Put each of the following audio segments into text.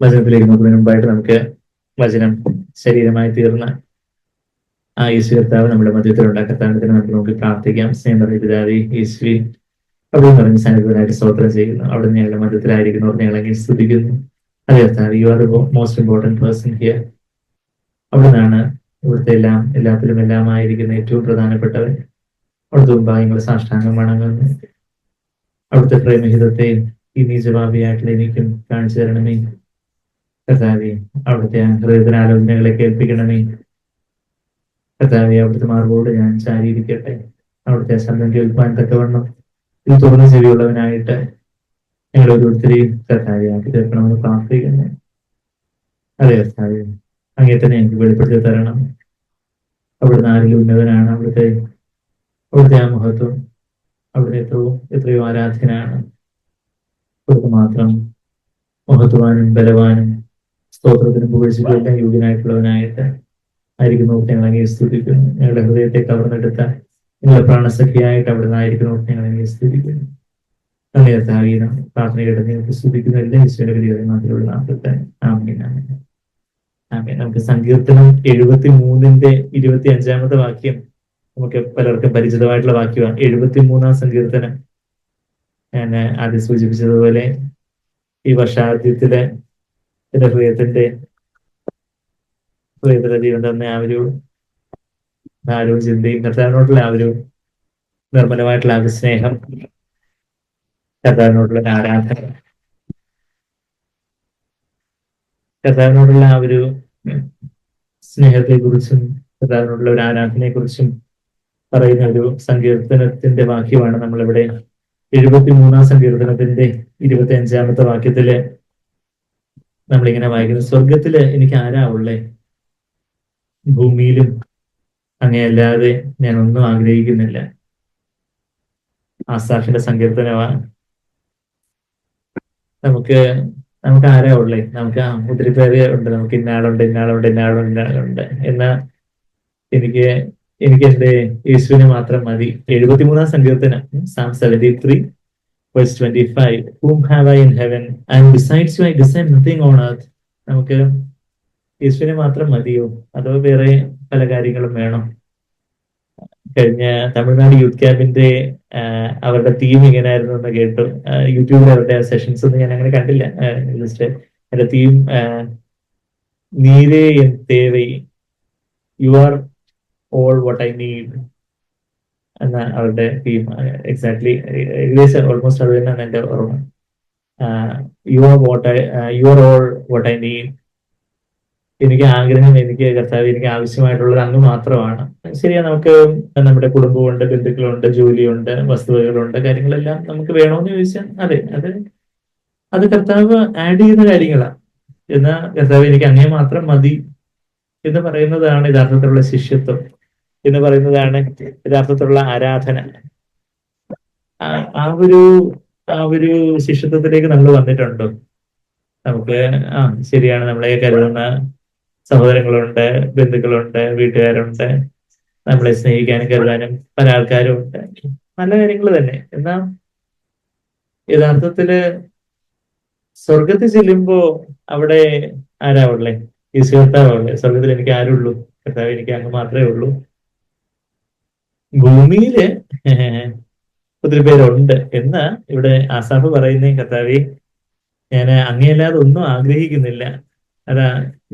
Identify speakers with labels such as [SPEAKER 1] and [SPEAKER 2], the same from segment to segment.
[SPEAKER 1] വചനത്തിലേക്ക് നോക്കുന്നതിന് മുമ്പായിട്ട് നമുക്ക് വചനം ശരീരമായി തീർന്ന ആ യേശു കർത്താവ് നമ്മുടെ മധ്യത്തിലുള്ള കർത്താവിനെ നമുക്ക് നോക്കി പ്രാർത്ഥിക്കാം. സ്നേഹം നിറഞ്ഞ പിതാവേ, യേശുവേ, അവിടെ പറഞ്ഞ് സന്നിധിതനായിട്ട് സ്തോത്രം ചെയ്യുന്നു. അവിടെ ഞങ്ങളുടെ മധ്യത്തിലായിരിക്കുന്നവർ ഞങ്ങളെ സ്തുതിക്കുന്നു. അതെ കർത്താവ്, you are the most important person here. അവിടെ നിന്നാണ് ഇവിടുത്തെ എല്ലാത്തിലും എല്ലാമായിരിക്കുന്ന ഏറ്റവും പ്രധാനപ്പെട്ടവൻ. അവിടുത്തെ മുമ്പായി ഞങ്ങൾ സാഷ്ടാംഗം വണങ്ങുന്നു. അവിടുത്തെ പ്രേമഹിതത്തെയും ഈ നീചഭാവിയായിട്ടുള്ള എനിക്കും കാണിച്ചു തരണമേ കർത്താവെ. അവിടുത്തെ ഹൃദയത്തിനാലോചനകളെ കേൾപ്പിക്കണമേ കർത്താവെ. അവിടുത്തെ മാർഗോട് ഞാൻ ചാരിയിരിക്കട്ടെ. അവിടുത്തെ ശബ്ദം കേൾപ്പാൻ തക്കവണ്ണം ഇത് തുറന്ന ചെവിയുള്ളവനായിട്ട് ഞങ്ങൾ ഓരോരുത്തരെയും കർത്താവെ ആക്കി തീർക്കണമെന്ന് പ്രാർത്ഥിക്കുന്നു. അതെ കർത്താവെ, അങ്ങനെ തന്നെ ഞങ്ങൾക്ക് വെളിപ്പെടുത്തി തരണം. അവിടുന്ന് ആരിലും ഉന്നതനാണ്. അവിടുത്തെ ആ മഹത്വം അവിടുന്ന് എത്രയോ ആരാധ്യനാണ്. അവിടുത്തെ മാത്രം മഹത്വാനും ബലവാനും സ്തോത്രത്തിനും പുകഴ്ചയ്ക്കും എല്ലാം യോഗ്യനായിട്ടുള്ളവനായിട്ട് ആയിരിക്കുന്നു. ഞങ്ങളെ സ്തുതിക്കുന്നു. ഞങ്ങളുടെ ഹൃദയത്തെ കവർന്നെടുത്ത നിങ്ങളുടെ പ്രാണസഖിയായിട്ട് അവിടുന്ന് ആയിരിക്കുന്നു. ഞങ്ങളെ സ്തുതിക്കുന്നു. അങ്ങനെ കർത്താവേ, പ്രാർത്ഥന കേട്ട് നിങ്ങൾക്ക് സ്തുതിക്കുന്ന എല്ലാ ഈശോയുടെ വലിയ നാമത്തിൽ ആമേൻ. ആമേൻ. നമുക്ക് സങ്കീർത്തനം 73 25 വാക്യം നമുക്ക് പലർക്കും പരിചിതമായിട്ടുള്ള വാക്യമാണ്. 73 സങ്കീർത്തനം. ഞാൻ ആദ്യം സൂചിപ്പിച്ചതുപോലെ ഈ വർഷാദ്യത്തിലെ എന്റെ ഹൃദയത്തിന്റെ ജീവൻ തന്നെ ആ ഒരു ഭാരവും ചിന്തയും കർത്താവിനോടുള്ള ആ ഒരു നിർമ്മലമായിട്ടുള്ള ആ ഒരു സ്നേഹം, കർത്താവിനോടുള്ള ആരാധന, കർത്താവിനോടുള്ള ആ ഒരു സ്നേഹത്തെ കുറിച്ചും കർത്താവിനോടുള്ള ഒരു ആരാധനയെ കുറിച്ചും പറയുന്ന ഒരു സങ്കീർത്തനത്തിന്റെ വാക്യമാണ് നമ്മളിവിടെ 73 സങ്കീർത്തനത്തിന്റെ 25 വാക്യത്തില് നമ്മളിങ്ങനെ വായിക്കുന്നത്. സ്വർഗത്തില് എനിക്ക് ആരാ ഉള്ളേ, ഭൂമിയിലും അങ്ങയല്ലാതെ ഞാൻ ഒന്നും ആഗ്രഹിക്കുന്നില്ല. ആസാഫിന്റെ സങ്കീർത്തനമാണ്. നമുക്ക് ആരാ ഉള്ളേ? നമുക്ക് ഒത്തിരി പേര് ഉണ്ട്. നമുക്ക് ഇന്നാളുണ്ട്. എന്നാ എനിക്ക് എന്റെ യേശുവിനെ മാത്രം മതി. 73 സങ്കീർത്തനം, Psalm 73 verse 25. Whom have I in heaven and besides you I desire nothing on earth. നമുക്ക് യേശുവിനെ മാത്രം മതിയോ, അതോ വേറെ പല കാര്യങ്ങളും വേണം? കഴിഞ്ഞ തമിഴ്നാട് യൂത്ത് ക്യാമ്പിന്റെ അവരുടെ തീം ഇങ്ങനെയായിരുന്നു എന്ന് കേട്ടു. യൂട്യൂബിൽ അവരുടെ സെഷൻസ് ഒന്നും ഞാൻ അങ്ങനെ കണ്ടില്ല. ജസ്റ്റ് അവരുടെ തീം നീരേ എൻ തേവൈ, you are all what I need എന്ന അവരുടെ തീം. എക്സാക്ട്ലി ഏകദേശം ഓൾമോസ്റ്റ് അത് തന്നെയാണ് എന്റെ ഓർമ്മ. U are all what I need. എനിക്ക് ആഗ്രഹം, എനിക്ക് കർത്താവ്, എനിക്ക് ആവശ്യമായിട്ടുള്ളത് അങ്ങ് മാത്രമാണ്. ശരിയാ, നമുക്ക് നമ്മുടെ കുടുംബമുണ്ട്, ബന്ധുക്കളുണ്ട്, ജോലിയുണ്ട്, വസ്തുവകകളുണ്ട്, കാര്യങ്ങളെല്ലാം നമുക്ക് വേണമെന്ന് ചോദിച്ചാൽ അതെ, അത് കർത്താവ് ആഡ് ചെയ്യുന്ന കാര്യങ്ങളാണ്. എന്നാൽ കർത്താവ് എനിക്ക് അങ്ങേ മാത്രം മതി എന്ന് പറയുന്നതാണ് യഥാർത്ഥത്തിലുള്ള ശിഷ്യത്വം, എന്ന് പറയുന്നതാണ് യഥാർത്ഥത്തിലുള്ള ആരാധന. ആ ഒരു ശിഷ്യത്വത്തിലേക്ക് നമ്മൾ വന്നിട്ടുണ്ടോ? നമുക്ക് ശരിയാണ്, നമ്മളെ കരുതുന്ന സഹോദരങ്ങളുണ്ട്, ബന്ധുക്കളുണ്ട്, വീട്ടുകാരുണ്ട്, നമ്മളെ സ്നേഹിക്കാനും കരുതാനും പല ആൾക്കാരും ഉണ്ട്. നല്ല കാര്യങ്ങൾ തന്നെ. എന്നാൽ യഥാർത്ഥത്തില് സ്വർഗത്തിൽ ചെല്ലുമ്പോ അവിടെ ആരാ ഉള്ളേ? യേശു കർത്താവാ ഉള്ളേ. സ്വർഗത്തിൽ എനിക്ക് ആരുള്ളൂ? കർത്താവ്, എനിക്ക് അങ്ങ് മാത്രമേ ഉള്ളൂ. ഭൂമിയില് ഒത്തിരി പേരുണ്ട്. എന്നാ ഇവിടെ ആസാഫ് പറയുന്നേ, കർത്താവേ, ഞാൻ അങ്ങനെയല്ലാതെ ഒന്നും ആഗ്രഹിക്കുന്നില്ല. അതാ,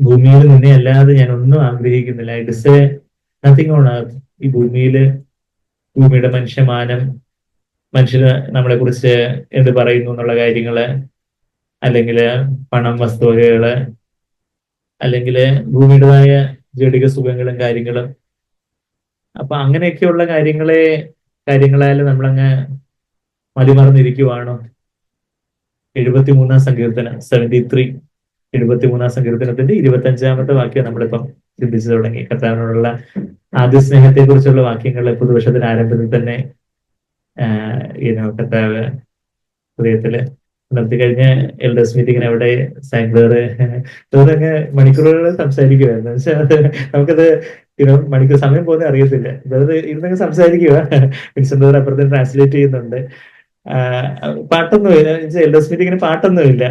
[SPEAKER 1] ഭൂമിയിൽ നിന്നെ അല്ലാതെ ഞാൻ ഒന്നും ആഗ്രഹിക്കുന്നില്ല. I desire nothing on earth. ഈ ഭൂമിയുടെ മനുഷ്യമാനം, മനുഷ്യര് നമ്മളെ കുറിച്ച് എന്ത് പറയുന്നു എന്നുള്ള കാര്യങ്ങള്, അല്ലെങ്കിൽ പണം, വസ്തുവകകള്, അല്ലെങ്കിൽ ഭൂമിയുടേതായ ജടിക സുഖങ്ങളും കാര്യങ്ങളും. അപ്പൊ അങ്ങനെയൊക്കെയുള്ള കാര്യങ്ങളാൽ നമ്മളങ്ങ് മതിമറന്നിരിക്കുവാണോ? 73 സങ്കീർത്തനം 73 സങ്കീർത്തനത്തിന്റെ 25 വാക്യം നമ്മളിപ്പം ചിന്തിച്ചു തുടങ്ങി. കർത്താവിനോടുള്ള ആദ്യ സ്നേഹത്തെ കുറിച്ചുള്ള വാക്യങ്ങൾ പുതുവർഷത്തിന് ആരംഭത്തിൽ തന്നെ കർത്താവ് ഹൃദയത്തില് നിർത്തി കഴിഞ്ഞ് എൽഡേഴ്സ് മീറ്റിങ്ങിന് അവിടെ സാങ്ക്ലറൊക്കെ മണിക്കൂറുകൾ സംസാരിക്കുമായിരുന്നു. പക്ഷെ നമുക്കത് മണിക്കൂർ സമയം പോകുന്നത് അറിയത്തില്ല. വെറുതെ ഇരുന്നൊക്കെ സംസാരിക്കുക. വിൻസെന്റ് അപ്പുറത്ത് ട്രാൻസ്ലേറ്റ് ചെയ്യുന്നുണ്ട്. പാട്ടൊന്നുമില്ല. എൽഡേഴ്സ് മീറ്റിങ്ങിന് പാട്ടൊന്നുമില്ല.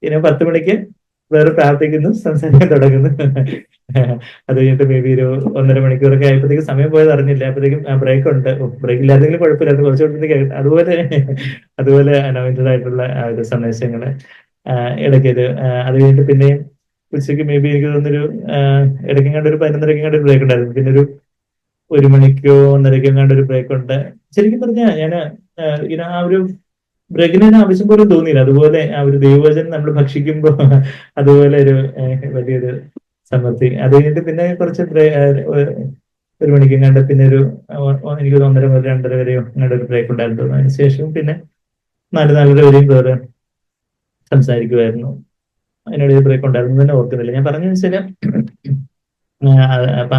[SPEAKER 1] ഇനി 10 മണിക്ക് വേറെ പ്രാർത്ഥിക്കുന്നു, സംസാരിക്കാൻ തുടങ്ങുന്നു. അത് കഴിഞ്ഞിട്ട് മേ ബി ഒരു 1.5 മണിക്കൂറൊക്കെ ആയപ്പോഴത്തേക്ക് സമയം പോയത് അറിഞ്ഞില്ല. അപ്പോഴത്തേക്കും ബ്രേക്ക് ഉണ്ട്. ബ്രേക്ക് ഇല്ലാതെങ്കിലും കുഴപ്പമില്ലായിരുന്നു, കുറച്ച് കഴിയുമ്പോഴത്തേക്ക് അതുപോലെ അതുപോലെ അനോയിന്റഡ് ആയിട്ടുള്ള ആ ഒരു സന്ദേശങ്ങള് ഇടയ്ക്ക് ഇത് അത് കഴിഞ്ഞിട്ട് പിന്നെയും ഉച്ചയ്ക്ക് മേ ബി എനിക്ക് തോന്നുന്നൊരു ഇടയ്ക്കെങ്ങാണ്ട് ഒരു 11:30 ബ്രേക്ക് ഉണ്ടായിരുന്നു. പിന്നെ ഒരു 1 മണിക്കോ 1:30 എങ്ങാണ്ട് ഒരു ബ്രേക്ക് ഉണ്ട്. ശരിക്കും പറഞ്ഞാൽ ഞാൻ ആ ഒരു ബ്രേക്കിന് ആവശ്യം പോലും തോന്നിയില്ല. അതുപോലെ ആ ഒരു ദൈവവചനം നമ്മൾ ഭക്ഷിക്കുമ്പോൾ അതുപോലെ ഒരു വലിയൊരു സമൃദ്ധി. അത് കഴിഞ്ഞിട്ട് പിന്നെ കുറച്ച് 1 മണിക്ക് എങ്ങാണ്ട് പിന്നെ ഒരു എനിക്ക് 1:30 മുതൽ 2:30 വരെയോ അങ്ങോട്ട് ഒരു ബ്രേക്ക് ഉണ്ടായിരുന്നു. അതിനുശേഷം പിന്നെ 4:00-4:30 വരെയും വേറെ സംസാരിക്കുമായിരുന്നു. അതിനിടയിൽ ബ്രേക്ക് ഉണ്ടായിരുന്നു തന്നെ ഓർക്കുന്നില്ല. ഞാൻ പറഞ്ഞു വെച്ചാല് അപ്പൊ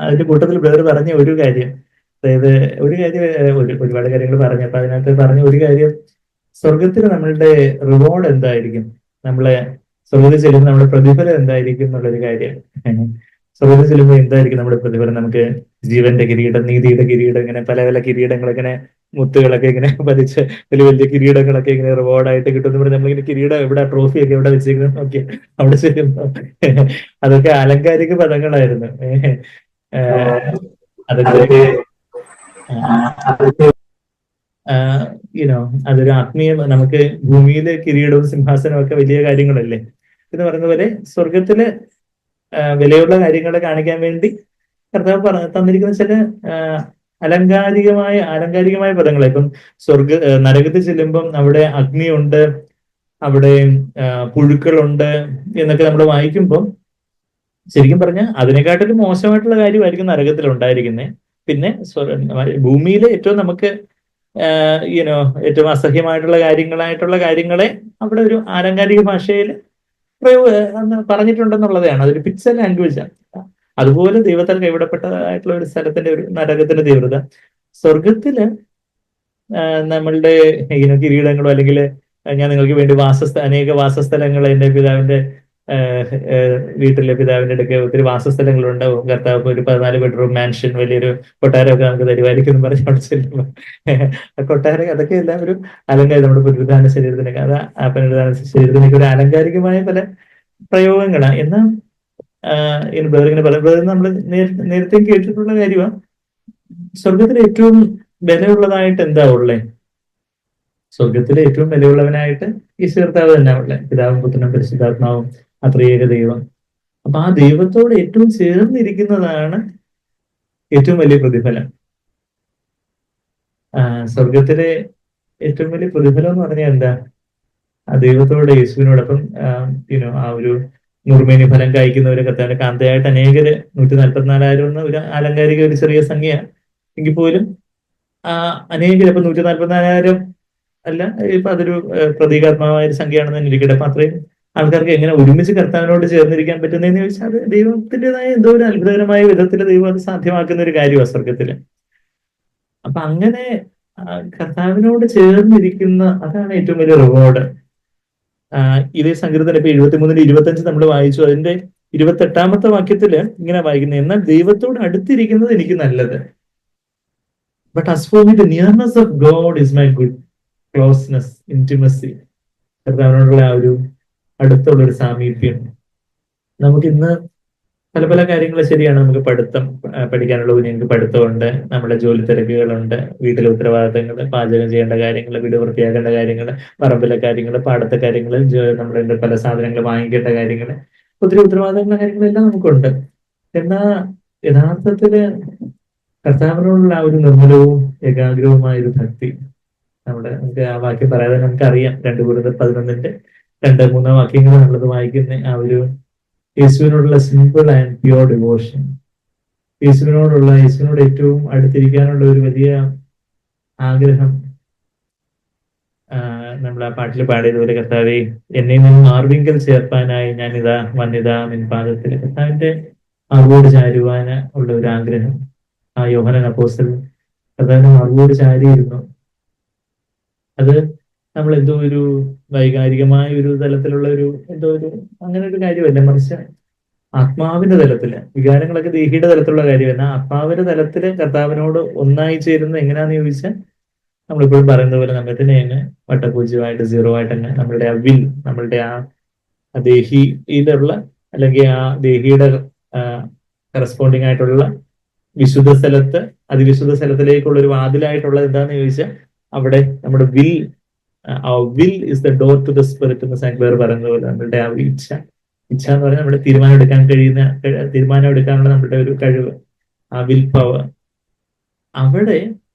[SPEAKER 1] അതിന്റെ കൂട്ടത്തിൽ വേറെ പറഞ്ഞ ഒരു കാര്യം, അതായത് ഒരു കാര്യം ഒരുപാട് കാര്യങ്ങൾ പറഞ്ഞു. അപ്പൊ അതിനകത്ത് പറഞ്ഞ ഒരു കാര്യം, സ്വർഗത്തിൽ നമ്മളുടെ റിവാർഡ് എന്തായിരിക്കും, നമ്മളെ സ്വർഗത്തിൽ ചെല്ലുമ്പോൾ നമ്മുടെ പ്രതിഫലം എന്തായിരിക്കും എന്നുള്ളൊരു കാര്യം. സ്വർഗത്തിൽ ചെല്ലുമ്പോൾ എന്തായിരിക്കും നമ്മുടെ പ്രതിഫലം? നമുക്ക് ജീവന്റെ കിരീടം, നീതിയുടെ കിരീടം, ഇങ്ങനെ പല പല കിരീടങ്ങൾ, ഇങ്ങനെ മുത്തുകളൊക്കെ ഇങ്ങനെ പതിച്ച് വലിയ വലിയ കിരീടങ്ങളൊക്കെ ഇങ്ങനെ റിവാർഡായിട്ട് കിട്ടുന്ന പറഞ്ഞ് നമ്മളിങ്ങനെ കിരീടം എവിടെ, ട്രോഫിയൊക്കെ എവിടെ വെച്ചിരിക്കുന്നത് നോക്കി അവിടെ ചെല്ലുമ്പോ അതൊക്കെ ആലങ്കാരിക പദങ്ങളായിരുന്നു. അതൊക്കെ യുനോ അതൊരു ആത്മീയ, നമുക്ക് ഭൂമിയിലെ കിരീടവും സിംഹാസനവും ഒക്കെ വലിയ കാര്യങ്ങളല്ലേ എന്ന് പറയുന്ന പോലെ സ്വർഗത്തില് വിലയുള്ള കാര്യങ്ങളെ കാണിക്കാൻ വേണ്ടി കർത്താവ് തന്നിരിക്കുന്ന ചില ആലങ്കാരികമായ പദങ്ങളെ. ഇപ്പം നരകത്തിൽ ചെല്ലുമ്പം അവിടെ അഗ്നിയുണ്ട്, അവിടെ പുഴുക്കളുണ്ട് എന്നൊക്കെ നമ്മൾ വായിക്കുമ്പോൾ ശരിക്കും പറഞ്ഞാൽ അതിനെക്കാട്ടിലും മോശമായിട്ടുള്ള കാര്യമായിരിക്കും നരകത്തിൽ ഉണ്ടായിരിക്കുന്നത്. പിന്നെ ഭൂമിയിലെ ഏറ്റവും നമുക്ക് യുനോ ഏറ്റവും അസഹ്യമായിട്ടുള്ള കാര്യങ്ങളെ അവിടെ ഒരു ആലങ്കാരിക ഭാഷയിൽ പറഞ്ഞിട്ടുണ്ടെന്നുള്ളതാണ്. അതൊരു പിക്ചർ ലാംഗ്വേജ് ആണ്. അതുപോലെ ദൈവത്താൽ കൈവിടപ്പെട്ടതായിട്ടുള്ള ഒരു സ്ഥലത്തിന്റെ ഒരു നരകത്തിന്റെ തീവ്രത സ്വർഗത്തില് നമ്മളുടെ കിരീടങ്ങളോ അല്ലെങ്കിൽ ഞാൻ നിങ്ങൾക്ക് വേണ്ടി അനേക വാസസ്ഥലങ്ങൾ എന്റെ പിതാവിന്റെ വീട്ടിലെ പിതാവിന്റെ അടുക്ക് ഒത്തിരി വാസസ്ഥലങ്ങളുണ്ടാവും. കർത്താവ് ഒരു 14 ബെഡ്റൂം മാൻഷൻ, വലിയൊരു കൊട്ടാരമൊക്കെ നമുക്ക് തരുമായിരിക്കും എന്ന് പറഞ്ഞോണ്ട് ചെല്ലുമ്പോൾ കൊട്ടാരം അതൊക്കെ എല്ലാം ഒരു അലങ്കാരം. നമ്മുടെ പുനരുദ്ധാന ശരീരത്തിനൊക്കെ പുനരുദ്ധാന ശരീരത്തിനൊക്കെ ഒരു ആലങ്കാരികമായ പല പ്രയോഗങ്ങളാണ്. എന്നാൽ ബ്രദറിങ്ങനെ പറയുന്നത് നമ്മൾ നേരത്തെ കേട്ടിട്ടുള്ള കാര്യമാണ്. സ്വർഗത്തിലെ ഏറ്റവും വിലയുള്ളതായിട്ട് എന്താ ഉള്ളേ? സ്വർഗത്തിലെ ഏറ്റവും വിലയുള്ളവനായിട്ട് യേശു കർത്താവ് തന്നെ ഉള്ളത്. പിതാവും പുത്രനും പരിശുദ്ധാത്മാവും അത്രിയേക ദൈവം. അപ്പൊ ആ ദൈവത്തോട് ഏറ്റവും ചേർന്നിരിക്കുന്നതാണ് ഏറ്റവും വലിയ പ്രതിഫലം. സ്വർഗത്തിലെ ഏറ്റവും വലിയ പ്രതിഫലം എന്ന് പറഞ്ഞാൽ എന്താ? ആ ദൈവത്തോട്, യേശുവിനോടൊപ്പം ആ ഒരു നൂർമേനി ഫലം കായ്ക്കുന്നവരെ കർത്താവിന്റെ കാന്തയായിട്ട് അനേകര് 144,000 എന്ന ഒരു ആലങ്കാരിക ഒരു ചെറിയ സംഖ്യ എങ്കിൽ പോലും അനേകര് ഇപ്പൊ 144,000 അല്ല, ഇപ്പൊ അതൊരു പ്രതീകാത്മകമായ ഒരു സംഖ്യയാണെന്ന് തന്നെ ഇരിക്കട്ടെ. അപ്പൊ അത്രയും ആൾക്കാർക്ക് എങ്ങനെ ഒരുമിച്ച് കർത്താവിനോട് ചേർന്നിരിക്കാൻ പറ്റുന്നതെന്ന് ചോദിച്ചാൽ അത് ദൈവത്തിൻ്റെതായ എന്തോ ഒരു അത്ഭുതകരമായ വിധത്തിൽ ദൈവം അത് സാധ്യമാക്കുന്ന ഒരു കാര്യമാണ് സ്വർഗത്തില്. അപ്പൊ അങ്ങനെ കർത്താവിനോട് ചേർന്നിരിക്കുന്ന അതാണ് ഏറ്റവും വലിയ റിവാർഡ്. ഇതേ സങ്കീർത്തനം ഇപ്പൊ 73-25 നമ്മൾ വായിച്ചു. അതിന്റെ 28-ാമത്തെ വാക്യത്തില് ഇങ്ങനെ വായിക്കുന്നത്, എന്നാൽ ദൈവത്തോട് അടുത്തിരിക്കുന്നത് എനിക്ക് നല്ലത്. But as for me the nearness of God is my good closeness, intimacy. കർത്താവിനോടുള്ള ആ ഒരു അടുത്തുള്ള ഒരു സാമീപ്യം. നമുക്കിന്ന് പല പല കാര്യങ്ങൾ ശരിയാണ്. നമുക്ക് പഠിക്കാനുള്ള ഞങ്ങൾക്ക് പഠിത്തമുണ്ട്, നമ്മുടെ ജോലി തിരക്കുകളുണ്ട്, വീട്ടിലെ ഉത്തരവാദിത്തങ്ങൾ, പാചകം ചെയ്യേണ്ട കാര്യങ്ങൾ, വീട് വൃത്തിയാക്കേണ്ട കാര്യങ്ങൾ, പറമ്പിലെ കാര്യങ്ങൾ, പാടത്തെ കാര്യങ്ങൾ, നമ്മുടെ പല സാധനങ്ങൾ വാങ്ങിക്കേണ്ട കാര്യങ്ങൾ, ഒത്തിരി ഉത്തരവാദിത്തങ്ങളുടെ കാര്യങ്ങളെല്ലാം നമുക്കുണ്ട്. എന്നാൽ യഥാർത്ഥത്തില് കർത്താവിനോടുള്ള ആ ഒരു നിർമ്മലവും ഏകാഗ്രവുമായ ഒരു ഭക്തി, നമുക്ക് ആ വാക്യം പറയാതെ നമുക്കറിയാം. 2 Corinthians 11-2-3 വാക്യങ്ങൾ നമ്മളത് വായിക്കുന്ന ആ ഒരു യേശുവിനോടുള്ള സിമ്പിൾ ആൻഡ് പ്യുവർ ഡിവോഷൻ, യേശുവിനോട് ഏറ്റവും അടുത്തിരിക്കാനുള്ള ഒരു വലിയ ആഗ്രഹം. നമ്മൾ ആ പാട്ടിൽ പാടിയതുപോലെ, കർത്താവെ എന്നെ നിന്ന് മാർവിങ്കൽ ചേർപ്പാനായി ഞാൻ വന്നിതാ നിൻ പാദത്തിൽ. കർത്താവിന്റെ അറിവോട് ചാരുവാന ഉള്ള ഒരു ആഗ്രഹം. ആ യോഹന്നാൻ അപ്പോസ്തലൻ കർത്താവിന്റെ അറിവോട് ചാരിയിരുന്നു. അത് നമ്മൾ എന്തോ ഒരു വൈകാരികമായ ഒരു തലത്തിലുള്ള എന്തോ അങ്ങനെ ഒരു കാര്യമല്ല, മറിച്ച് ആത്മാവിന്റെ തലത്തില്, വികാരങ്ങളൊക്കെ ദേഹിയുടെ തലത്തിലുള്ള കാര്യമല്ല, ആത്മാവിന്റെ തലത്തില് കർത്താവിനോട് ഒന്നായി ചേരുന്നത് എങ്ങനെയാന്ന് ചോദിച്ചാൽ നമ്മളിപ്പോഴും പറയുന്നത് പോലെ നമ്മെ തന്നെ അങ്ങ് വട്ടപൂജ്യമായിട്ട് സീറോ ആയിട്ട് തന്നെ നമ്മളുടെ ആ വിൽ, നമ്മളുടെ ആ ദേഹിയിലുള്ള അല്ലെങ്കിൽ ആ ദേഹിയുടെ കറസ്പോണ്ടിങ് ആയിട്ടുള്ള വിശുദ്ധ സ്ഥലത്ത് അതിവിശുദ്ധ സ്ഥലത്തിലേക്കുള്ള ഒരു വാതിലായിട്ടുള്ളത് എന്താന്ന് ചോദിച്ചാൽ അവിടെ നമ്മുടെ will is the door to the spirit എന്ന് സാങ്ക്ലർ പറയുന്നത് പോലെ നമ്മളുടെ ആ ഇച്ഛ എന്ന് പറഞ്ഞാൽ നമ്മുടെ തീരുമാനം എടുക്കാനുള്ള നമ്മുടെ ഒരു കഴിവ്, ആ വിൽ പവർ, അവിടെ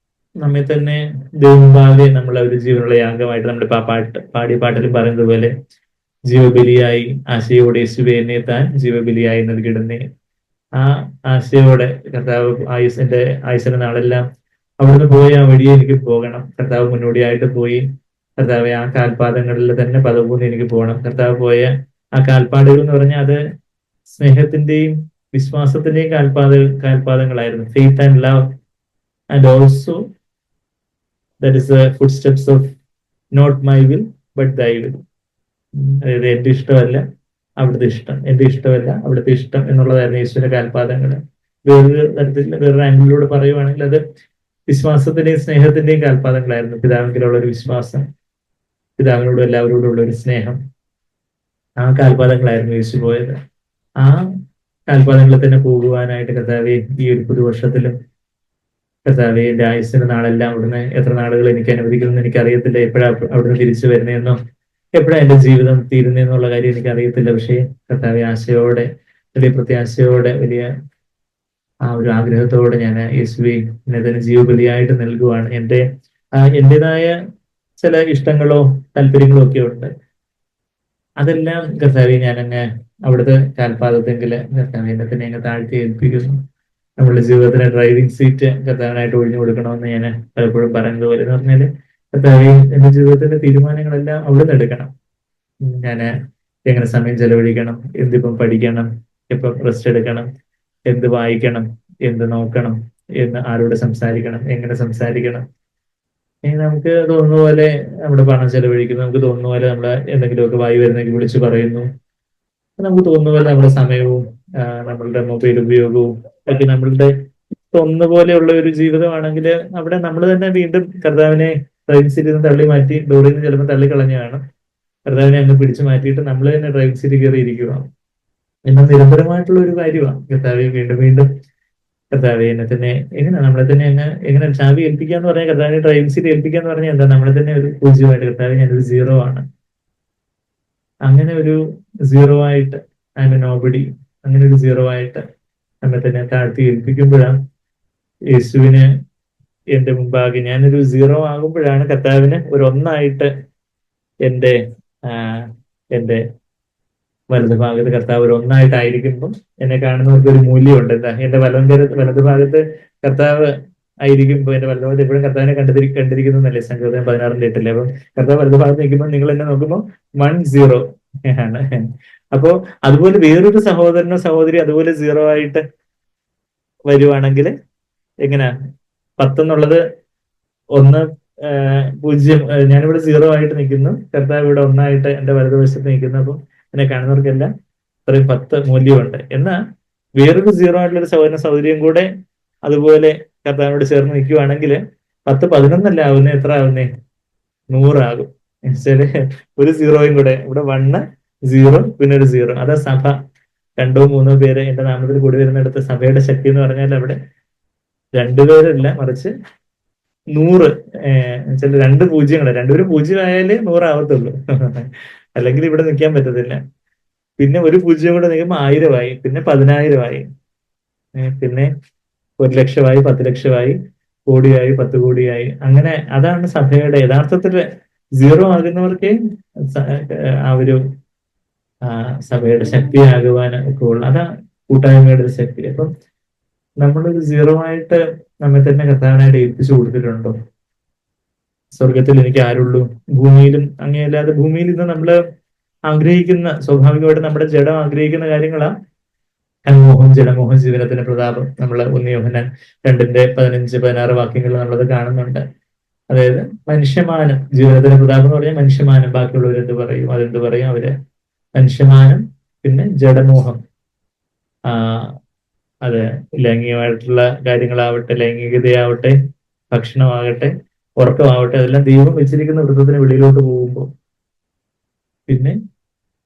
[SPEAKER 1] നമ്മെ തന്നെ ദൈവമുമ്പാകെ നമ്മളെ ഒരു ജീവനുള്ള യാഗമായിട്ട് നമ്മുടെ പാടിയ പാട്ടിൽ പറയുന്നത് പോലെ ജീവബലിയായി ആശയോടെ യേശുവേ എന്നെ താൻ ജീവബലിയായി നൽകിയിടുന്നേ. ആ ആശയോടെ കർത്താവ് ആയുസിന്റെ നാളെല്ലാം അവിടുന്ന് പോയ ആ വഴിയെ എനിക്ക് പോകണം. കർത്താവ് മുന്നോടിയായിട്ട് പോയി കർത്താവ് ആ കാൽപാദങ്ങളിൽ തന്നെ പദപൂർന്ന് എനിക്ക് പോകണം. കർത്താവ് പോയ ആ കാൽപ്പാടുകൾ എന്ന് പറഞ്ഞാൽ അത് സ്നേഹത്തിന്റെയും വിശ്വാസത്തിന്റെയും കാൽപാദങ്ങളായിരുന്നു. Faith and love and also that is the foot steps of not my will but thy will. അതായത് എന്റെ ഇഷ്ടമല്ല അവിടുത്തെ ഇഷ്ടം, എന്റെ ഇഷ്ടമല്ല അവിടുത്തെ ഇഷ്ടം എന്നുള്ളതായിരുന്നു യേശുവിന്റെ കാൽപാദങ്ങൾ. വേറൊരു തരത്തിൽ വേറൊരു ആംഗിളിലൂടെ പറയുവാണെങ്കിൽ അത് വിശ്വാസത്തിന്റെയും സ്നേഹത്തിന്റെയും കാൽപാദങ്ങളായിരുന്നു. പിതാവിലുള്ള ഒരു വിശ്വാസം, പിതാവിനോടും എല്ലാവരോടും ഉള്ള ഒരു സ്നേഹം, ആ കാൽപാദങ്ങളായിരുന്നു യേശു പോയത്. ആ കാൽപാദങ്ങളിൽ തന്നെ പോകുവാനായിട്ട് കർത്താവെ ഈ ഒരു പുതുവർഷത്തിലും കർത്താവെ എന്റെ ആയുസ്സിന്റെ നാളെല്ലാം അവിടുന്ന് എത്ര നാളുകൾ എനിക്ക് അനുവദിക്കുമെന്ന് എനിക്കറിയത്തില്ല. എപ്പോഴാ അവിടുന്ന് തിരിച്ചു വരുന്നതെന്നോ എപ്പോഴാ എന്റെ ജീവിതം തീരുന്നതെന്നുള്ള കാര്യം എനിക്കറിയത്തില്ല. പക്ഷേ കർത്താവെ ആശയോടെ, വലിയ പ്രത്യാശയോടെ, വലിയ ആ ഒരു ആഗ്രഹത്തോടെ ഞാൻ യേശുവെ എന്നെ തന്നെ ജീവബലിയായിട്ട് നൽകുവാണ്. എന്റേതായ ചില ഇഷ്ടങ്ങളോ താല്പര്യങ്ങളോ ഒക്കെ ഉണ്ട്. അതെല്ലാം കർത്താവെ ഞാനങ്ങ് അവിടുത്തെ കാൽപാദത്തെങ്കിൽ കർത്താവെ എന്നെ തന്നെ അങ്ങ് താഴ്ത്തി ഏൽപ്പിക്കുന്നു. നമ്മളുടെ ജീവിതത്തിലെ ഡ്രൈവിംഗ് സീറ്റ് കർത്താവിനായിട്ട് ഒഴിഞ്ഞു കൊടുക്കണമെന്ന് ഞാൻ പലപ്പോഴും പറയുന്നത് പോലെ എന്ന് പറഞ്ഞാല് കർത്താവെ എന്റെ ജീവിതത്തിന്റെ തീരുമാനങ്ങളെല്ലാം അവിടുന്ന് എടുക്കണം. ഞാൻ എങ്ങനെ സമയം ചെലവഴിക്കണം, എന്തിപ്പം പഠിക്കണം, എപ്പം റെസ്റ്റ് എടുക്കണം, എന്ത് വായിക്കണം, എന്ത് നോക്കണം, ആരോട് സംസാരിക്കണം, എങ്ങനെ സംസാരിക്കണം. നമുക്ക് തോന്നുന്ന പോലെ നമ്മുടെ പണം ചെലവഴിക്കുന്നു, നമുക്ക് തോന്നുന്ന പോലെ നമ്മളെ എന്തെങ്കിലുമൊക്കെ വായി വരുന്നെങ്കിൽ വിളിച്ചു പറയുന്നു, നമുക്ക് തോന്നുന്ന പോലെ നമ്മുടെ സമയവും നമ്മളുടെ മൊബൈൽ ഉപയോഗവും ഒക്കെ നമ്മളുടെ തോന്നുന്ന പോലെയുള്ള ഒരു ജീവിതമാണെങ്കിൽ അവിടെ നമ്മൾ തന്നെ വീണ്ടും കർത്താവിനെ ഡ്രൈവിംഗ് സീറ്റിൽ നിന്ന് തള്ളി മാറ്റി ഡോറിൽ നിന്ന് ചിലപ്പോൾ തള്ളിക്കളഞ്ഞാണ് കർത്താവിനെ അങ്ങ് പിടിച്ചു മാറ്റിയിട്ട് നമ്മൾ തന്നെ ഡ്രൈവിംഗ് സീറ്റിൽ കയറി ഇരിക്കുകയാണ്. എന്നാൽ നിരന്തരമായിട്ടുള്ള ഒരു കാര്യമാണ് കർത്താവെ വീണ്ടും വീണ്ടും കർത്താവെ എന്നെ തന്നെ നമ്മളെ തന്നെ എങ്ങനെ ചാവി ഏൽപ്പിക്കാന്ന് പറഞ്ഞാൽ കർത്താവിനെ ഡ്രൈവിംഗ് സീറ്റ് ഏൽപ്പിക്കാന്ന് പറഞ്ഞാൽ എന്താ, നമ്മളെ തന്നെ ഒരു പൂജ്യമായിട്ട് കർത്താവെ ഞാനൊരു സീറോ ആണ്, അങ്ങനെ ഒരു സീറോ ആയിട്ട് ആൻഡ് നോബഡി, അങ്ങനെ ഒരു സീറോ ആയിട്ട് നമ്മെ തന്നെ താഴ്ത്തി ഏൽപ്പിക്കുമ്പോഴാണ് യേശുവിന് എന്റെ മുമ്പാകെ ഞാനൊരു സീറോ ആകുമ്പോഴാണ് കർത്താവിന് ഒരു ഒന്നായിട്ട് എന്റെ വലതുഭാഗത്ത് കർത്താവ് ഒരു ഒന്നായിട്ടായിരിക്കുമ്പോൾ എന്നെ കാണുന്നവർക്ക് ഒരു മൂല്യമുണ്ട്. എന്താ, എന്റെ വലതുഭാഗത്ത് കർത്താവ് ആയിരിക്കുമ്പോൾ എന്റെ വലതുഭാഗത്ത് എപ്പോഴും കർത്താവിനെ കണ്ടിരിക്കുന്നല്ലേ സങ്കീർത്തനം 16:8. അപ്പം കർത്താവ് വലതുഭാഗത്ത് നിൽക്കുമ്പോൾ നിങ്ങൾ എന്നെ നോക്കുമ്പോൾ 1-0 ആണ്. അപ്പോ അതുപോലെ വേറൊരു സഹോദരനോ സഹോദരി അതുപോലെ സീറോ ആയിട്ട് വരുവാണെങ്കിൽ എങ്ങനെയാ 10 എന്നുള്ളത് 1, 0, ഞാനിവിടെ സീറോ ആയിട്ട് നിൽക്കുന്നു, കർത്താവ് ഇവിടെ ഒന്നായിട്ട് എന്റെ വലതുവശത്ത് നിൽക്കുന്നു. അപ്പം എന്നെ കാണുന്നവർക്കെല്ലാം അത്രയും 10 മൂല്യമുണ്ട്. എന്നാൽ വേറൊരു സീറോ ആയിട്ടുള്ള ഒരു സഹോദരൻ സഹോദരിയും കൂടെ അതുപോലെ കർത്താവിനോട് ചേർന്ന് നിൽക്കുവാണെങ്കിൽ 10 11 ആവുന്നേ, എത്ര ആവുന്നേ, 100 ആകും. ഒരു സീറോയും കൂടെ ഇവിടെ 1, 0 പിന്നെ ഒരു 0. അതാ സഭ. 2 3 പേര് എന്റെ നാമത്തിൽ കൂടി വരുന്നിടത്ത് സഭയുടെ ശക്തി എന്ന് പറഞ്ഞാൽ അവിടെ 2 പേരല്ല മറിച്ച് 100, ചില 2 പൂജ്യങ്ങൾ, 2 0 ആയാലേ 100 ആവത്തുള്ളൂ. അല്ലെങ്കിൽ ഇവിടെ നിൽക്കാൻ പറ്റത്തില്ല. പിന്നെ ഒരു പൂജ്യം കൂടെ നിൽക്കുമ്പോൾ 1000 ആയി, പിന്നെ 10,000 ആയി, പിന്നെ 1,00,000 10,00,000 കോടിയായി, 10 കോടിയായി. അങ്ങനെ അതാണ് സഭയുടെ യഥാർത്ഥത്തിൽ സീറോ ആകുന്നവർക്ക് ആ ഒരു സഭയുടെ ശക്തിയാകുവാൻ ഒക്കെ ഉള്ള അതാ കൂട്ടായ്മയുടെ ഒരു ശക്തി. അപ്പം നമ്മളൊരു സീറോ ആയിട്ട് നമ്മെ തന്നെ കർത്താവിനായിട്ട് ഏൽപ്പിച്ചു കൊടുത്തിട്ടുണ്ടോ? സ്വർഗത്തിൽ എനിക്ക് ആരുള്ളൂ, ഭൂമിയിലും അങ്ങനെയല്ലാതെ ഭൂമിയിൽ ഇന്ന് നമ്മള് ആഗ്രഹിക്കുന്ന, സ്വാഭാവികമായിട്ട് നമ്മുടെ ജഡം ആഗ്രഹിക്കുന്ന കാര്യങ്ങളാ മോഹം, ജഡമോഹം, ജീവനത്തിന്റെ പ്രതാപം. നമ്മൾ 1 യോഹന്നാൻ 2:15-16 വാക്യങ്ങൾ നമ്മളത് കാണുന്നുണ്ട്. അതായത് മനുഷ്യമാനം, ജീവനത്തിന്റെ പ്രതാപം എന്ന് പറഞ്ഞാൽ മനുഷ്യമാനം. ബാക്കിയുള്ളവർ എന്ത് പറയും, അതെന്ത് പറയും അവര്, മനുഷ്യമാനം. പിന്നെ ജഡമോഹം, അത് ലൈംഗികമായിട്ടുള്ള കാര്യങ്ങളാവട്ടെ, ലൈംഗികതയാവട്ടെ, ഭക്ഷണമാകട്ടെ, ഉറക്കമാവട്ടെ, അതെല്ലാം ദൈവം വെച്ചിരിക്കുന്ന വൃത്തത്തിന് വെളിയിലോട്ട് പോകുമ്പോൾ പിന്നെ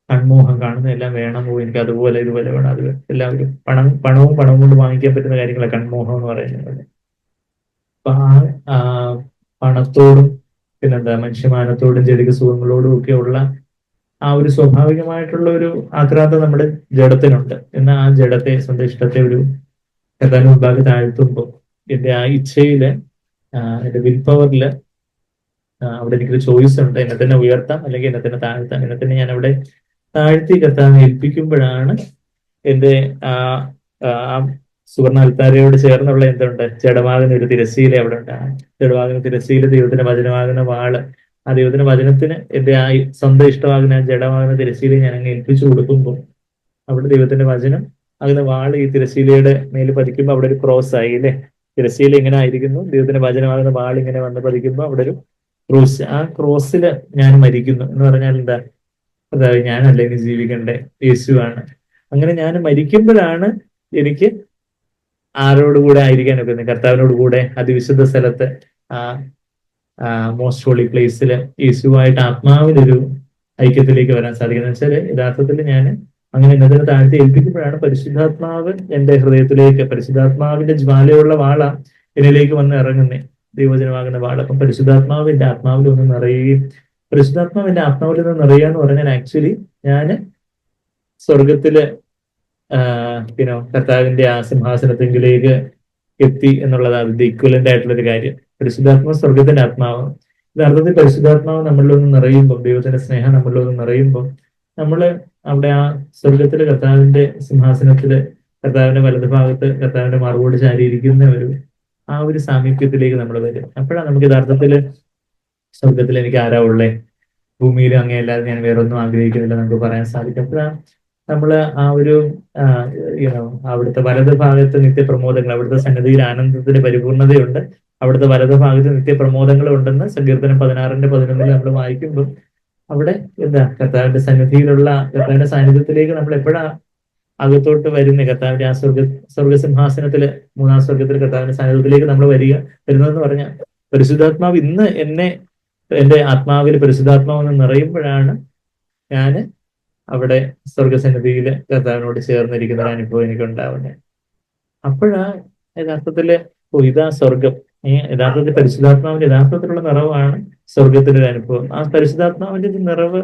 [SPEAKER 1] കൺമോഹം, കാണുന്ന എല്ലാം വേണമോ, എനിക്ക് അതുപോലെ ഇതുപോലെ വേണം, അത് എല്ലാവരും പണവും കൊണ്ട് വാങ്ങിക്കാൻ പറ്റുന്ന കാര്യങ്ങളാണ് കൺമോഹം എന്ന് പറയുന്നത്. അപ്പൊ ആ പണത്തോടും പിന്നെന്താ മനുഷ്യമാനത്തോടും ജടിക സുഖങ്ങളോടും ഒക്കെ ഉള്ള ആ ഒരു സ്വാഭാവികമായിട്ടുള്ള ഒരു ആക്രാന്തം നമ്മുടെ ജഡത്തിനുണ്ട്. എന്നാൽ ആ ജഡത്തെ, സ്വന്തം ഇഷ്ടത്തെ ഒരു കർത്താവിന് മുമ്പാകെ താഴ്ത്തുമ്പോൾ എന്റെ ആ ഇച്ഛയില്, എന്റെ വിൽ പവറില് അവിടെ എനിക്കൊരു ചോയ്സ് ഉണ്ട്. എന്നെ തന്നെ ഉയർത്താം, അല്ലെങ്കിൽ എന്നെ തന്നെ താഴ്ത്താം. എന്നെ തന്നെ ഞാൻ അവിടെ താഴ്ത്തി കർത്താവിനെ ഏൽപ്പിക്കുമ്പോഴാണ് എന്റെ ആ ആ സുവർണ അൽത്താരയോട് ചേർന്നുള്ള എന്തുണ്ട്, ജഡമാകുന്ന ഒരു തിരശ്ശീല അവിടെ ഉണ്ട്. ആ ജഡമാകുന്ന തിരശ്ശീല ദൈവത്തിന്റെ വചനമാകുന്ന വാള്, ആ ദൈവത്തിന്റെ വചനത്തിന് എന്റെ ആ സ്വന്തം ഇഷ്ടമാകുന്ന ആ ജഡമാകുന്ന തിരശ്ശീല ഞാൻ അങ്ങ് ഏൽപ്പിച്ചു കൊടുക്കുമ്പോൾ അവിടെ ദൈവത്തിന്റെ വചനം ആകുന്ന വാള് ഈ തിരശ്ശീലയുടെ മേൽ പതിക്കുമ്പോൾ അവിടെ ഒരു ക്രോസ് ആയി അല്ലെ. തിരശ്ശീല ഇങ്ങനെ ആയിരിക്കുന്നു, ദൈവത്തിന്റെ വചനമാകുന്ന വാൾ ഇങ്ങനെ വന്ന് പതിക്കുമ്പോൾ അവിടെ ഒരു ക്രോസ്. ആ ക്രോസില് ഞാൻ മരിക്കുന്നു എന്ന് പറഞ്ഞാൽ എന്താ, അതായത് ഞാനല്ല ഇനി ജീവിക്കണ്ടേ, യേശുവാണ്. അങ്ങനെ ഞാൻ മരിക്കുമ്പോഴാണ് എനിക്ക് ആരോടുകൂടെ ആയിരിക്കാൻ ഒക്കുന്നത്, കർത്താവിനോട് കൂടെ അതിവിശുദ്ധ സ്ഥലത്ത് ആ മോസ്റ്റ് ഹോളി പ്ലേസില് യേശുവായിട്ട് ആത്മാവിനൊരു ഐക്യത്തിലേക്ക് വരാൻ സാധിക്കുന്നത്. വെച്ചാൽ യഥാർത്ഥത്തിൽ ഞാൻ അങ്ങനെ ഇന്നത്തെ താഴ്ത്തി ഏൽപ്പിക്കുമ്പോഴാണ് പരിശുദ്ധാത്മാവ് എന്റെ ഹൃദയത്തിലേക്ക്, പരിശുദ്ധാത്മാവിന്റെ ജ്വാലയുള്ള വാള എന്നിലേക്ക് വന്ന് ഇറങ്ങുന്നേ, ദൈവജനമാകുന്ന വാള. അപ്പം പരിശുദ്ധാത്മാവിന്റെ ആത്മാവിൽ ഒന്ന് നിറയുകയും, പരിശുദ്ധാത്മാവിന്റെ ആത്മാവിൽ നിന്ന് നിറയുക എന്ന് പറഞ്ഞാൽ ആക്ച്വലി ഞാന് സ്വർഗത്തില് കർത്താവിന്റെ ആ സിംഹാസനത്തിലേക്ക് എത്തി എന്നുള്ളത് അതിന്റെ ഇക്വലന്റ് ആയിട്ടുള്ള ഒരു കാര്യം. പരിശുദ്ധാത്മാവ് സ്വർഗത്തിന്റെ ആത്മാവ്. യഥാർത്ഥത്തിൽ പരിശുദ്ധാത്മാവ് നമ്മളിലൊന്ന് നിറയുമ്പോൾ, ദൈവത്തിന്റെ സ്നേഹം നമ്മളിലൊന്ന് നിറയുമ്പോൾ നമ്മള് അവിടെ ആ സ്വർഗത്തില് കർത്താവിന്റെ സിംഹാസനത്തില് കർത്താവിന്റെ വലതുഭാഗത്ത് കർത്താവിന്റെ മറുപടി ചാരിയിരിക്കുന്ന ആ ഒരു സാമീപ്യത്തിലേക്ക് നമ്മൾ വരും. അപ്പോഴാണ് നമുക്ക് യഥാർത്ഥത്തില് സ്വർഗത്തിൽ എനിക്ക് ആരാ ഉള്ളേ, ഭൂമിയിലും അങ്ങനെയല്ലാതെ ഞാൻ വേറൊന്നും ആഗ്രഹിക്കുന്നില്ല നമുക്ക് പറയാൻ സാധിക്കും. അപ്പോഴാണ് നമ്മള് ആ ഒരു അവിടുത്തെ വലത് ഭാഗത്ത് നിത്യപ്രമോദങ്ങൾ, അവിടുത്തെ സന്നിധിയിൽ ആനന്ദത്തിന്റെ പരിപൂർണതയുണ്ട്, അവിടുത്തെ വലത് ഭാഗത്ത് നിത്യപ്രമോദങ്ങൾ ഉണ്ടെന്ന് സങ്കീർത്തനം 16:11 നമ്മൾ വായിക്കുമ്പോൾ അവിടെ എന്താ, കർത്താവിന്റെ സന്നിധിയിലുള്ള കർത്താവിന്റെ സാന്നിധ്യത്തിലേക്ക് നമ്മൾ എപ്പോഴാ അകത്തോട്ട് വരുന്ന, കർത്താവിന്റെ ആ സ്വർഗസിംഹാസനത്തില് മൂന്നാം സ്വർഗത്തിൽ കർത്താവിന്റെ സാന്നിധ്യത്തിലേക്ക് നമ്മൾ വരുന്നതെന്ന് പറഞ്ഞാൽ പരിശുദ്ധാത്മാവ് ഇന്ന് എന്റെ ആത്മാവിൽ പരിശുദ്ധാത്മാവെന്ന് നിറയുമ്പോഴാണ് ഞാന് അവിടെ സ്വർഗസന്നിധിയിൽ കർത്താവിനോട് ചേർന്നിരിക്കുന്ന ഒരു അനുഭവം എനിക്ക് ഉണ്ടാവുന്നത്. അപ്പോഴാ യഥാർത്ഥത്തില് ഇതാ സ്വർഗം. യഥാർത്ഥത്തിൽ പരിശുദ്ധാത്മാവിന്റെ യഥാർത്ഥത്തിലുള്ള നിറവാണ് സ്വർഗത്തിന്റെ ഒരു അനുഭവം. ആ പരിശുദ്ധാത്മാവിന്റെ നിറവ്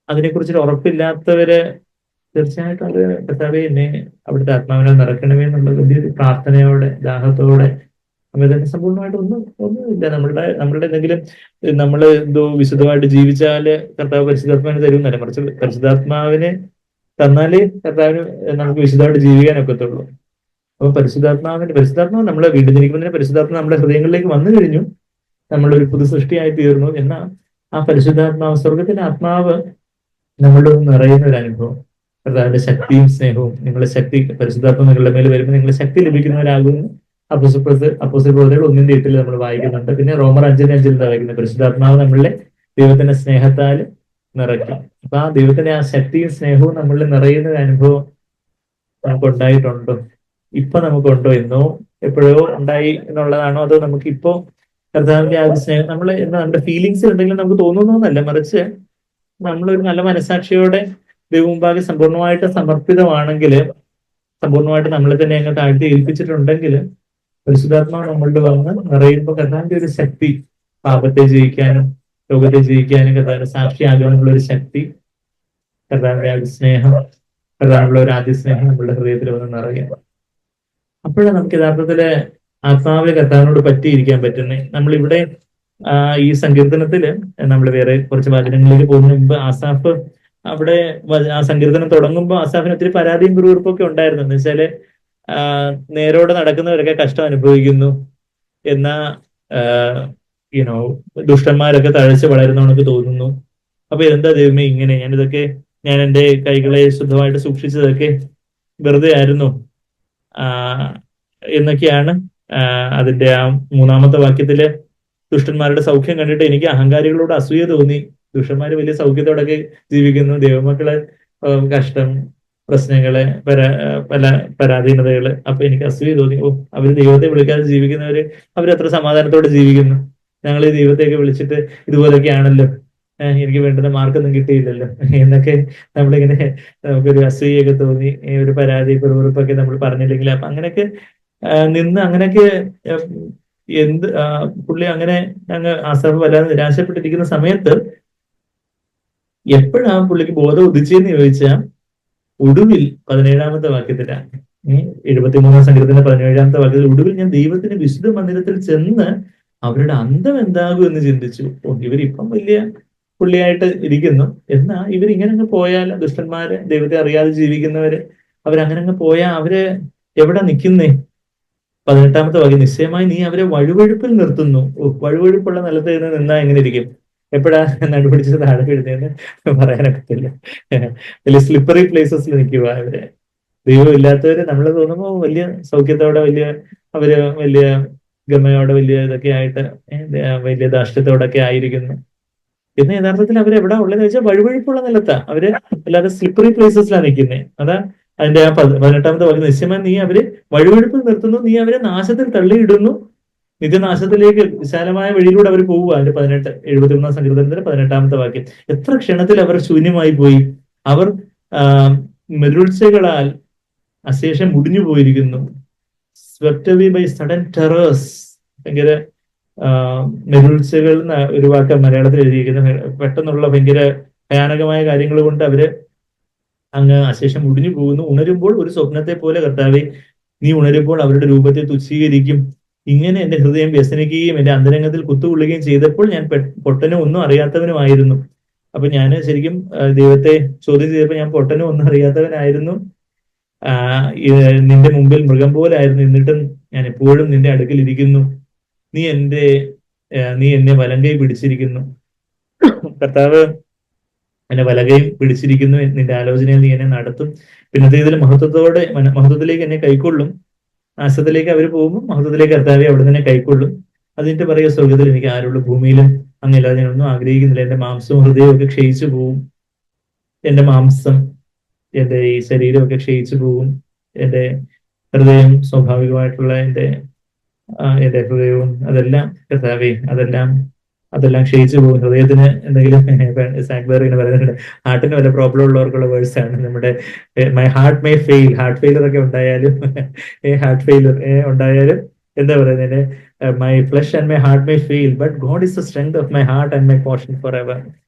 [SPEAKER 1] അതിനെക്കുറിച്ചൊരു ഉറപ്പില്ലാത്തവര് തീർച്ചയായിട്ടും അത് കർത്താവേ എന്നെ അവിടുത്തെ ആത്മാവിനെ നിറയ്ക്കണമേ എന്നുള്ള വലിയൊരു പ്രാർത്ഥനയോടെ, ദാഹത്തോടെ തന്നെ സമ്പൂർണ്ണമായിട്ട് ഒന്നുമില്ല. നമ്മളുടെ എന്തെങ്കിലും നമ്മൾ എന്തോ വിശുദ്ധമായിട്ട് ജീവിച്ചാല് കർത്താവ് പരിശുദ്ധാത്മാവിനെ തരുമെന്നല്ല, മറിച്ച് പരിശുദ്ധാത്മാവിനെ തന്നാലേ കർത്താവിന് നമുക്ക് വിശുദ്ധമായിട്ട് ജീവിക്കാൻ ഒക്കത്തുള്ളൂ. അപ്പൊ പരിശുദ്ധാത്മാവ് നമ്മളെ വീണ്ടും ജനിക്കുന്നതിന് പരിശുദ്ധാത്മാവ് നമ്മുടെ ഹൃദയങ്ങളിലേക്ക് വന്നു കഴിഞ്ഞു, നമ്മളൊരു പുതു സൃഷ്ടിയായി തീർന്നു. എന്നാൽ ആ പരിശുദ്ധാത്മാവ്, സ്വർഗത്തിന്റെ ആത്മാവ് നമ്മളുടെ നിറയുന്ന ഒരു അനുഭവം, കർത്താവിന്റെ ശക്തിയും സ്നേഹവും. നിങ്ങളുടെ ശക്തി, പരിശുദ്ധാത്മാവ് നിങ്ങളുടെ മേൽ വരുമ്പോൾ നിങ്ങൾ ശക്തി ലഭിക്കുന്നവരാകുന്നു. അപ്പോസ്തല പ്രവൃത്തികൾ 1:8 നമ്മൾ വായിക്കുന്നുണ്ട്. പിന്നെ റോമർ 5:5 വായിക്കുന്നത് പരിശുദ്ധാത്മാവ് നമ്മളിലെ ദൈവത്തിന്റെ സ്നേഹത്താൽ നിറയ്ക്കും. അപ്പൊ ആ ദൈവത്തിന്റെ ആ ശക്തിയും സ്നേഹവും നമ്മളിൽ നിറയുന്ന ഒരു അനുഭവം നമുക്ക് ഉണ്ടായിട്ടുണ്ടോ? ഇപ്പൊ നമുക്കുണ്ടോ? എന്നോ എപ്പോഴോ ഉണ്ടായി എന്നുള്ളതാണോ? അതോ നമുക്ക് ഇപ്പോ കർത്താവിന്റെ ആ സ്നേഹം നമ്മുടെ ഫീലിങ്സ് ഉണ്ടെങ്കിലും നമുക്ക് തോന്നുന്നല്ല, മറിച്ച് നമ്മളൊരു നല്ല മനസാക്ഷിയോടെ ദൈവം മുമ്പാകെ സമ്പൂർണ്ണമായിട്ട് സമർപ്പിതമാണെങ്കിൽ, സമ്പൂർണ്ണമായിട്ട് നമ്മളെ തന്നെ അങ്ങ് താഴ്ത്തി ഏൽപ്പിച്ചിട്ടുണ്ടെങ്കിൽ പരിശുദ്ധാത്മാവ് നമ്മളുടെ വന്ന് നിറയുമ്പോൾ കർത്താവിന്റെ ഒരു ശക്തി, പാപത്തെ ജയിക്കാനും ലോകത്തെ ജയിക്കാനും കർത്താവിന്റെ സാക്ഷിയാകാനുള്ള ഒരു ശക്തി, കർത്താവിന്റെ ആ ഒരു സ്നേഹം, കർത്താവിനുള്ള ഒരു ആദ്യ സ്നേഹം നമ്മളുടെ ഹൃദയത്തിൽ വന്ന് നിറയാം. അപ്പോഴാണ് നമുക്ക് യഥാർത്ഥത്തില് ആത്മാവിലെ കർത്താവിനോട് പറ്റിയിരിക്കാൻ പറ്റുന്നത്. നമ്മളിവിടെ ഈ സങ്കീർത്തനത്തില് നമ്മൾ വേറെ കുറച്ച് വചനങ്ങളിലേക്ക് പോകുന്നതിന് മുമ്പ് ആസാഫ് അവിടെ ആ സങ്കീർത്തനം തുടങ്ങുമ്പോൾ ആസാഫിന് ഒത്തിരി പരാതിയും പിറുവിറുപ്പും ഒക്കെ ഉണ്ടായിരുന്നു. എന്ന് വെച്ചാല് നേരോടെ നടക്കുന്നവരൊക്കെ കഷ്ടം അനുഭവിക്കുന്നു, എന്നാ ദുഷ്ടന്മാരൊക്കെ തഴച്ച് വളരുന്നവനൊക്കെ തോന്നുന്നു. അപ്പൊ എന്താ ദൈവമേ ഇങ്ങനെ, ഞാൻ എന്റെ കൈകളെ ശുദ്ധമായിട്ട് സൂക്ഷിച്ചതൊക്കെ വെറുതെ ആയിരുന്നു എന്നൊക്കെയാണ് അതിന്റെ ആ 3-ാമത്തെ വാക്യത്തില് ദുഷ്ടന്മാരുടെ സൗഖ്യം കണ്ടിട്ട് എനിക്ക് അഹങ്കാരികളോട് അസൂയ തോന്നി. ദുഷ്ടന്മാര് വലിയ സൗഖ്യത്തോടൊക്കെ ജീവിക്കുന്നു, ദൈവമക്കള് കഷ്ടം, പ്രശ്നങ്ങള്, പല പരാധീനതകള്. അപ്പൊ എനിക്ക് അസൂയ തോന്നി. അവര് ദൈവത്തെ വിളിക്കാതെ ജീവിക്കുന്നവര് അവരത്ര സമാധാനത്തോടെ ജീവിക്കുന്നു. ഞങ്ങൾ ഈ ദൈവത്തെയൊക്കെ വിളിച്ചിട്ട് ഇതുപോലൊക്കെ ആണല്ലോ, എനിക്ക് വേണ്ടുന്ന മാർക്കൊന്നും കിട്ടിയില്ലല്ലോ എന്നൊക്കെ നമ്മളിങ്ങനെ നമുക്കൊരു അസൂയൊക്കെ തോന്നി, ഒരു പരാതി കുറുകുറുപ്പൊക്കെ നമ്മൾ പറഞ്ഞില്ലെങ്കിൽ അപ്പൊ അങ്ങനെയൊക്കെ നിന്ന് അങ്ങനെയൊക്കെ എന്ത് പുള്ളി അങ്ങനെ അങ്ങ് ആശ്രമം വല്ലാതെ നിരാശപ്പെട്ടിരിക്കുന്ന സമയത്ത് എപ്പോഴാണ് പുള്ളിക്ക് ബോധം ഉദിച്ചെന്ന് ചോദിച്ചാൽ ഒടുവിൽ 17-ാമത്തെ വാക്യത്തിലാണ്. 73-ാം സങ്കീർത്തനത്തിന്റെ 17-ാമത്തെ വാക്യത്തിൽ ഒടുവിൽ ഞാൻ ദൈവത്തിന്റെ വിശുദ്ധ മന്ദിരത്തിൽ ചെന്ന് അവരുടെ അന്തം എന്താകും എന്ന് ചിന്തിച്ചു. ഇവരിപ്പം വലിയ പുള്ളിയായിട്ട് ഇരിക്കുന്നു, എന്നാ ഇവരിങ്ങനെ അങ്ങ് പോയാൽ, ദുഷ്ടന്മാര് ദൈവത്തെ അറിയാതെ ജീവിക്കുന്നവര് അവരങ്ങനെ അങ്ങ് പോയാൽ അവര് എവിടെ നിൽക്കുന്നേ? 18-ാമത്തെ വാക്യം, നിശ്ചയമായി നീ അവരെ വഴുവഴുപ്പിൽ നിർത്തുന്നു. വഴുവഴുപ്പുള്ള നിലത്ത് നിന്ന് നിന്നാ എങ്ങനെ ഇരിക്കും? എപ്പോഴാ നടുപിടിച്ചത് താഴെ വീഴുന്നതെന്ന് പറയാനൊക്കത്തില്ല. വലിയ സ്ലിപ്പറി പ്ലേസസിൽ നിൽക്കുക അവര്. ദൈവം ഇല്ലാത്തവര് നമ്മൾ തോന്നുമ്പോൾ വലിയ സൗഖ്യത്തോടെ, അവര് വലിയ ഗമയോടെ, വലിയ ഇതൊക്കെ ആയിട്ട്, വലിയ ധാർഷ്ട്യത്തോടൊക്കെ ആയിരിക്കുന്നു. എന്ന് യഥാർത്ഥത്തിൽ അവർ എവിടെ ഉള്ളതെന്ന് വെച്ചാൽ വഴുവഴുപ്പുള്ള നിലത്താ. അവര് അല്ലാതെ സ്ലിപ്പറി പ്ലേസസിലാണ് നിൽക്കുന്നത്. അതാ അതിന്റെ ആ 18-ാമത്തെ വാക്യം, നിശ്ചയമായി നീ അവരെ വഴുവഴുപ്പിൽ നിർത്തുന്നു, നീ അവരെ നാശത്തിൽ തള്ളിയിടുന്നു, നിത്യനാശത്തിലേക്ക് വിശാലമായ വഴിയിലൂടെ അവർ പോവുക. അതിന്റെ 73-ാം സങ്കീർത്തനത്തിന്റെ 18-ാമത്തെ വാക്യം. എത്ര ക്ഷണത്തിൽ അവർ ശൂന്യമായി പോയി. അവർ മെരുൾച്ചകളാൽ അശേഷം മുടിഞ്ഞു പോയിരിക്കുന്നു. Swept away by sudden terrors. ഭയങ്കര മെരുൾച്ചകൾ ഒരു വാക്ക് മലയാളത്തിൽ എഴുതിയിരിക്കുന്ന, പെട്ടെന്നുള്ള ഭയങ്കര ഭയാനകമായ കാര്യങ്ങൾ കൊണ്ട് അവര് അങ്ങ് അശേഷം മുടിഞ്ഞു പോകുന്നു. ഉണരുമ്പോൾ ഒരു സ്വപ്നത്തെ പോലെ കർത്താവേ നീ ഉണരുമ്പോൾ അവരുടെ രൂപത്തെ തുച്ഛീകരിക്കും. ഇങ്ങനെ എന്റെ ഹൃദയം വ്യസനിക്കുകയും എന്റെ അന്തരംഗത്തിൽ കുത്തുകൊള്ളുകയും ചെയ്തപ്പോൾ ഞാൻ പൊട്ടനും ഒന്നും അറിയാത്തവനുമായിരുന്നു. അപ്പൊ ഞാൻ ശരിക്കും ദൈവത്തെ ചോദ്യം ചെയ്തപ്പോൾ ഞാൻ പൊട്ടനും ഒന്നും അറിയാത്തവനായിരുന്നു, നിന്റെ മുമ്പിൽ മൃഗം പോലായിരുന്നു, എന്നിട്ടും ഞാൻ എപ്പോഴും നിന്റെ അടുക്കൽ ഇരിക്കുന്നു. നീ എന്നെ വലങ്കൈ പിടിച്ചിരിക്കുന്നു. കർത്താവ് എന്നെ വലകയും പിടിച്ചിരിക്കുന്നു. നിന്റെ ആലോചനയിൽ നീ എന്നെ നടത്തും. പിന്നത്തെ ഇതിൽ മഹത്വത്തിലേക്ക് എന്നെ കൈക്കൊള്ളും. നാശത്തിലേക്ക് അവർ പോകുമ്പോൾ മഹത്വത്തിലേക്ക് കർത്താവെ അവിടെ തന്നെ കൈക്കൊള്ളും. അതിന്റെ പറയുക, സ്വർഗത്തിൽ എനിക്ക് ആരുള്ള, ഭൂമിയിലും അങ്ങല്ലാതെ ഞാനൊന്നും ആഗ്രഹിക്കുന്നില്ല. എന്റെ മാംസവും ഹൃദയവും ഒക്കെ ക്ഷയിച്ചു പോകും. എന്റെ മാംസം, എന്റെ ഈ ശരീരമൊക്കെ ക്ഷയിച്ചു പോകും. എന്റെ ഹൃദയം, സ്വാഭാവികമായിട്ടുള്ള എന്റെ ഹൃദയവും അതെല്ലാം കർത്താവേ അതെല്ലാം ക്ഷയിച്ചു പോകും. ഹൃദയത്തിന് എന്തെങ്കിലും സാക്ബർ ഇങ്ങനെ പറയുന്നുണ്ട്, ഹാർട്ടിന് വല്ല പ്രോബ്ലം ഉള്ളവർക്കുള്ള വേഴ്സ് ആണ്. നമ്മുടെ my heart may fail, heart failure ഒക്കെ ഉണ്ടായാലും എന്താ പറയുന്നത്, my flesh and my heart may fail but God is the strength of my heart and my portion for ever.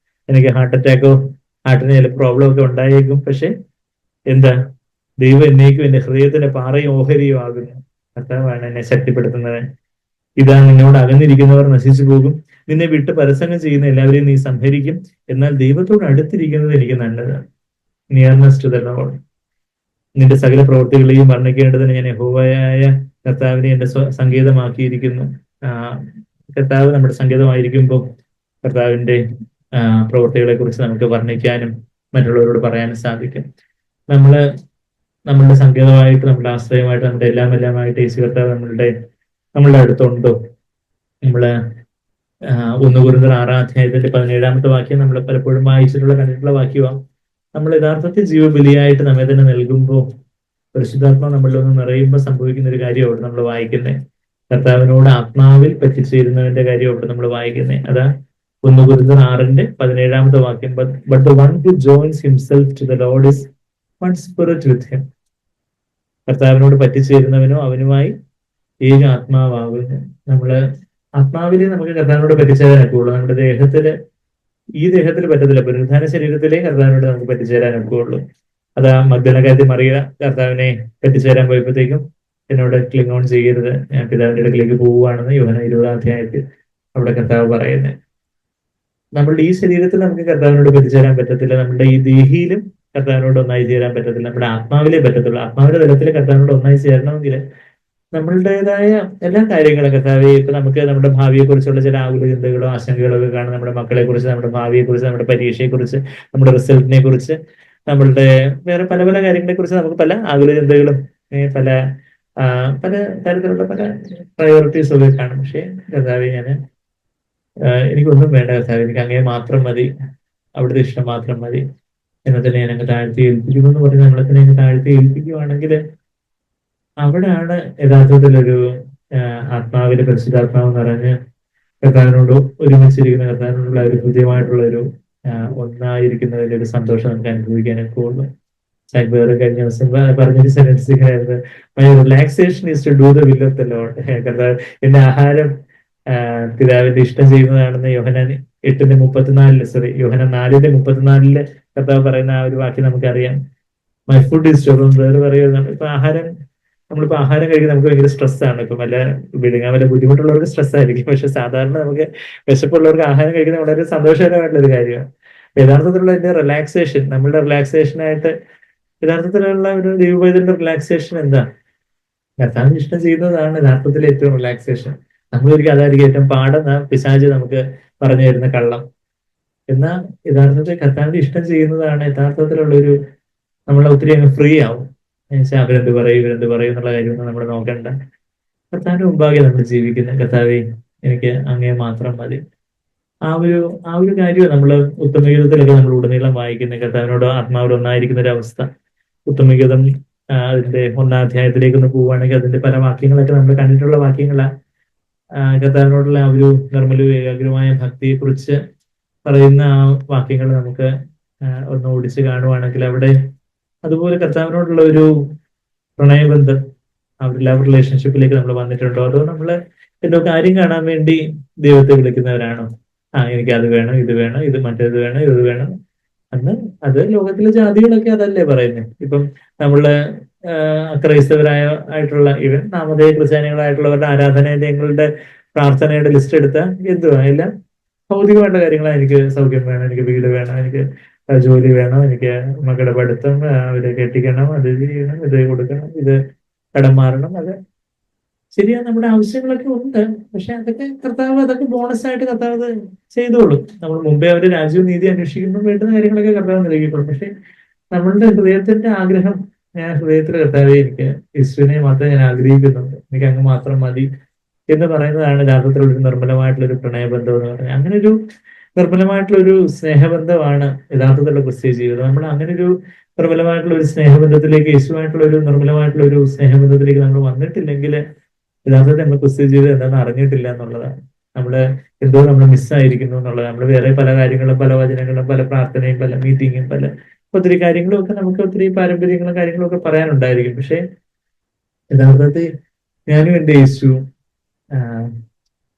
[SPEAKER 1] എനിക്ക് ഹാർട്ട് അറ്റാക്കോ ഹാർട്ടിന് ചില പ്രോബ്ലം ഒക്കെ ഉണ്ടായേക്കും, പക്ഷെ എന്താ, ദൈവം എന്നേക്കും എന്റെ ഹൃദയത്തിന്റെ പാറയും ഓഹരിയും ആകുന്നു. കർത്താവാണ് എന്നെ ശക്തിപ്പെടുത്തുന്നത്. ഇതാ നിന്നോട് അകന്നിരിക്കുന്നവർ നശിച്ചു പോകും, നിന്നെ വിട്ട് പരസംഗം ചെയ്യുന്ന എല്ലാവരെയും നീ സംഹരിക്കും. എന്നാൽ ദൈവത്തോട് അടുത്തിരിക്കുന്നത് എനിക്ക് നല്ലതാണ്. Nearness to the Lord. നിന്റെ സകല പ്രവൃത്തികളെയും വർണ്ണിക്കേണ്ടതിന് ഞാൻ യഹോവയായ കർത്താവിനെ എന്റെ സങ്കേതമാക്കിയിരിക്കുന്നു. കർത്താവ് നമ്മുടെ സങ്കേതമായിരിക്കുമ്പോൾ കർത്താവിന്റെ പ്രവൃത്തികളെ കുറിച്ച് നമുക്ക് വർണ്ണിക്കാനും മറ്റുള്ളവരോട് പറയാനും സാധിക്കും. നമ്മളുടെ സങ്കേതമായിട്ട്, നമ്മുടെ ആശ്രയമായിട്ട്, നമ്മുടെ എല്ലാമായിട്ട് യേശു കർത്താവ് നമ്മളുടെ അടുത്തുണ്ടോ? നമ്മള് 1 കൊരിന്ത്യർ 6-ാം അധ്യായത്തിന്റെ 17-ാമത്തെ വാക്യം നമ്മൾ പലപ്പോഴും വായിച്ചിട്ടുള്ള, കണ്ടിട്ടുള്ള വാക്യമാണ്. നമ്മൾ യഥാർത്ഥത്തിൽ ജീവബലിയായിട്ട് നമ്മെ തന്നെ നൽകുമ്പോൾ, പരിശുദ്ധാത്മാവ് നമ്മളിലൊന്ന് നിറയുമ്പോൾ സംഭവിക്കുന്ന ഒരു കാര്യമാണ് നമ്മൾ വായിക്കുന്നത്. കർത്താവിനോട് ആത്മാവിൽ പറ്റിച്ചേരുന്നതിന്റെ കാര്യമാണ് നമ്മൾ വായിക്കുന്നത്. അതാ 1 കൊരിന്ത്യർ 6-ന്റെ 17-ാമത്തെ വാക്യം. But the one who joins himself to the Lord is one spirit with him. കർത്താവിനോട് പറ്റിച്ചേരുന്നവനോ അവനുമായി ഏക ആത്മാവാകുന്നു. നമ്മള് ആത്മാവിലെ നമുക്ക് കർത്താവിനോട് പറ്റിച്ചേരാനൊക്കെ ഉള്ളൂ. നമ്മുടെ ഈ ദേഹത്തിൽ പറ്റത്തില്ല. പുനരുദ്ധാന ശരീരത്തിലേ കർത്താവിനോട് നമുക്ക് പറ്റിച്ചേരാനൊക്കെ ഉള്ളൂ. അതാ മഗ്ദലക്കാരത്തി മറിയ കർത്താവിനെ പറ്റിച്ചേരാൻ പോയപ്പോഴത്തേക്കും, എന്നോട് ക്ലിങ് ഓൺ ചെയ്യരുത്, ഞാൻ പിതാവിന്റെ അടുക്കിലേക്ക് പോവുകയാണെന്ന് യോഹന്നാൻ 20-ാം അധ്യായത്തിൽ അവിടെ കർത്താവ് പറയുന്നത്. നമ്മളുടെ ഈ ശരീരത്തിൽ നമുക്ക് കർത്താവിനോട് പറ്റിച്ചേരാൻ പറ്റത്തില്ല. നമ്മുടെ ഈ ദേഹിയിലും കർത്താവിനോട് ഒന്നായി ചേരാൻ പറ്റത്തില്ല. നമ്മുടെ ആത്മാവിലേ പറ്റത്തുള്ളൂ. ആത്മാവിന്റെ തലത്തിൽ കർത്താവിനോട് ഒന്നായി ചേരണമെങ്കിൽ നമ്മളുടേതായ എല്ലാ കാര്യങ്ങളും കർത്താവെ, ഇപ്പൊ നമുക്ക് നമ്മുടെ ഭാവിയെ കുറിച്ചുള്ള ചില ആകുല ചിന്തകളോ ആശങ്കകളോ ഒക്കെ കാണും. നമ്മുടെ മക്കളെ കുറിച്ച്, നമ്മുടെ ഭാവിയെ കുറിച്ച്, നമ്മുടെ പരീക്ഷയെ കുറിച്ച്, നമ്മുടെ റിസൾട്ടിനെ കുറിച്ച്, നമ്മളുടെ വേറെ പല പല കാര്യങ്ങളെ കുറിച്ച് നമുക്ക് പല ആകുല ചിന്തകളും പല തരത്തിലുള്ള പല പ്രയോറിറ്റീസും ഒക്കെ കാണും. പക്ഷെ കർത്താവെ, എനിക്കൊന്നും വേണ്ട കർത്താവെ, എനിക്ക് അങ്ങേ മാത്രം മതി, അവിടുത്തെ ഇഷ്ടം മാത്രം മതി എന്നെ തന്നെ ഞാൻ അങ്ങ് താഴ്ത്തി ഏൽപ്പിക്കുന്നു എന്ന് പറഞ്ഞ് നമ്മളെ തന്നെ അങ്ങ് താഴ്ത്തി ഏൽപ്പിക്കുവാണെങ്കിൽ അവിടെയാണ് യഥാർത്ഥത്തിലൊരു ആത്മാവിലെ പരിശുദ്ധാത്മാവ് നിറഞ്ഞ് കർത്താവിനോട് ഒരുമിച്ചിരിക്കുന്ന കർത്താവിനോടുള്ള ഒരു ഹൃദ്യമായിട്ടുള്ള ഒരു ഒന്നായിരിക്കുന്നതിന്റെ ഒരു സന്തോഷം നമുക്ക് അനുഭവിക്കാനൊക്കെ ഉള്ളു. വേറെ കഴിഞ്ഞ ദിവസം പറഞ്ഞൊരു സെന്റൻസ് ആയിരുന്നു, my relaxation is to do the will of the Lord. കർത്താവ് എന്റെ ആഹാരം പിതാവിന്റെ ഇഷ്ടം ചെയ്യുന്നതാണെന്ന് യോഹന്നാൻ 8:34 സോറി യോഹന്നാൻ 4:34 കർത്താവ് പറയുന്ന ആ ഒരു വാക്യം നമുക്കറിയാം. മൈ ഫുഡ് ഈസ് ടു വേറെ പറയുന്നത്. ഇപ്പൊ നമ്മളിപ്പോ ആഹാരം കഴിക്കാൻ നമുക്ക് ഭയങ്കര സ്ട്രെസ്സാണ്. ഇപ്പൊ വിഴുങ്ങാൻ വല്ല ബുദ്ധിമുട്ടുള്ളവർക്ക് സ്ട്രെസ് ആയിരിക്കും. പക്ഷെ സാധാരണ നമുക്ക് വിശപ്പുള്ളവർക്ക് ആഹാരം കഴിക്കുന്നത് വളരെ സന്തോഷകരമായിട്ടുള്ള ഒരു കാര്യമാണ്. യഥാർത്ഥത്തിലുള്ള ഇതിന്റെ റിലാക്സേഷൻ, നമ്മളുടെ റിലാക്സേഷനായിട്ട് യഥാർത്ഥത്തിലുള്ള ഒരു ദൈവവൈദ്യന്റെ റിലാക്സേഷൻ എന്താ? കർത്താവിന് ഇഷ്ടം ചെയ്യുന്നതാണ് യഥാർത്ഥത്തിൽ ഏറ്റവും റിലാക്സേഷൻ. നമ്മളൊരിക്കലും അതായിരിക്കും ഏറ്റവും പാടുന്ന പിശാച് നമുക്ക് പറഞ്ഞു തരുന്ന കള്ളം. എന്നാൽ യഥാർത്ഥത്തിൽ കർത്താവിന്റെ ഇഷ്ടം ചെയ്യുന്നതാണ് യഥാർത്ഥത്തിലുള്ള ഒരു, നമ്മളെ ഒത്തിരി അങ്ങ് ഫ്രീ ആവും. അവരെന്ത് പറയും ഇവരെന്ത് പറയും എന്നുള്ള കാര്യമൊന്നും നമ്മൾ നോക്കണ്ട. കർത്താവിന്റെ മുമ്പാകെ നമ്മൾ ജീവിക്കുന്നത്, കർത്താവെ എനിക്ക് അങ്ങേ മാത്രം മതി. ആ ഒരു കാര്യമാണ് നമ്മൾ ഉത്തമഗീതത്തിലൊക്കെ നമ്മൾ ഉടനീളം വായിക്കുന്നത്. കർത്താവിനോട് ആത്മാവിൽ ഒന്നായിരിക്കുന്ന ഒരു അവസ്ഥ. ഉത്തമഗീതം അതിന്റെ 1-ാം അധ്യായത്തിലേക്ക് ഒന്ന് പോവുകയാണെങ്കിൽ അതിന്റെ പല വാക്യങ്ങളൊക്കെ നമ്മൾ കണ്ടിട്ടുള്ള വാക്യങ്ങളാണ്. കർത്താവിനോടുള്ള ആ ഒരു നിർമ്മല ഏകാഗ്രമായ ഭക്തിയെ കുറിച്ച് പറയുന്ന ആ വാക്യങ്ങൾ നമുക്ക് ഒന്ന് ഓടിച്ച് കാണുവാണെങ്കിൽ അവിടെ അതുപോലെ കർത്താവിനോടുള്ള ഒരു പ്രണയബന്ധം, ആ ഒരു ലവ് റിലേഷൻഷിപ്പിലേക്ക് നമ്മൾ വന്നിട്ടുണ്ടോ? അതോ നമ്മൾ എന്തോ കാര്യം കാണാൻ വേണ്ടി ദൈവത്തെ വിളിക്കുന്നവരാണോ? എനിക്ക് അത് വേണം, ഇത് വേണം, ഇത് മറ്റേത് വേണം, ഇത് വേണം. അത് ലോകത്തിലെ ജാതികളൊക്കെ അതല്ലേ പറയുന്നത്. ഇപ്പം നമ്മള് ക്രൈസ്തവരായിട്ടുള്ള ഈവൻ നാമധേയ ക്രിസ്ത്യാനികളായിട്ടുള്ളവരുടെ ആരാധനാലയങ്ങളുടെ പ്രാർത്ഥനയുടെ ലിസ്റ്റ് എടുത്താൽ എന്തുവാ, എല്ലാം ഭൗതികമായിട്ടുള്ള കാര്യങ്ങളാണ്. എനിക്ക് സൗഖ്യം വേണം, എനിക്ക് വീട് വേണം, എനിക്ക് ജോലി വേണം, എനിക്ക് മക്കളുടെ പഠിത്തം, അവരെ കെട്ടിക്കണം, അത് ചെയ്യണം, ഇത് കൊടുക്കണം, ഇത് കടം മാറണം. അത് ശരിയാണ്, നമ്മുടെ ആവശ്യങ്ങളൊക്കെ ഉണ്ട്. പക്ഷെ അതൊക്കെ ബോണസ് ആയിട്ട് കർത്താവ് ചെയ്തോളും. നമ്മൾ മുമ്പേ അവര് രാജ്യവും നീതി അന്വേഷിക്കുമ്പോൾ വേണ്ടുന്ന കാര്യങ്ങളൊക്കെ കർത്താവ് നൽകിക്കോളും. പക്ഷെ നമ്മളുടെ ഹൃദയത്തിന്റെ ആഗ്രഹം, ഞാൻ ഹൃദയത്തിൽ കർത്താവെ എനിക്ക് യേശുവിനെ മാത്രമേ ഞാൻ ആഗ്രഹിക്കുന്നുണ്ട്, എനിക്ക് അങ്ങ് മാത്രം മതി എന്ന് പറയുന്നതാണ് യഥാർത്ഥത്തിലുള്ള ഒരു നിർമ്മലമായിട്ടുള്ള ഒരു പ്രണയബന്ധം എന്ന് പറയുന്നത്. അങ്ങനെ ഒരു നിർമ്മലമായിട്ടുള്ള ഒരു സ്നേഹബന്ധമാണ് യഥാർത്ഥത്തിലുള്ള ക്രിസ്തീയ ജീവിതം. നമ്മൾ അങ്ങനെ ഒരു നിർമ്മലമായിട്ടുള്ള ഒരു സ്നേഹബന്ധത്തിലേക്ക്, യേശുവായിട്ടുള്ള ഒരു നിർമ്മലമായിട്ടുള്ള ഒരു സ്നേഹബന്ധത്തിലേക്ക് നമ്മൾ വന്നിട്ടില്ലെങ്കിൽ യഥാർത്ഥത്തിൽ നമ്മൾ ക്രിസ്തീയ ജീവിതം എന്താണെന്ന് അറിഞ്ഞിട്ടില്ല എന്നുള്ളതാണ്. നമ്മൾ മിസ്സായിരിക്കുന്നു എന്നുള്ളത്. നമ്മൾ വേറെ പല കാര്യങ്ങളും, പല വചനങ്ങളും, പല പ്രാർത്ഥനയും, പല മീറ്റിങ്ങും, ഒത്തിരി കാര്യങ്ങളും ഒക്കെ നമുക്ക് ഒത്തിരി പാരമ്പര്യങ്ങളും കാര്യങ്ങളും ഒക്കെ പറയാനുണ്ടായിരിക്കും. പക്ഷെ യഥാർത്ഥത്തിൽ ഞാനും എൻ്റെ യേശുവും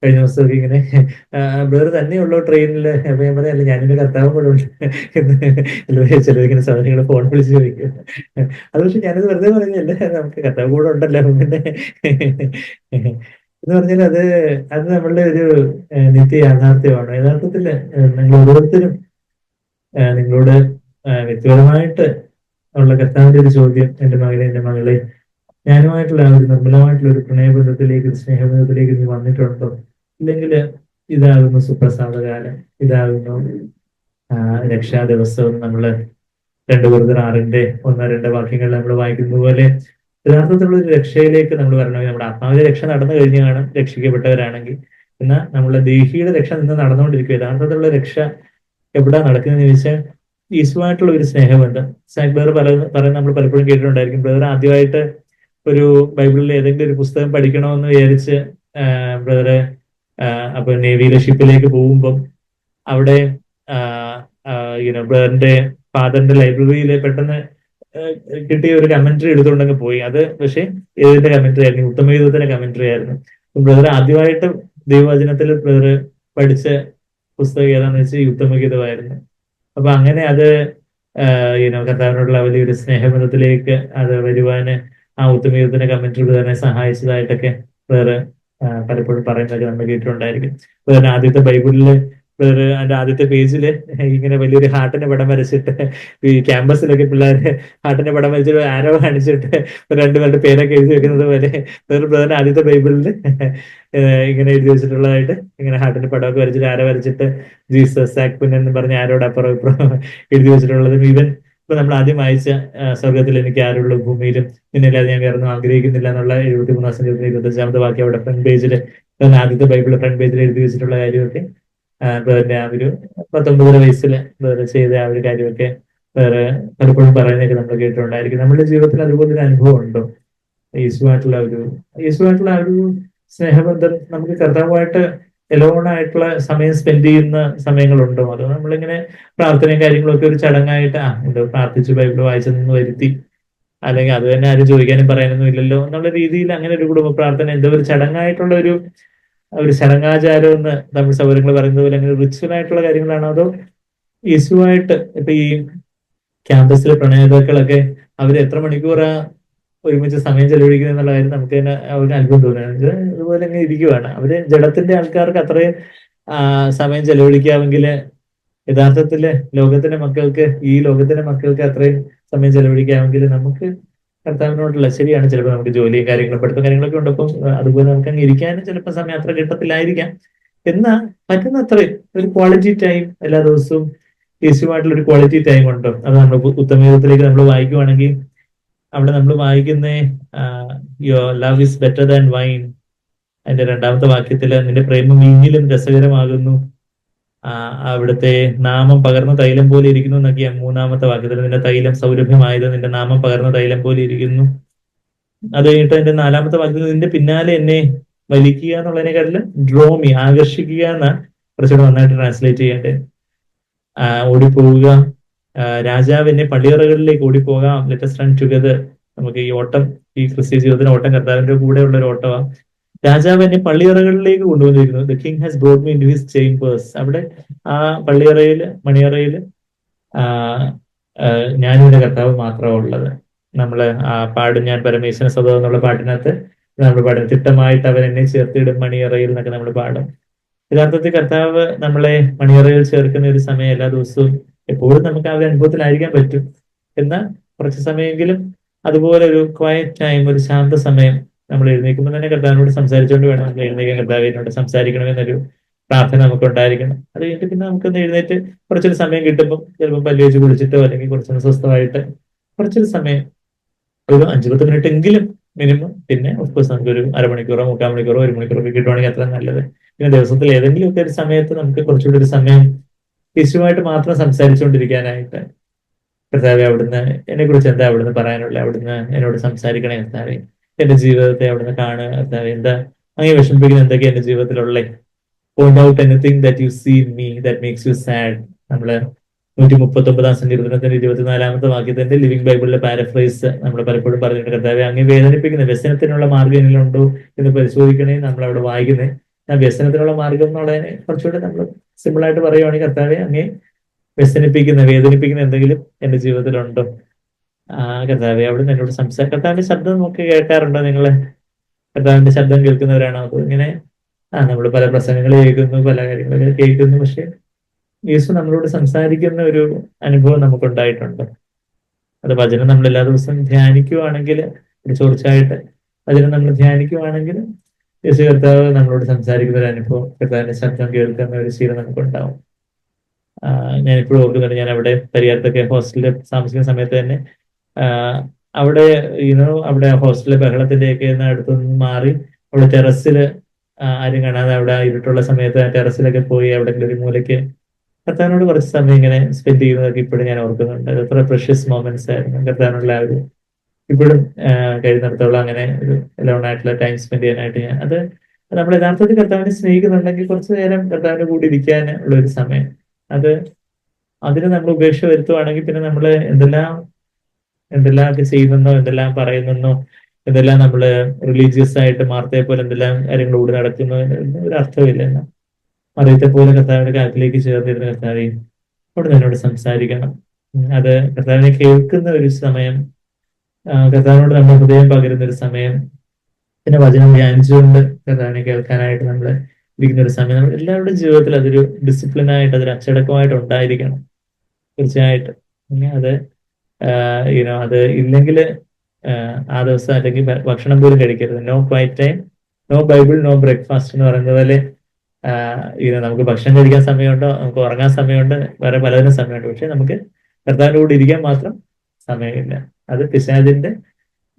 [SPEAKER 1] കഴിഞ്ഞ ദിവസമൊക്കെ ഇങ്ങനെ വേറെ തന്നെയുള്ളൂ ട്രെയിനിൽ. അപ്പൊ ഞാൻ പറയാം, ഞാനിന്റെ കർത്താവും കൂടെ ഉണ്ട് എന്ന് ചിലരിങ്ങനെ സഹോദരികളെ ഫോൺ വിളിച്ച് ചോദിക്കും. അത് പക്ഷെ ഞാനത് വെറുതെ പറഞ്ഞല്ലേ, നമുക്ക് കർത്താവ് കൂടെ ഉണ്ടല്ലോ പിന്നെ എന്ന് പറഞ്ഞാൽ അത് നമ്മളുടെ ഒരു നിത്യ യാഥാർത്ഥ്യമാണ്. യഥാർത്ഥത്തില് നിങ്ങൾ ഓരോരുത്തരും നിങ്ങളോട് വ്യക്തിപരമായിട്ട് ഉള്ള കർത്താവിന്റെ ഒരു ചോദ്യം, എന്റെ മകനെ, എന്റെ മകളെ, ഞാനുമായിട്ടുള്ള ഒരു നിർമ്മലമായിട്ടുള്ള ഒരു പ്രണയബന്ധത്തിലേക്ക്, സ്നേഹബന്ധത്തിലേക്ക് നീ വന്നിട്ടുണ്ടോ? ഇല്ലെങ്കിൽ ഇതാകുന്നു സുപ്രസാദകാലം, ഇതാകുന്നു രക്ഷാ ദിവസവും. നമ്മള് 2 Corinthians 6:1-2 വാക്യങ്ങൾ നമ്മൾ വായിക്കുന്നത് പോലെ യഥാർത്ഥത്തിലുള്ള ഒരു രക്ഷയിലേക്ക് നമ്മൾ വരണമെങ്കിൽ, നമ്മുടെ ആത്മാവിന്റെ രക്ഷ നടന്നു കഴിഞ്ഞ് കാണും രക്ഷിക്കപ്പെട്ടവരാണെങ്കിൽ. എന്നാൽ നമ്മളെ ദേഹിയുടെ രക്ഷ നിന്ന് നടന്നുകൊണ്ടിരിക്കും. യഥാർത്ഥത്തിലുള്ള രക്ഷ എവിടാ നടക്കുന്നതെന്ന് ചോദിച്ചാൽ യേശുവായിട്ടുള്ള ഒരു സ്നേഹബന്ധം. ബ്രദർ പറയുന്നത് നമ്മൾ പലപ്പോഴും കേട്ടിട്ടുണ്ടായിരിക്കും. ബ്രദർ ആദ്യമായിട്ട് ഒരു ബൈബിളിൽ ഏതെങ്കിലും ഒരു പുസ്തകം പഠിക്കണമെന്ന് വിചാരിച്ച് ബ്രദറ് അപ്പൊ നേവിയിലെ ഷിപ്പിലേക്ക് പോകുമ്പം അവിടെ ബ്രദറിന്റെ ഫാദറിന്റെ ലൈബ്രറിയിൽ പെട്ടെന്ന് കിട്ടിയ ഒരു കമന്ററി എടുത്തുകൊണ്ടങ്ങ് പോയി. അത് പക്ഷെ ഏതിന്റെ കമന്ററി ആയിരുന്നു? ഉത്തമഗീതത്തിന്റെ കമന്ററി ആയിരുന്നു. ബ്രദർ ആദ്യമായിട്ട് ദൈവവചനത്തിൽ ബ്രദർ പഠിച്ച പുസ്തകം ഏതാന്ന് വെച്ചാൽ ഉത്തമഗീതമായിരുന്നു. അപ്പൊ അങ്ങനെ അത് കർത്താവിനോടുള്ള വലിയൊരു സ്നേഹബന്ധത്തിലേക്ക് അത് വരുവാന് ആ ഉത്തമഗീതത്തിന്റെ കമന്ററി ബ്രദറിനെ സഹായിച്ചതായിട്ടൊക്കെ ബ്രദർ പലപ്പോഴും പറയുന്നതൊക്കെ നമ്മൾ കേട്ടിട്ടുണ്ടായിരിക്കും. ബ്രദറിന് ആദ്യത്തെ ബൈബിളില് അതിന്റെ ആദ്യത്തെ പേജില് ഇങ്ങനെ വലിയൊരു ഹാർട്ടിന്റെ പടം വരച്ചിട്ട്, ഈ ക്യാമ്പസിലൊക്കെ പിള്ളേര് ഹാർട്ടിന്റെ പടം വരച്ചിട്ട് ആരോ കാണിച്ചിട്ട് 2 പേരുടെ പേരൊക്കെ എഴുതി വെക്കുന്നത് പോലെ ബ്രദറിന്റെ ആദ്യത്തെ ബൈബിളിൽ ഇങ്ങനെ എഴുതി വെച്ചിട്ടുള്ളതായിട്ട്, ഇങ്ങനെ ഹാർട്ടിന്റെ പടമൊക്കെ വരച്ചിട്ട് ആരോ വരച്ചിട്ട് ജീസസ് സാക്പിൻ എന്ന് പറഞ്ഞ് ആരോട് അപ്പുറം ഇപ്പുറം എഴുതി വെച്ചിട്ടുള്ളതും, ഈവൻ ഇപ്പൊ നമ്മൾ ആദ്യം വായിച്ച സ്വർഗത്തിൽ എനിക്ക് ആരുള്ളൂ ഭൂമിയിലും നിന്നില്ലാതെ ഞാൻ വേറൊന്നും ആഗ്രഹിക്കുന്നില്ല എന്നുള്ള 73-ാം സങ്കീർത്തനം 25-ാമത്തെ വാക്യം അവിടെ ഫ്രണ്ട് പേജിൽ, ആദ്യത്തെ ബൈബിൾ ഫ്രണ്ട് പേജിൽ എഴുതി വെച്ചിട്ടുള്ള കാര്യമൊക്കെ ബ്രദറിന്റെ ആ ഒരു 19 വയസ്സിൽ ബ്രദർ ചെയ്ത ആ ഒരു കാര്യമൊക്കെ വേറെ പലപ്പോഴും പറയുന്നതൊക്കെ നമ്മൾ കേട്ടിട്ടുണ്ടായിരിക്കും. നമ്മുടെ ജീവിതത്തിൽ അതുപോലെ ഒരു അനുഭവം ഉണ്ടോ? യേശുവായിട്ടുള്ള ആ ഒരു സ്നേഹബന്ധം നമുക്ക് കർത്താവുമായിട്ട് എലോൺ ആയിട്ടുള്ള സമയം സ്പെൻഡ് ചെയ്യുന്ന സമയങ്ങളുണ്ടോ? അതോ നമ്മളിങ്ങനെ പ്രാർത്ഥനയും കാര്യങ്ങളൊക്കെ ഒരു ചടങ്ങായിട്ട് എന്തോ പ്രാർത്ഥിച്ചു ബൈബിൾ വായിച്ചെന്ന് വരുത്തി, അല്ലെങ്കിൽ അത് തന്നെ ആരും ചോദിക്കാനും പറയാനൊന്നും ഇല്ലല്ലോ എന്നുള്ള രീതിയിൽ അങ്ങനെ ഒരു കുടുംബ പ്രാർത്ഥന എന്തോ ഒരു ചടങ്ങായിട്ടുള്ള ഒരു ചടങ്ങാചാരം എന്ന് തമിഴ് സൗകര്യങ്ങൾ പറയുന്നത് പോലെ അങ്ങനെ റിച്വൽ ആയിട്ടുള്ള കാര്യങ്ങളാണോ, അതോ യേശുവായിട്ട് ഇപ്പൊ ഈ ക്യാമ്പസിലെ പ്രണയതാക്കളൊക്കെ അവർ എത്ര മണിക്കൂറാ ഒരുമിച്ച് സമയം ചെലവഴിക്കുന്നത് എന്നുള്ള കാര്യം നമുക്ക് തന്നെ ഒരു അത്ഭുതം തോന്നുന്നത്. അതുപോലെ തന്നെ ഇരിക്കുവാണ് അവര്. ജഡത്തിന്റെ ആൾക്കാർക്ക് അത്രയും സമയം ചെലവഴിക്കാമെങ്കിൽ യഥാർത്ഥത്തില് ലോകത്തിന്റെ മക്കൾക്ക് അത്രയും സമയം ചെലവഴിക്കാമെങ്കിൽ നമുക്ക് കർത്താവിനോടുള്ള, ശരിയാണ് ചിലപ്പോൾ നമുക്ക് ജോലിയും കാര്യങ്ങളും പഠിത്തം കാര്യങ്ങളൊക്കെ ഉണ്ട്, അപ്പം അതുപോലെ നമുക്ക് അങ്ങ് ഇരിക്കാനും ചിലപ്പോൾ സമയം അത്ര കിട്ടത്തില്ലായിരിക്കാം. എന്നാൽ പറ്റുന്നത്രയും ഒരു ക്വാളിറ്റി ടൈം എല്ലാ ദിവസവും യേശുവായിട്ടുള്ള ഒരു ക്വാളിറ്റി ടൈം ഉണ്ടോ? അത് നമ്മൾ ഉത്തമയുഗത്തിലേക്ക് നമ്മൾ വായിക്കുവാണെങ്കിൽ അവിടെ നമ്മൾ വായിക്കുന്ന your love is better than wine, അതിന്റെ 2ാമത്തെ വാക്യത്തില് നിന്റെ പ്രേമം വീഞ്ഞിലും രസകരമാകുന്നു, അവിടുത്തെ നാമം പകർന്ന തൈലം പോലെ ഇരിക്കുന്നു എന്നൊക്കെയാ 3ാമത്തെ വാക്യത്തിൽ. നിന്റെ തൈലം സൗരഭ്യമായത്, നിന്റെ നാമം പകർന്ന തൈലം പോലെ ഇരിക്കുന്നു. അത് കഴിഞ്ഞിട്ട് അതിന്റെ 4ാമത്തെ വാക്യത്തിൽ നിന്റെ പിന്നാലെ എന്നെ വലിക്കുക എന്നുള്ളതിനെക്കാട്ടിലും ഡ്രോമി, ആകർഷിക്കുക എന്ന കുറച്ചുകൂടെ നന്നായിട്ട് ട്രാൻസ്ലേറ്റ് ചെയ്യേണ്ടത്. ഓടിപ്പോവുക, രാജാവ് എന്നെ പള്ളിയറകളിലേക്ക് ഓടിപ്പോകാം, ലെറ്റസ് റൺ ടുഗദർ. നമുക്ക് ഈ ഓട്ടം, ഈ ക്രിസ്ത്യ ജീവിതത്തിന് ഓട്ടം കർത്താവിന്റെ കൂടെ ഉള്ള ഒരു ഓട്ടമാണ്. രാജാവ് എന്നെ പള്ളിയറകളിലേക്ക് കൊണ്ടുവന്നിരിക്കുന്നു. The king has brought me into his chambers. അവിടെ ആ പള്ളിയറയില്, മണിയറയില് ഞാനും എന്റെ കർത്താവ് മാത്രമാണ് ഉള്ളത്. നമ്മള് പാടും ഞാൻ പരമേശ്വര സ്വതം എന്നുള്ള പാട്ടിനകത്ത് നമ്മൾ പാടും, തിട്ടമായിട്ട് അവൻ എന്നെ ചേർത്തിടും മണിയറയിൽ എന്നൊക്കെ നമ്മൾ പാടും. യഥാർത്ഥത്തിൽ കർത്താവ് നമ്മളെ മണിയറയിൽ ചേർക്കുന്ന ഒരു സമയം എല്ലാ ദിവസവും എപ്പോഴും നമുക്ക് ആ ഒരു അനുഭവത്തിലായിരിക്കാൻ പറ്റും. എന്നാൽ കുറച്ച് സമയമെങ്കിലും അതുപോലെ ഒരു ക്വയറ്റ് ടൈം, ഒരു ശാന്ത സമയം നമ്മൾ എഴുന്നേൽക്കുമ്പോൾ തന്നെ കർത്താവിനോട് സംസാരിച്ചുകൊണ്ട് വേണം നമ്മൾ എഴുന്നേക്കാൻ. കർത്താവിനോട് സംസാരിക്കണമെന്നൊരു പ്രാർത്ഥന നമുക്ക് ഉണ്ടായിരിക്കണം. അത് കഴിഞ്ഞിട്ട് പിന്നെ നമുക്കൊന്ന് എഴുന്നേറ്റ് കുറച്ചൊരു സമയം കിട്ടുമ്പോൾ ചിലപ്പോൾ പല്ല് വെച്ച് കുളിച്ചിട്ടോ അല്ലെങ്കിൽ കുറച്ചൊന്ന് സ്വസ്ഥമായിട്ട് കുറച്ചൊരു സമയം, ഒരു 5-10 മിനിറ്റ് എങ്കിലും മിനിമം. പിന്നെ ഓഫ്കോഴ്സ് നമുക്കൊരു അരമണിക്കൂറോ 3/4 മണിക്കൂറോ 1 മണിക്കൂറോ ഒക്കെ കിട്ടുവാണെങ്കിൽ അത്ര നല്ലത്. പിന്നെ ദിവസത്തിൽ ഏതെങ്കിലും ഒക്കെ ഒരു സമയത്ത് നമുക്ക് കുറച്ചുകൂടി ഒരു സമയം യേശുവായിട്ട് മാത്രം സംസാരിച്ചുകൊണ്ടിരിക്കാനായിട്ട്, കർത്താവെ അവിടുന്ന് എന്നെ കുറിച്ച് എന്താ അവിടുന്ന് പറയാനുള്ള, അവിടുന്ന് എന്നോട് സംസാരിക്കണേ കർത്താവെ, എന്റെ ജീവിതത്തെ അവിടുന്ന് കാണുക കർത്താവെ, എന്താ അങ്ങനെ വിഷമിപ്പിക്കുന്ന എന്തൊക്കെയാ എന്റെ ജീവിതത്തിലുള്ളേ, point out anything that you see in me that makes you sad. നമ്മള് 139 സങ്കീർത്തനത്തിന്റെ 24ാമത്തെ വാക്യത്തിന്റെ ലിവിംഗ് ബൈബിളിലെ പാരഫ്രൈസ് നമ്മൾ പലപ്പോഴും പറഞ്ഞിട്ടുണ്ട്. കർത്താവെ അങ്ങ് വേദനിപ്പിക്കുന്ന വ്യസനത്തിനുള്ള മാർഗം എന്നിലുണ്ടോ എന്ന് പരിശോധിക്കണേ നമ്മൾ അവിടെ വായിക്കുന്നത്. ആ വ്യസനത്തിനുള്ള മാർഗം എന്നുള്ളതിനെ കുറച്ചുകൂടെ നമ്മൾ സിമ്പിൾ ആയിട്ട് പറയുവാണെങ്കിൽ, കർത്താവെ അങ്ങേ വേദനിപ്പിക്കുന്ന എന്തെങ്കിലും എന്റെ ജീവിതത്തിലുണ്ടോ? കർത്താവെ അവിടെ എന്നോട് കർത്താവിന്റെ ശബ്ദം നമുക്ക് കേൾക്കാറുണ്ടോ? നിങ്ങള് കർത്താവിന്റെ ശബ്ദം കേൾക്കുന്നവരാണോ? അതോ ഇങ്ങനെ നമ്മൾ പല പ്രസംഗങ്ങൾ കേൾക്കുന്നു, പല കാര്യങ്ങളൊക്കെ കേൾക്കുന്നു, പക്ഷെ യേശു നമ്മളോട് സംസാരിക്കുന്ന ഒരു അനുഭവം നമുക്കുണ്ടായിട്ടുണ്ട്. അത് വചനം നമ്മൾ എല്ലാ ദിവസവും ധ്യാനിക്കുവാണെങ്കിൽ, ചോർച്ചയായിട്ട് വചനം നമ്മൾ ധ്യാനിക്കുവാണെങ്കിൽ യേശു കർത്താവ് നമ്മളോട് സംസാരിക്കുന്ന ഒരു അനുഭവം, കർത്താവിന്റെ ശബ്ദം കേൾക്കുന്ന ഒരു ശീലം നമുക്കുണ്ടാവും. ഞാനിപ്പോഴും ഓർക്കുന്നുണ്ട്, ഞാൻ അവിടെ പരിയാരത്തൊക്കെ ഹോസ്റ്റലിൽ താമസിക്കുന്ന സമയത്ത് തന്നെ അവിടെ അവിടെ ഹോസ്റ്റലിലെ ബഹളത്തിന്റെയൊക്കെ അടുത്തുനിന്ന് മാറി അവിടെ ടെറസില് ആരും കാണാതെ അവിടെ ഇരുട്ടുള്ള സമയത്ത് ടെറസിലൊക്കെ പോയി എവിടെയെങ്കിലും ഒരു മൂലയ്ക്ക് കർത്താവിനോട് കുറച്ച് സമയം ഇങ്ങനെ സ്പെൻഡ് ചെയ്യുന്നതൊക്കെ ഇപ്പോഴും ഞാൻ ഓർക്കുന്നുണ്ട്. അത് എത്ര പ്രഷ്യസ് മൊമെന്റ്സ് ആയിരുന്നു കർത്താവിനുള്ള ആ ഒരു. ഇപ്പോഴും കഴിയുന്നിടത്തോളം അങ്ങനെ ഒരു ലോൺ ആയിട്ടുള്ള ടൈം സ്പെൻഡ് ചെയ്യാനായിട്ട് അത് നമ്മൾ യഥാർത്ഥത്തിൽ കർത്താവിനെ സ്നേഹിക്കുന്നുണ്ടെങ്കിൽ കുറച്ചു നേരം കർത്താവിന്റെ കൂടി ഇരിക്കാൻ ഉള്ള ഒരു സമയം, അതിന് നമ്മൾ ഉപേക്ഷ വരുത്തുവാണെങ്കിൽ പിന്നെ നമ്മൾ എന്തെല്ലാം ചെയ്യുന്നെന്നോ, എന്തെല്ലാം പറയുന്നെന്നോ, എന്തെല്ലാം നമ്മള് റിലീജിയസ് ആയിട്ട് മാർത്തയെ പോലെ എന്തെല്ലാം കാര്യങ്ങൾ കൂടി നടക്കുന്നു ഒരു അർത്ഥമില്ല. മറിയത്തെ പോലെ കർത്താവിന്റെ കാര്യത്തിലേക്ക് ചേർന്നിരുന്ന കർത്താവെ അവിടെ എന്നോട് സംസാരിക്കണം. അത് കർത്താവിനെ കേൾക്കുന്ന ഒരു സമയം, കർത്താവിനോട് നമ്മൾ ഹൃദയം പകരുന്ന ഒരു സമയം, പിന്നെ വചനം ധ്യാനിച്ചുകൊണ്ട് കർത്താവിനെ കേൾക്കാനായിട്ട് നമ്മൾ ഇരിക്കുന്ന ഒരു സമയം, നമ്മൾ എല്ലാവരുടെയും ജീവിതത്തിൽ അതൊരു ഡിസിപ്ലിനായിട്ട്, അതൊരു അച്ചടക്കമായിട്ട് ഉണ്ടായിരിക്കണം തീർച്ചയായിട്ടും. അത് അത് ഇല്ലെങ്കിൽ ആ ദിവസം അല്ലെങ്കിൽ ഭക്ഷണം പോലും കഴിക്കരുത്. No quiet time, no Bible, no breakfast എന്ന് പറയുന്നത് പോലെ നമുക്ക് ഭക്ഷണം കഴിക്കാൻ സമയമുണ്ടോ, നമുക്ക് ഉറങ്ങാൻ സമയമുണ്ട്, വേറെ പലതിനും സമയമുണ്ട്, പക്ഷെ നമുക്ക് കർത്താവിന്റെ കൂടെ ഇരിക്കാൻ മാത്രം സമയമില്ല. അത് പിശാചിന്റെ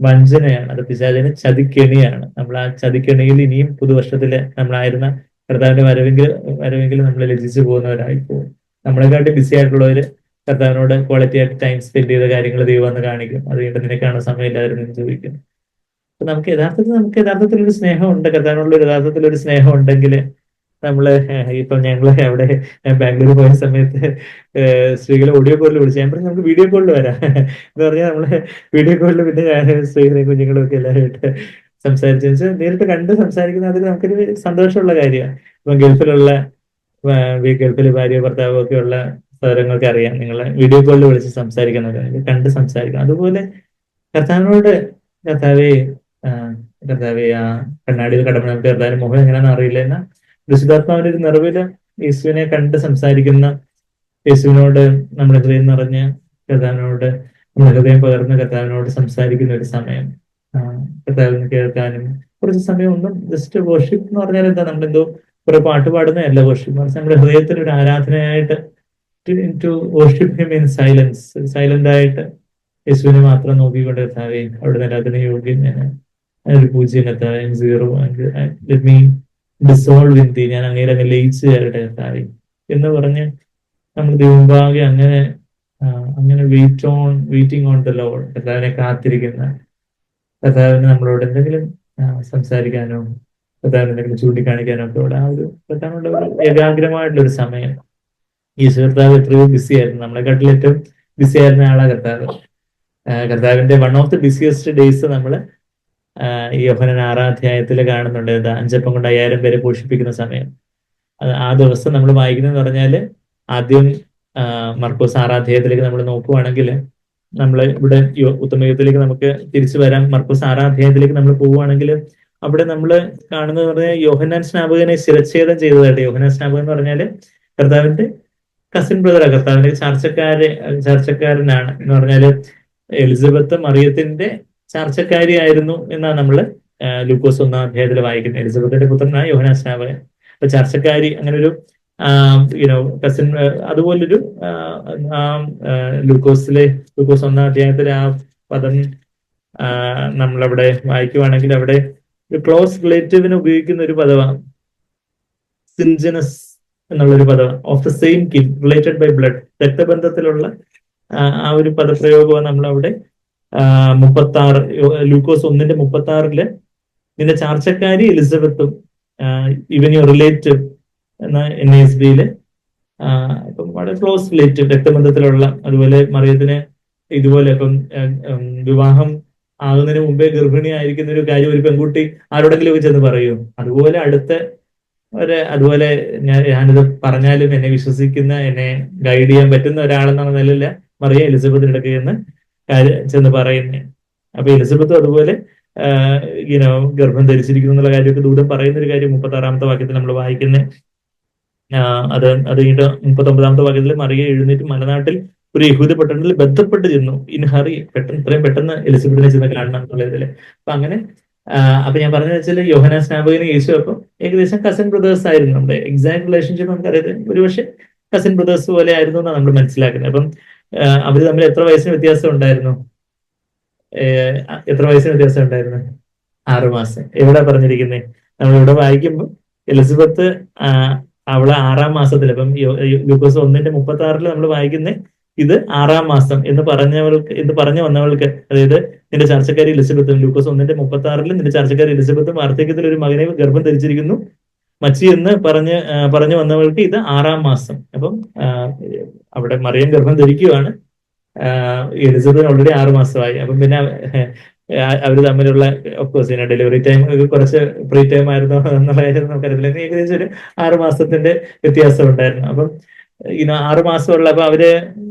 [SPEAKER 1] വഞ്ചനയാണ്, അത് പിശാചിന്റെ ചതിക്കെണിയാണ്. നമ്മൾ ആ ചതിക്കെണിയിൽ ഇനിയും പുതുവർഷത്തില് നമ്മളായിരുന്ന കർത്താവിന്റെ വരവെങ്കിൽ നമ്മൾ ലജിച്ചു പോകുന്നവരായി പോകും. നമ്മളെക്കാട്ടി ബിസി ആയിട്ടുള്ളവര് കർത്താവിനോട് ക്വാളിറ്റി ആയിട്ട് ടൈം സ്പെൻഡ് ചെയ്ത കാര്യങ്ങൾ ദൈവം എന്ന് കാണിക്കും. അത് കഴിഞ്ഞിട്ട് നിനക്കാണ് സമയമില്ലായിരുന്നു ചോദിക്കും. അപ്പൊ നമുക്ക് യഥാർത്ഥത്തിൽ ഒരു സ്നേഹമുണ്ട്, കർത്താവിനുള്ള യഥാർത്ഥത്തിൽ ഒരു സ്നേഹം ഉണ്ടെങ്കിൽ നമ്മള് ഇപ്പൊ ഞങ്ങള് അവിടെ ബാംഗ്ലൂർ പോയ സമയത്ത് സ്ത്രീകളെ ഓഡിയോ കോളിൽ വിളിച്ചു. ഞാൻ പറഞ്ഞു നമുക്ക് വീഡിയോ കോളിൽ വരാം എന്ന് പറഞ്ഞാൽ നമ്മള് വീഡിയോ കോളിൽ പിന്നെ ഞാൻ സ്ത്രീകളെയും കുഞ്ഞുങ്ങളും ഒക്കെ എല്ലാവരുമായിട്ട് സംസാരിച്ചു വെച്ചാൽ നേരിട്ട് കണ്ട് സംസാരിക്കുന്നത് അതിൽ നമുക്കൊരു സന്തോഷമുള്ള കാര്യമാണ്. ഇപ്പൊ ഗൾഫിൽ ഭാര്യ ഭർത്താവ് ഒക്കെ ഉള്ള സഹോദരങ്ങൾക്ക് അറിയാം, നിങ്ങളെ വീഡിയോ കോളിൽ വിളിച്ച് സംസാരിക്കുന്നവരെ കണ്ട് സംസാരിക്കണം. അതുപോലെ കർത്താവിനോട് കർത്താവെ ആ, കർത്താവെ ആ കണ്ണാടിയിൽ കടന്ന് നമുക്ക് കർത്താവിന്റെ മുഖം എങ്ങനെയാണെന്ന് അറിയില്ല, എന്നാൽ വിശുദ്ധാത്മാവിന്റെ ഒരു നിറവില് യേശുവിനെ കണ്ട് സംസാരിക്കുന്ന, യേശുവിനോട് നമ്മുടെ ഹൃദയം നിറഞ്ഞ് കർത്താവിനോട് നമ്മുടെ ഹൃദയം പകർന്ന് കർത്താവിനോട് സംസാരിക്കുന്ന ഒരു സമയം, ആ, കർത്താവിന് കേൾക്കാനും കുറച്ച് സമയം ഒന്നും ജസ്റ്റ് വർഷിപ്പ് എന്ന് പറഞ്ഞാൽ എന്താ, നമ്മളെന്തോ കുറെ പാട്ട് പാടുന്നതല്ല വർഷിപ്പ്, മറിച്ച് നമ്മുടെ ഹൃദയത്തിൽ ഒരു ആരാധനയായിട്ട് to worship him in silence, silent ആയിട്ട് യേശുവിനെ മാത്രം നോക്കിക്കൊണ്ട് കർത്താവെ അവിടെ നിന്ന് അതിന് യോഗ്യം ഞാൻ ഒരു പൂജ്യം കർത്താവെ zero let me dissolve in തീ, ഞാൻ അങ്ങേരെ അങ്ങ് ലയിച്ചു കയറട്ടെ കർത്താവെ എന്ന് പറഞ്ഞ് നമ്മൾ ദൈവമുമ്പാകെ അങ്ങനെ അങ്ങനെ വെയിറ്റിംഗ് ഓൺ ദ ലോർഡ്, കർത്താവിനെ കാത്തിരിക്കുന്ന, കർത്താവിന് നമ്മളോട് എന്തെങ്കിലും സംസാരിക്കാനോ കർത്താവിന് എന്തെങ്കിലും ചൂണ്ടിക്കാണിക്കാനോ ഒക്കെ ഉള്ള ആ ഒരു കർത്താവിനുള്ള ഒരു ഏകാഗ്രമായിട്ടുള്ള ഒരു സമയം. ഈ കർത്താവ് എത്രയോ ബിസി ആയിരുന്നു, നമ്മളെക്കാട്ടിൽ ഏറ്റവും ബിസി ആയിരുന്ന ആളാ കർത്താവ്. കർത്താവിന്റെ one of the busiest days നമ്മൾ ഈ യോഹന്നാൻ 6-ാം അധ്യായത്തിൽ കാണുന്നുണ്ട്. എന്താ, 5 അപ്പം കൊണ്ട് 5000 പേരെ പോഷിപ്പിക്കുന്ന സമയം. ആ ദിവസം നമ്മൾ വായിക്കുന്നതെന്ന് പറഞ്ഞാൽ ആദ്യം മർക്കോസ് 6-ാം അധ്യായത്തിലേക്ക് നമ്മൾ നോക്കുവാണെങ്കിൽ, നമ്മൾ ഇവിടെ ഉത്തമയുഗത്തിലേക്ക് നമുക്ക് തിരിച്ചു വരാം. മർക്കോസ് 6-ാം അധ്യായത്തിലേക്ക് നമ്മൾ പോവുകയാണെങ്കിൽ അവിടെ നമ്മൾ കാണുന്നത് പറഞ്ഞാൽ യോഹന്നാൻ സ്നാപകനെ ശിരച്ഛേദം ചെയ്തതായിട്ട്. യോഹന്നാൻ സ്നാപകൻ എന്ന് പറഞ്ഞാൽ കർത്താവിന്റെ കസിൻ ബ്രദറാണ്, കർത്താവിന്റെ ചാർച്ചക്കാരനാണ് എന്ന് പറഞ്ഞാല് എലിസബത്ത് മറിയത്തിന്റെ ചാർച്ചക്കാരിയായിരുന്നു എന്നാണ് നമ്മള് ലൂക്കോസ് 1-ാം അധ്യായത്തിൽ വായിക്കുന്നത്. എലിസബത്തിന്റെ പുത്രനായ യോഹന്നാൻ സ്നാപകൻ. അപ്പൊ ചാർച്ചക്കാരി, അങ്ങനെ ഒരു കസിൻ, അതുപോലൊരു ലൂക്കോസ് 1-ാം അധ്യായത്തിലെ ആ പദം നമ്മളവിടെ വായിക്കുവാണെങ്കിൽ അവിടെ ക്ലോസ് റിലേറ്റീവിന് ഉപയോഗിക്കുന്ന ഒരു പദമാണ് സിൻജനസ് എന്നുള്ളൊരു പദമാണ്. Of the same kin, related by blood, രക്തബന്ധത്തിലുള്ള ആ ഒരു പദപ്രയോഗമാണ് നമ്മളവിടെ 36 ലൂക്കോസ് 1:36 നിന്റെ ചാർച്ചക്കാരി എലിസബത്തും ഇവൻ യുവർ റിലേറ്റീവ് എന്ന NASB ഇപ്പം വളരെ ക്ലോസ് റിലേറ്റീവ്, രക്തബന്ധത്തിലുള്ള. അതുപോലെ മറിയത്തിന് ഇതുപോലെ ഇപ്പം വിവാഹം ആകുന്നതിന് മുമ്പേ ഗർഭിണിയായിരിക്കുന്ന ഒരു കാര്യം ഒരു പെൺകുട്ടി ആരോടെങ്കിലും ഒക്കെ ചെന്ന് പറയൂ. അതുപോലെ അതുപോലെ ഞാനിത് പറഞ്ഞാലും എന്നെ വിശ്വസിക്കുന്ന, എന്നെ ഗൈഡ് ചെയ്യാൻ പറ്റുന്ന ഒരാളെന്നുള്ള നിലയില്ല മറിയ എലിസബത്തിന്റെ അടുക്കൽ ചെന്ന് പറയുന്നേ. അപ്പൊ എലിസബത്തും അതുപോലെ ഗർഭം ധരിച്ചിരിക്കുന്നു എന്നുള്ള കാര്യമൊക്കെ ദൂതം പറയുന്ന ഒരു കാര്യം 36-ാമത്തെ വാക്യത്തിൽ നമ്മൾ വായിക്കുന്നത്. അത് കഴിഞ്ഞിട്ട് 39-ാമത്തെ വാക്യത്തിൽ മറിയ എഴുന്നേറ്റ് മലനാട്ടിൽ ഒരു യഹൂദ പട്ടണത്തിൽ ബന്ധപ്പെട്ട് ചെന്നു. ഇൻ ഹറി, ഇത്രയും പെട്ടെന്ന് എലിസബത്തിനെ ചെന്ന് കാണണം എന്നുള്ളതില്. അപ്പൊ അങ്ങനെ അപ്പൊ ഞാൻ പറഞ്ഞത് വെച്ചാൽ യോഹന്നാൻ സ്നാപകനും യേശു അപ്പം ഏകദേശം കസിൻ ബ്രദേഴ്സ് ആയിരുന്നു. നമ്മുടെ എക്സാക്ട് റിലേഷൻഷിപ്പ് നമുക്കറിയാം, ഒരുപക്ഷെ കസിൻ ബ്രദേഴ്സ് പോലെ ആയിരുന്നു എന്നാണ് നമ്മൾ മനസ്സിലാക്കുന്നത്. അപ്പം അവര് തമ്മിൽ എത്ര വയസ്സിന് വ്യത്യാസം ഉണ്ടായിരുന്നു? 6 മാസം. എവിടെ പറഞ്ഞിരിക്കുന്നത്? നമ്മളിവിടെ വായിക്കുമ്പോൾ എലിസബത്ത് അവള് 6-ാം മാസത്തിൽ, ഇപ്പം ലൂക്കോസ് 1:36 നമ്മൾ വായിക്കുന്നത് ഇത് 6-ാം മാസം എന്ന് പറഞ്ഞു വന്നവൾക്ക്, അതായത് നിന്റെ ചാർച്ചക്കാരി എലിസബത്തും, ലൂക്കോസ് 1:36 നിന്റെ ചാർച്ചക്കാരി എലിസബത്തും വാർദ്ധക്യത്തിൽ ഒരു മകനെ ഗർഭം ധരിച്ചിരിക്കുന്നു മച്ചി എന്ന് പറഞ്ഞു വന്നവൾക്ക് ഇത് 6-ാം മാസം. അപ്പം അവിടെ മറിയം ഗർഭം ധരിക്കുകയാണ്, എലിസബത്തിന് ഓൾറെഡി 6 മാസമായി. അപ്പം പിന്നെ അവർ തമ്മിലുള്ള ഓഫ്കോഴ്സ് ഡെലിവറി ടൈം കുറച്ച് പ്രീ ടൈം ആയിരുന്നു എന്നുള്ള കാര്യം നമുക്കറിയില്ല. ഏകദേശം ഒരു 6 മാസത്തിന്റെ വ്യത്യാസം ഉണ്ടായിരുന്നു. അപ്പം 6 മാസമുള്ള, അപ്പൊ അവര്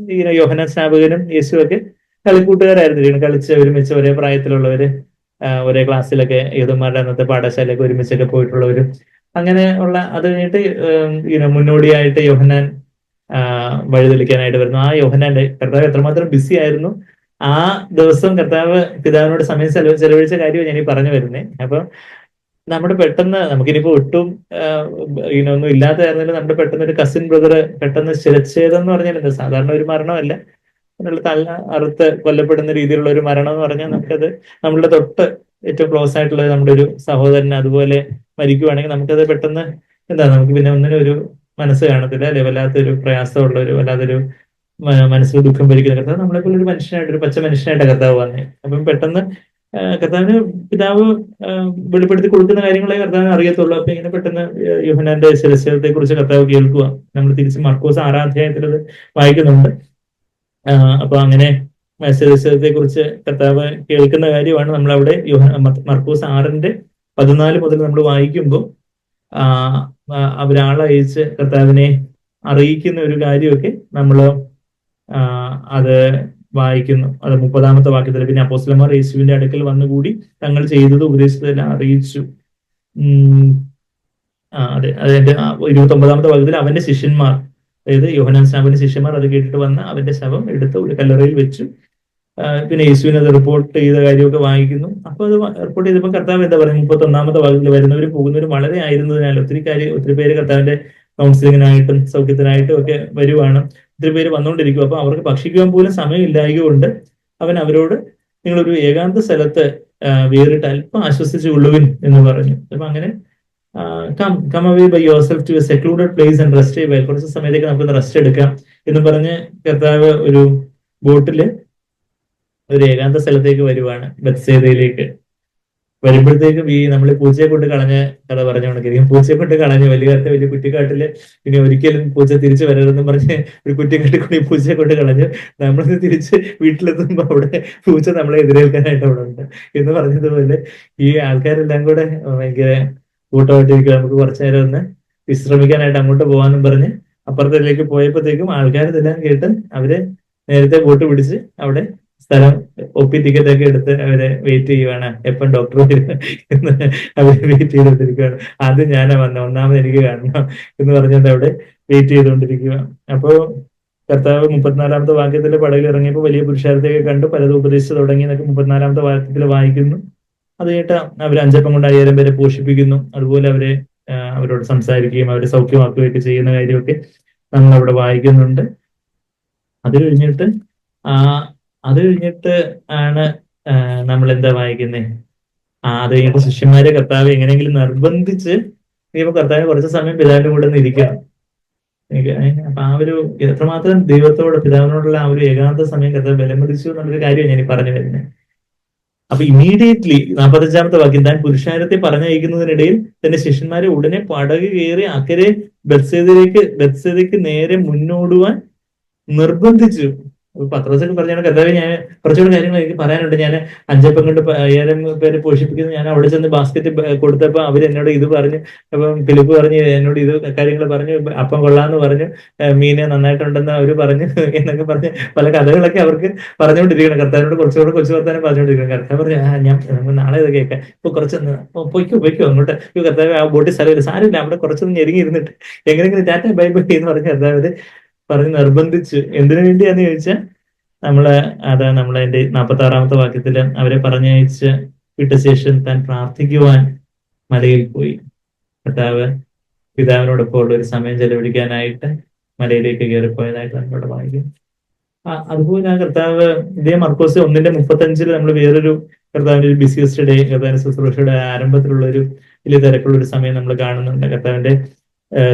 [SPEAKER 1] യോഹന്നാൻ സ്നാപകനും യേശുവൊക്കെ കളിക്കൂട്ടുകാരായിരുന്നു, കളിച്ച് ഒരുമിച്ച് ഒരേ പ്രായത്തിലുള്ളവര്, ഒരേ ക്ലാസ്സിലൊക്കെ യഹൂദന്മാരുടെ അന്നത്തെ പാഠശാലയൊക്കെ ഒരുമിച്ചൊക്കെ പോയിട്ടുള്ളവരും അങ്ങനെ ഉള്ള. അത് കഴിഞ്ഞിട്ട് മുന്നോടിയായിട്ട് യോഹന്നാൻ വഴിതെളിക്കാനായിട്ട് വരുന്നു. ആ യോഹന്നാന്റെ കർത്താവ് എത്രമാത്രം ബിസി ആയിരുന്നു ആ ദിവസം, കർത്താവ് പിതാവിനോട് സമയം ചെലവഴിച്ച കാര്യമാണ് ഞാൻ ഈ പറഞ്ഞു വരുന്നത്. അപ്പൊ നമ്മുടെ പെട്ടെന്ന് നമുക്കിനിപ്പോ ഒട്ടും ഒന്നും ഇല്ലാത്തതായിരുന്നില്ല, നമ്മുടെ പെട്ടെന്ന് ഒരു കസിൻ ബ്രദർ പെട്ടെന്ന് ശിരച്ഛേദം എന്ന് പറഞ്ഞാൽ എന്താ, സാധാരണ ഒരു മരണമല്ല, തല അറുത്ത് കൊല്ലപ്പെടുന്ന രീതിയിലുള്ള ഒരു മരണം എന്ന് പറഞ്ഞാൽ നമുക്കത് നമ്മളുടെ തൊട്ട് ഏറ്റവും ക്ലോസ് ആയിട്ടുള്ള നമ്മുടെ ഒരു സഹോദരന് അതുപോലെ മരിക്കുവാണെങ്കിൽ നമുക്കത് പെട്ടെന്ന് എന്താ, നമുക്ക് പിന്നെ ഒന്നിനും ഒരു മനസ്സ് കാണത്തില്ല, അല്ലെ? വല്ലാത്തൊരു പ്രയാസമുള്ള ഒരു വല്ലാത്തൊരു മനസ്സിൽ ദുഃഖം ഭരിക്കുന്ന കർത്താവ് നമ്മളെപ്പോലെ ഒരു മനുഷ്യനായിട്ട്, ഒരു പച്ച മനുഷ്യനായിട്ട് കർത്താവ് വന്നേ. അപ്പം പെട്ടെന്ന് കർത്താവിന് പിതാവ് വെളിപ്പെടുത്തി കൊടുക്കുന്ന കാര്യങ്ങളെ കർത്താവിന് അറിയത്തുള്ളൂ. അപ്പൊ ഇങ്ങനെ പെട്ടെന്ന് യോഹന്നാന്റെ ശിരച്ഛേദത്തെ കുറിച്ച് കർത്താവ് കേൾക്കുക. നമ്മൾ തിരിച്ച് മർക്കോസ് 6-ാം അധ്യായത്തിൽ അത് വായിക്കുന്നുണ്ട്. അപ്പൊ അങ്ങനെ ശിരച്ഛേദത്തെ കുറിച്ച് കർത്താവ് കേൾക്കുന്ന കാര്യമാണ് നമ്മൾ അവിടെ മർക്കോസ് 6:14 മുതൽ നമ്മൾ വായിക്കുമ്പോൾ അവരാളയച്ച് കർത്താവിനെ അറിയിക്കുന്ന ഒരു കാര്യമൊക്കെ നമ്മൾ അത് വായിക്കുന്നു. അത് 30-ാമത്തെ വാക്യത്തിൽ, പിന്നെ അപ്പോസ്തലന്മാർ യേശുവിന്റെ അടുക്കൽ വന്നുകൂടി തങ്ങൾ ചെയ്തത് ഉപദേശിച്ചതെല്ലാം അറിയിച്ചു. അതെ, അതിന്റെ 29-ാമത്തെ വാക്യത്തിൽ അവന്റെ ശിഷ്യന്മാർ, അതായത് യോഹന്നാൻ സ്നാപകന്റെ ശിഷ്യന്മാർ അത് കേട്ടിട്ട് വന്ന് അവന്റെ ശവം എടുത്ത് ഒരു കല്ലറയിൽ വെച്ചു. പിന്നെ യേശുവിനെ അത് റിപ്പോർട്ട് ചെയ്ത കാര്യമൊക്കെ വായിക്കുന്നു. അപ്പൊ അത് റിപ്പോർട്ട് ചെയ്തപ്പോൾ കർത്താവ് എന്താ പറയുക, 31-ാമത്തെ വാക്യത്തിൽ വരുന്നവരും പോകുന്നവരും വളരെ ആയിരുന്നതിനാൽ ഒത്തിരി പേര് കർത്താവിന്റെ കൗൺസിലിങ്ങിനായിട്ടും സൗഖ്യത്തിനായിട്ടും ഒക്കെ വരുവാണ്. ഒത്തിരി പേര് വന്നുകൊണ്ടിരിക്കും. അപ്പൊ അവർക്ക് ഭക്ഷിക്കുവാൻ പോലും സമയമില്ലായതുകൊണ്ട് അവൻ അവരോട്, നിങ്ങളൊരു ഏകാന്ത സ്ഥലത്ത് വേറിട്ട് അല്പം ആശ്വസിച്ചുകൊള്ളുവിൻ എന്ന് പറഞ്ഞു. അപ്പൊ അങ്ങനെ come away by yourself to a secluded place and rest ചെയ്യ, കുറച്ച് സമയത്തേക്ക് നമുക്കൊന്ന് റെസ്റ്റ് എടുക്കാം എന്ന് പറഞ്ഞ് കർത്താവ് ഒരു ബോട്ടില് ഒരു ഏകാന്ത സ്ഥലത്തേക്ക് വരുവാണ്, ബത്സേദയിലേക്ക്. വരുമ്പോഴത്തേക്കും നമ്മൾ പൂച്ചയെ കൊണ്ട് കളഞ്ഞ കഥ പറഞ്ഞുകൊണ്ടിരിക്കും. പൂച്ചയെ കൊണ്ട് കളഞ്ഞ് വലിയ കുറ്റിക്കാട്ടില് ഇനി ഒരിക്കലും പൂച്ച തിരിച്ചു വരരുതെന്ന് പറഞ്ഞ് ഒരു കുറ്റിക്കാട്ടിൽ കൂടി പൂച്ചയെ കൊണ്ട് കളഞ്ഞു. നമ്മൾ തിരിച്ച് വീട്ടിലെത്തുമ്പോ അവിടെ പൂച്ച നമ്മളെ എതിരേൽക്കാനായിട്ട് അവിടെ ഉണ്ട് എന്ന് പറഞ്ഞതുപോലെ ഈ ആൾക്കാരെല്ലാം കൂടെ ഭയങ്കര കൂട്ടമായിട്ടിരിക്കുക. നമുക്ക് കുറച്ചു നേരം ഒന്ന് വിശ്രമിക്കാനായിട്ട് അങ്ങോട്ട് പോകാനും പറഞ്ഞ് അപ്പുറത്തേക്ക് പോയപ്പോഴത്തേക്കും ആൾക്കാരിതെല്ലാം കേട്ട് അവര് നേരത്തെ ബോട്ട് പിടിച്ച് അവിടെ സ്ഥലം ഒപ്പി ടിക്കറ്റ് ഒക്കെ എടുത്ത് അവരെ വെയിറ്റ് ചെയ്യുവാണ്. എപ്പം ഡോക്ടർ എന്ന് അവര് വെയിറ്റ് ചെയ്തുകൊണ്ടിരിക്കുകയാണ്. ആദ്യം ഞാനാ വന്ന, ഒന്നാമത് എനിക്ക് കാണണം എന്ന് പറഞ്ഞുകൊണ്ട് അവിടെ വെയിറ്റ് ചെയ്തുകൊണ്ടിരിക്കുക. അപ്പോ കർത്താവ് 34-ാമത്തെ വാക്യത്തിലെ പടകിൽ ഇറങ്ങിയപ്പോൾ വലിയ പുരുഷാരത്തെയൊക്കെ കണ്ടു, പലതും ഉപദേശിച്ചു തുടങ്ങി എന്നൊക്കെ 34-ാമത്തെ വാക്യത്തിൽ വായിക്കുന്നു. അത് കേട്ട് അവർ 5 അപ്പം കൊണ്ട് 5000 പേരെ പോഷിപ്പിക്കുന്നു. അതുപോലെ അവരോട് സംസാരിക്കുകയും അവരെ സൗഖ്യമാക്കുകയൊക്കെ ചെയ്യുന്ന കാര്യമൊക്കെ നമ്മൾ അവിടെ വായിക്കുന്നുണ്ട്. അത് കഴിഞ്ഞിട്ട് ആണ് നമ്മൾ എന്താ വായിക്കുന്നത്? അത് കഴിഞ്ഞിട്ട് ശിഷ്യന്മാരെ കർത്താവ് എങ്ങനെയെങ്കിലും നിർബന്ധിച്ച് ഇനിയിപ്പോ കർത്താവിന് കുറച്ച് സമയം പിതാവിന്റെ കൂടെ ഒന്ന് ഇരിക്കണം. അപ്പൊ ഒരു എത്രമാത്രം ദൈവത്തോട് പിതാവിനോടുള്ള ആ ഒരു ഏകാന്ത സമയം കർത്താവ് ബലമതിച്ചു എന്നുള്ളൊരു കാര്യമാണ് ഞാൻ പറഞ്ഞു വരുന്നത്. അപ്പൊ ഇമ്മീഡിയറ്റ്ലി 45-ാമത്തെ വാക്യം, താൻ പുരുഷാരത്തെ പറഞ്ഞയക്കുന്നതിനിടയിൽ തന്റെ ശിഷ്യന്മാരെ ഉടനെ പടക് കയറി അക്കരെ ബത്സേദയ്ക്ക് നേരെ മുന്നോടുവാൻ നിർബന്ധിച്ചു. പത്രോസൊക്കെ പറഞ്ഞാണ്, കർത്താവ് ഞാൻ കുറച്ചുകൂടി കാര്യങ്ങൾ എനിക്ക് പറയാനുണ്ട്. ഞാൻ 5 അപ്പം കൊണ്ട് 5000 പേരെ പോഷിപ്പിക്കുന്നു. ഞാൻ അവിടെ ചെന്ന് ബാസ്ക്കറ്റ് കൊടുത്തപ്പോ അവരെന്നോട് ഇത് പറഞ്ഞു. അപ്പം ഫിലിപ്പ് പറഞ്ഞു എന്നോട് ഇത് കാര്യങ്ങൾ പറഞ്ഞു, അപ്പം കൊള്ളാന്ന് പറഞ്ഞു, മീനെ നന്നായിട്ടുണ്ടെന്ന് അവര് പറഞ്ഞു എന്നൊക്കെ പറഞ്ഞ് പല കഥകളൊക്കെ അവർക്ക് പറഞ്ഞുകൊണ്ടിരിക്കണം. കർത്താവിനോട് കുറച്ചുകൂടെ കൊച്ചു വർത്താനം പറഞ്ഞുകൊണ്ടിരിക്കണം. കർത്താവ് പറഞ്ഞു, ഞാൻ നാളെ ഇത് കേൾക്കാം, ഇപ്പൊ കുറച്ചൊന്ന് പൊയ്ക്കോ അങ്ങോട്ട്. കർത്താവ് ആ ബോട്ടിൽ സ്ഥലമില്ല, സാരമില്ല, അവിടെ കുറച്ചൊന്ന് ഞെരുങ്ങി ഇരുന്നിട്ട് എങ്ങനെയെങ്കിലും ടാറ്റ ബൈ ബൈ എന്ന് പറഞ്ഞ് കർത്താവ് പറഞ്ഞ് നിർബന്ധിച്ചു. എന്തിനു വേണ്ടിയാന്ന് ചോദിച്ചാൽ നമ്മളതിന്റെ 46-ാമത്തെ വാക്യത്തില് അവരെ പറഞ്ഞയച്ച് വിട്ട ശേഷം താൻ പ്രാർത്ഥിക്കുവാൻ മലയിൽ പോയി. കർത്താവ് പിതാവിനോടൊപ്പം ഉള്ള ഒരു സമയം ചെലവഴിക്കാനായിട്ട് മലയിലേക്ക് കയറിപ്പോയതായിട്ട് നമ്മളോട് വായിക്കും. അതുപോലെ ആ കർത്താവ് ഇതേ മർക്കോസ് 1:35 നമ്മൾ വേറൊരു കർത്താവിന്റെ ഒരു ബിസിയസ്റ്റ് ഡേ, കർത്താവിന്റെ ശുശ്രൂഷയുടെ ആരംഭത്തിലുള്ള ഒരു വലിയ തിരക്കുള്ള ഒരു സമയം നമ്മൾ കാണുന്നുണ്ട്. കർത്താവിന്റെ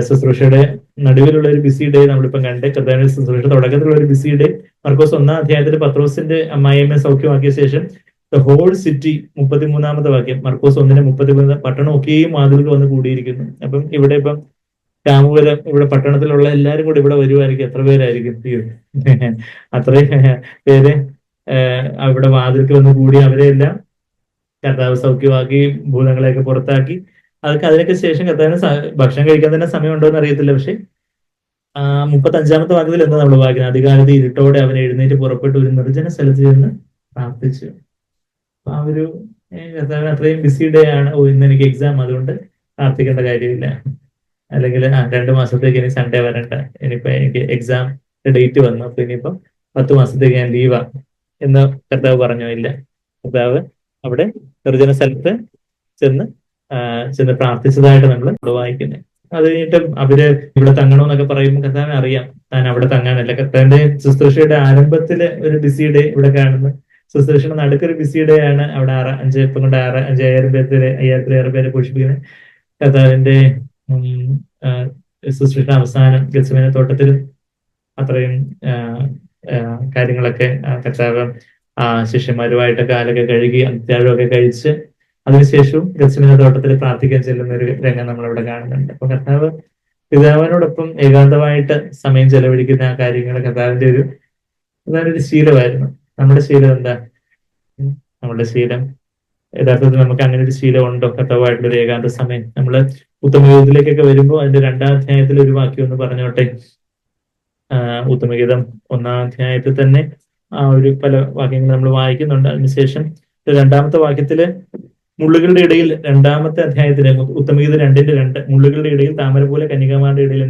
[SPEAKER 1] ശുശ്രൂഷയുടെ നടുവിലുള്ള ഒരു ബിസി ഡേ നമ്മളിപ്പം കണ്ട്, കർത്താവിന്റെ ശുശ്രൂഷ തുടക്കത്തിലുള്ള ഒരു ബിസി ഡേ. മർക്കോസ് 1-ാം അധ്യായത്തിൽ പത്രോസിന്റെ അമ്മായിയമ്മയെ സൗഖ്യമാക്കിയ ശേഷം ദ ഹോൾ സിറ്റി, 33-ാമത്തെ വാക്യം, മർക്കോസ് 1:33, പട്ടണം ഒക്കെയും വാതിലുകൾ വന്ന് കൂടിയിരിക്കുന്നു. അപ്പം ഇപ്പം രാമപുരം ഇവിടെ പട്ടണത്തിലുള്ള എല്ലാരും കൂടി ഇവിടെ വരുമായിരിക്കും. എത്ര പേരായിരിക്കും? അത്രയും പേര് അവിടെ വാതിൽക്ക് വന്ന് കൂടി അവരെല്ലാം കർത്താവ് സൗഖ്യമാക്കി, ഭൂതങ്ങളെയൊക്കെ പുറത്താക്കി. അതിനൊക്കെ ശേഷം കർത്താവിന് ഭക്ഷണം കഴിക്കാൻ തന്നെ സമയമുണ്ടോ എന്ന് അറിയത്തില്ല. പക്ഷെ 35-ാമത്തെ വാക്യത്തിൽ എന്താ നമ്മൾ വായിക്കുന്നത്? അധികാലത്ത് ഇരുട്ടോടെ അവൻ എഴുന്നേറ്റ് പുറപ്പെട്ട് ഒരു നിർജ്ജന സ്ഥലത്ത് ചെന്ന് പ്രാർത്ഥിച്ചു. അപ്പൊ ആ ഒരു കർത്താവിന് അത്രയും ബിസി ഡേ ആണ്. ഇന്ന് എനിക്ക് എക്സാം, അതുകൊണ്ട് പ്രാർത്ഥിക്കേണ്ട കാര്യമില്ല. അല്ലെങ്കിൽ 2 മാസത്തേക്ക് ഇനി സൺഡേ വരണ്ട, ഇനിയിപ്പോ എനിക്ക് എക്സാം ഡേറ്റ് വന്നു, അപ്പൊ ഇനിയിപ്പം 10 മാസത്തേക്ക് ഞാൻ ലീവാ എന്ന് കർത്താവ് പറഞ്ഞോ? ഇല്ല. കർത്താവ് അവിടെ നിർജ്ജന സ്ഥലത്ത് ചെന്ന് പ്രാർത്ഥിച്ചതായിട്ട് നമ്മൾ വായിക്കുന്നത്. അത് കഴിഞ്ഞിട്ട് അവര് ഇവിടെ തങ്ങണമെന്നൊക്കെ പറയുമ്പോൾ കർത്താവിനെ അറിയാം താൻ അവിടെ തങ്ങാനല്ല. കർത്താവിന്റെ ശുശ്രൂഷയുടെ ആരംഭത്തില് ഒരു ബിസി ഡേ ഇവിടെ കാണുന്നു. ശുശ്രൂഷയുടെ നടുക്കൊരു ബിസി ഡേ ആണ്. അവിടെ 5 ഇപ്പം കൊണ്ട് 5000 പേരെ പോഷിപ്പിക്കുന്നത്. കർത്താവിന്റെ ശുശ്രൂഷ അവസാനം ഗെത്സമേനെ തോട്ടത്തിലും അത്രയും കാര്യങ്ങളൊക്കെ കർത്താവ് ശിഷ്യന്മാരുമായിട്ട് കാലൊക്കെ കഴുകി അത്യാഴമൊക്കെ കഴിച്ച് അതിനുശേഷവും ഗെത്സമനെ തോട്ടത്തിൽ പ്രാർത്ഥിക്കാൻ ചെല്ലുന്ന ഒരു രംഗം നമ്മളിവിടെ കാണുന്നുണ്ട്. അപ്പൊ കർത്താവ് പിതാവിനോടൊപ്പം ഏകാന്തമായിട്ട് സമയം ചെലവഴിക്കുന്ന ആ കാര്യങ്ങൾ കർത്താവിന്റെ ഒരു ശീലമായിരുന്നു. നമ്മുടെ ശീലം എന്താ? നമ്മുടെ ശീലം യഥാർത്ഥത്തിൽ നമുക്ക് അങ്ങനെ ഒരു ശീലം ഉണ്ടോ? കർത്താവായിട്ടുള്ള ഒരു ഏകാന്ത സമയം. നമ്മള് ഉത്തമഗീതത്തിലേക്കൊക്കെ വരുമ്പോൾ അതിന്റെ 2-ാം അധ്യായത്തിൽ ഒരു വാക്യം ഒന്ന് പറഞ്ഞോട്ടെ. ഉത്തമഗീതം 1-ാം അധ്യായത്തിൽ തന്നെ ഒരു പല വാക്യങ്ങൾ നമ്മൾ വായിക്കുന്നുണ്ട്. അതിനുശേഷം 2-ാമത്തെ വാക്യത്തില് മുള്ളുകളുടെ ഇടയിൽ 2-ാമത്തെ അധ്യായത്തിലെ ഉത്തമഗീതം 2:2 മുള്ളുകളുടെ ഇടയിൽ താമര പോലെ കന്യകമാരുടെ ഇടയിൽ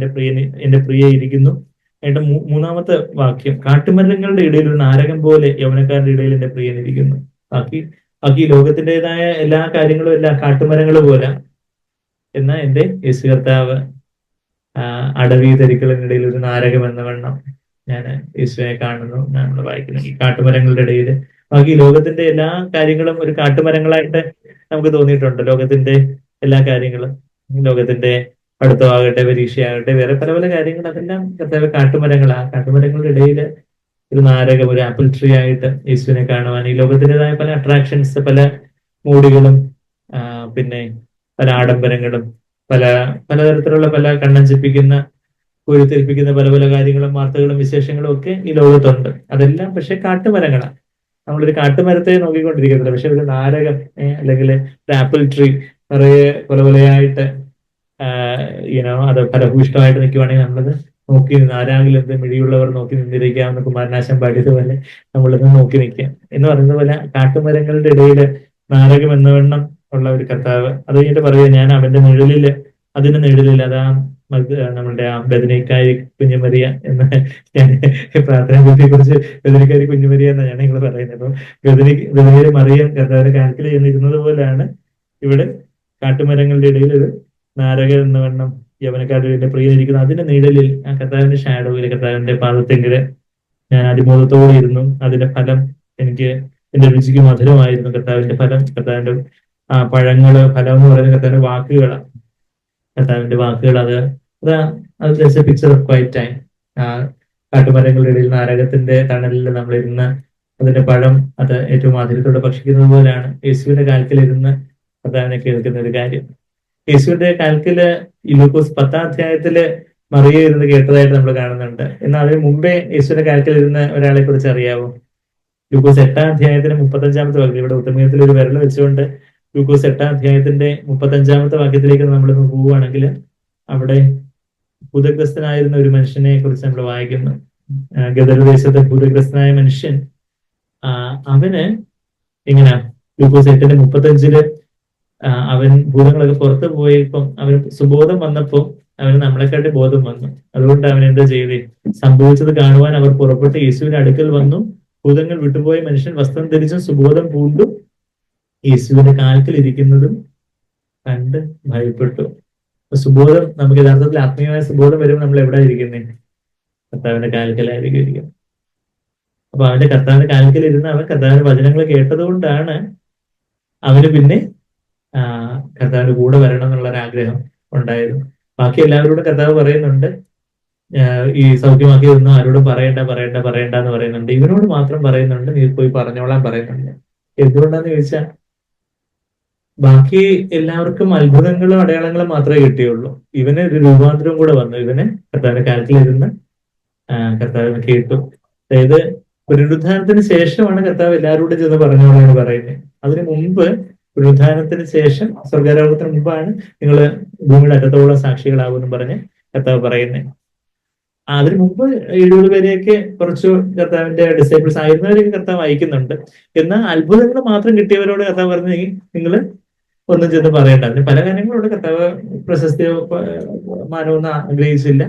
[SPEAKER 1] എന്റെ പ്രിയ ഇരിക്കുന്നു. എന്നിട്ട് 3-ാമത്തെ വാക്യം കാട്ടുമരങ്ങളുടെ ഇടയിൽ ഒരു നാരകം പോലെ യൗവനക്കാരുടെ ഇടയിൽ എന്റെ പ്രിയൻ ഇരിക്കുന്നു. ബാക്കി ലോകത്തിൻ്റെതായ എല്ലാ കാര്യങ്ങളും എല്ലാം കാട്ടുമരങ്ങൾ പോലെ. എന്നാൽ എന്റെ യേശു കർത്താവ് അടവി തരിക്കളിനിടയിൽ ഒരു നാരകം എന്ന വണ്ണം ഞാൻ യേശുവിനെ കാണുന്നു. നമ്മൾ വായിക്കുന്നു ഈ കാട്ടുമരങ്ങളുടെ ഇടയിൽ. ബാക്കി ലോകത്തിന്റെ എല്ലാ കാര്യങ്ങളും ഒരു കാട്ടുമരങ്ങളായിട്ട് നമുക്ക് തോന്നിയിട്ടുണ്ട്. ലോകത്തിന്റെ എല്ലാ കാര്യങ്ങളും, ലോകത്തിന്റെ പഠിത്തമാകട്ടെ, പരീക്ഷയാകട്ടെ, വേറെ പല പല കാര്യങ്ങൾ, അതെല്ലാം കർത്താവ് കാട്ടുമരങ്ങളാണ്. കാട്ടുമരങ്ങളുടെ ഇടയിൽ ഒരു നാരകം, ഒരു ആപ്പിൾ ട്രീ ആയിട്ട് യേശുവിനെ കാണുവാൻ ഈ ലോകത്തിൻ്റെതായ പല അട്രാക്ഷൻസ്, പല മൂടുകളും, പിന്നെ പല ആഡംബരങ്ങളും, പലതരത്തിലുള്ള പല കണ്ണഞ്ചിപ്പിക്കുന്ന, കുരുത്തിരിപ്പിക്കുന്ന പല പല കാര്യങ്ങളും, വാർത്തകളും വിശേഷങ്ങളും ഒക്കെ ഈ ലോകത്തുണ്ട്. അതെല്ലാം പക്ഷെ കാട്ടുമരങ്ങളാണ്. നമ്മളൊരു കാട്ടുമരത്തെ നോക്കിക്കൊണ്ടിരിക്കത്തില്ല, പക്ഷെ ഒരു നാരകം അല്ലെങ്കിൽ ഒരു ആപ്പിൾ ട്രീ നിറയെ കൊലകൊലയായിട്ട് അത് ഫലഭൂഷ്ടമായിട്ട് നിൽക്കുവാണെങ്കിൽ നമ്മളത് നോക്കി നിന്ന് ആരാങ്കിലും എന്ത് മിഴിയുള്ളവർ നോക്കി നിന്നിരിക്കാമെന്ന് കുമാരനാശൻ പാടിയതുപോലെ നമ്മളിത് നോക്കി നിൽക്കാം എന്ന് പറയുന്ന പോലെ കാട്ടുമരങ്ങളുടെ ഇടയിൽ നാരകം എന്നവണ്ണം ഉള്ള ഒരു കർത്താവ്. അത് കഴിഞ്ഞിട്ട് പറയുക, ഞാൻ അവന്റെ നിഴലില്, അതിന്റെ നിഴലിൽ അതാ നമ്മളുടെ ആ ബദനിക്കാരി കുഞ്ഞുമരിയ എന്ന് ഞാൻ പ്രാർത്ഥനയെ കുറിച്ച് ബദനിക്കാരി കുഞ്ഞുമരിയ എന്നാണ് ഞാൻ നിങ്ങൾ പറയുന്നത്. അപ്പൊ ബദനിയിലെ മറിയം കർത്താവിന്റെ കാൽക്കൽ ചെന്നിരുന്നത് പോലെയാണ് ഇവിടെ കാട്ടുമരങ്ങളുടെ ഇടയിൽ ഒരു നാരകം എന്ന വണ്ണം യവനക്കാരുടെ പ്രിയനിരിക്കുന്നു. അതിന്റെ നിഴലിൽ, ആ കർത്താവിന്റെ ഷാഡോയില്, കർത്താവിന്റെ പാദത്തെങ്കില് ഞാൻ അതിബോധത്തോടെ ഇരുന്നു. അതിന്റെ ഫലം എനിക്ക്, എന്റെ രുചിക്ക് മധുരമായിരുന്നു. കർത്താവിന്റെ ഫലം, കർത്താവിന്റെ പഴങ്ങള്, ഫലം എന്ന് പറയുന്നത് കർത്താവിന്റെ വാക്കുകളാണ്. കർത്താവിന്റെ വാക്കുകൾ അത് just picture of quiet time. കാട്ടുമരങ്ങളുടെ ഇടയിൽ നാരകത്തിന്റെ തണലിൽ നമ്മളിരുന്ന് അതിന്റെ പഴം അത് ഏറ്റവും ആദരത്തോടെ ഭക്ഷിക്കുന്നത് പോലെയാണ് യേശുവിന്റെ കാൽക്കലിരുന്ന് കർത്താവിനെ കേൾക്കുന്ന ഒരു കാര്യം. യേശുവിന്റെ കാൽക്കല് ഈ ലൂക്കോസ് 10-ാം അധ്യായത്തില് മറിയ ഇരുന്ന് കേട്ടതായിട്ട് നമ്മൾ കാണുന്നുണ്ട്. എന്നാൽ അതിന് മുമ്പേ യേശുവിന്റെ കാൽക്കലിരുന്ന് ഒരാളെ കുറിച്ച് അറിയാവോ? ലൂക്കോസ് 8-ാം അധ്യായത്തിന് 35-ാമത്തെ വാക്യം. ഇവിടെ ഉത്തമഗീതത്തിൽ ഒരു വിരൽ വെച്ചുകൊണ്ട് ലൂക്കോസ് 8-ാം അധ്യായത്തിന്റെ 35-ാമത്തെ വാക്യത്തിലേക്ക് നമ്മൾ പോവുകയാണെങ്കിൽ അവിടെ ഭൂതഗ്രസ്തനായിരുന്ന ഒരു മനുഷ്യനെ കുറിച്ച് നമ്മൾ വായിക്കുന്നു. ഗദർദേശത്തെ ഭൂതഗ്രസ്തനായ മനുഷ്യൻ, അവന് ഇങ്ങനെ ലൂക്കോസ് 8:35 അവൻ ഭൂതങ്ങളൊക്കെ പുറത്തു പോയപ്പം അവന് സുബോധം വന്നപ്പോ അവന് നമ്മളെക്കാട്ടി ബോധം വന്നു. അതുകൊണ്ട് അവൻ എന്താ ചെയ്തേ? സംഭവിച്ചത് കാണുവാൻ അവർ പുറപ്പെട്ട് യേശുവിന്റെ അടുക്കൽ വന്നു. ഭൂതങ്ങൾ വിട്ടുപോയ മനുഷ്യൻ വസ്ത്രം ധരിച്ചും സുബോധം പൂണ്ടും യേശുവിന്റെ കാൽക്കൽ ഇരിക്കുന്നതും കണ്ട് ഭയപ്പെട്ടു. സുബോധം, നമുക്ക് യഥാർത്ഥത്തിൽ ആത്മീയമായ സുബോധം വരുമ്പോൾ നമ്മൾ എവിടെ ഇരിക്കുന്നേ? കർത്താവിന്റെ കാൽക്കലായിരിക്കും ഇരിക്കുന്നത്. അപ്പൊ അവന്റെ കർത്താവിന്റെ കാൽക്കൽ ഇരുന്ന് അവൻ കർത്താവിന്റെ വചനങ്ങൾ കേട്ടതുകൊണ്ടാണ് അവന് പിന്നെ കർത്താവിന്റെ കൂടെ വരണം എന്നുള്ളൊരാഗ്രഹം ഉണ്ടായിരുന്നു. ബാക്കി എല്ലാവരോടും കർത്താവ് പറയുന്നുണ്ട്, ഈ സൗഖ്യമാക്കിയതൊന്നും ആരോടും പറയണ്ട എന്ന് പറയുന്നുണ്ട്. ഇവനോട് മാത്രം പറയുന്നുണ്ട്, നീ പോയി പറഞ്ഞോളാൻ പറയുന്നുണ്ട്. എന്തുകൊണ്ടാന്ന് ചോദിച്ചാൽ ബാക്കി എല്ലാവർക്കും അത്ഭുതങ്ങളും അടയാളങ്ങളും മാത്രമേ കിട്ടിയുള്ളൂ. ഇവന് ഒരു രൂപാന്തരം കൂടെ വന്നു. ഇവന് കർത്താവിന്റെ കാൽക്കലിരുന്ന് കർത്താവിനെ കേട്ടു. അതായത് പുനരുദ്ധാനത്തിന് ശേഷമാണ് കർത്താവ് എല്ലാവരോടും ചെന്ന് പറഞ്ഞോളാണ് പറയുന്നത്. അതിനു മുമ്പ്, പുനരുദ്ധാനത്തിന് ശേഷം, സ്വർഗാരോഹണത്തിന് മുമ്പാണ് നിങ്ങൾ ഭൂമിയുടെ അറ്റത്തോളം സാക്ഷികളാകുമെന്നും പറഞ്ഞ് കർത്താവ് പറയുന്നത്. അതിനു മുമ്പ് 70 പേരെയൊക്കെ കുറച്ച് കർത്താവിന്റെ ഡിസൈപ്പിൾസ് ആയിരുന്നവരെയൊക്കെ കർത്താവ് അയക്കുന്നുണ്ട്. എന്നാൽ അത്ഭുതങ്ങൾ മാത്രം കിട്ടിയവരോട് കർത്താവ് പറഞ്ഞെങ്കിൽ നിങ്ങൾ ഒന്നും ചെന്ന് പറയണ്ട. അതിന് പല കാര്യങ്ങളോട് കർത്താവ് പ്രശസ്തിയോ മാനമൊന്നും ആഗ്രഹിച്ചില്ല.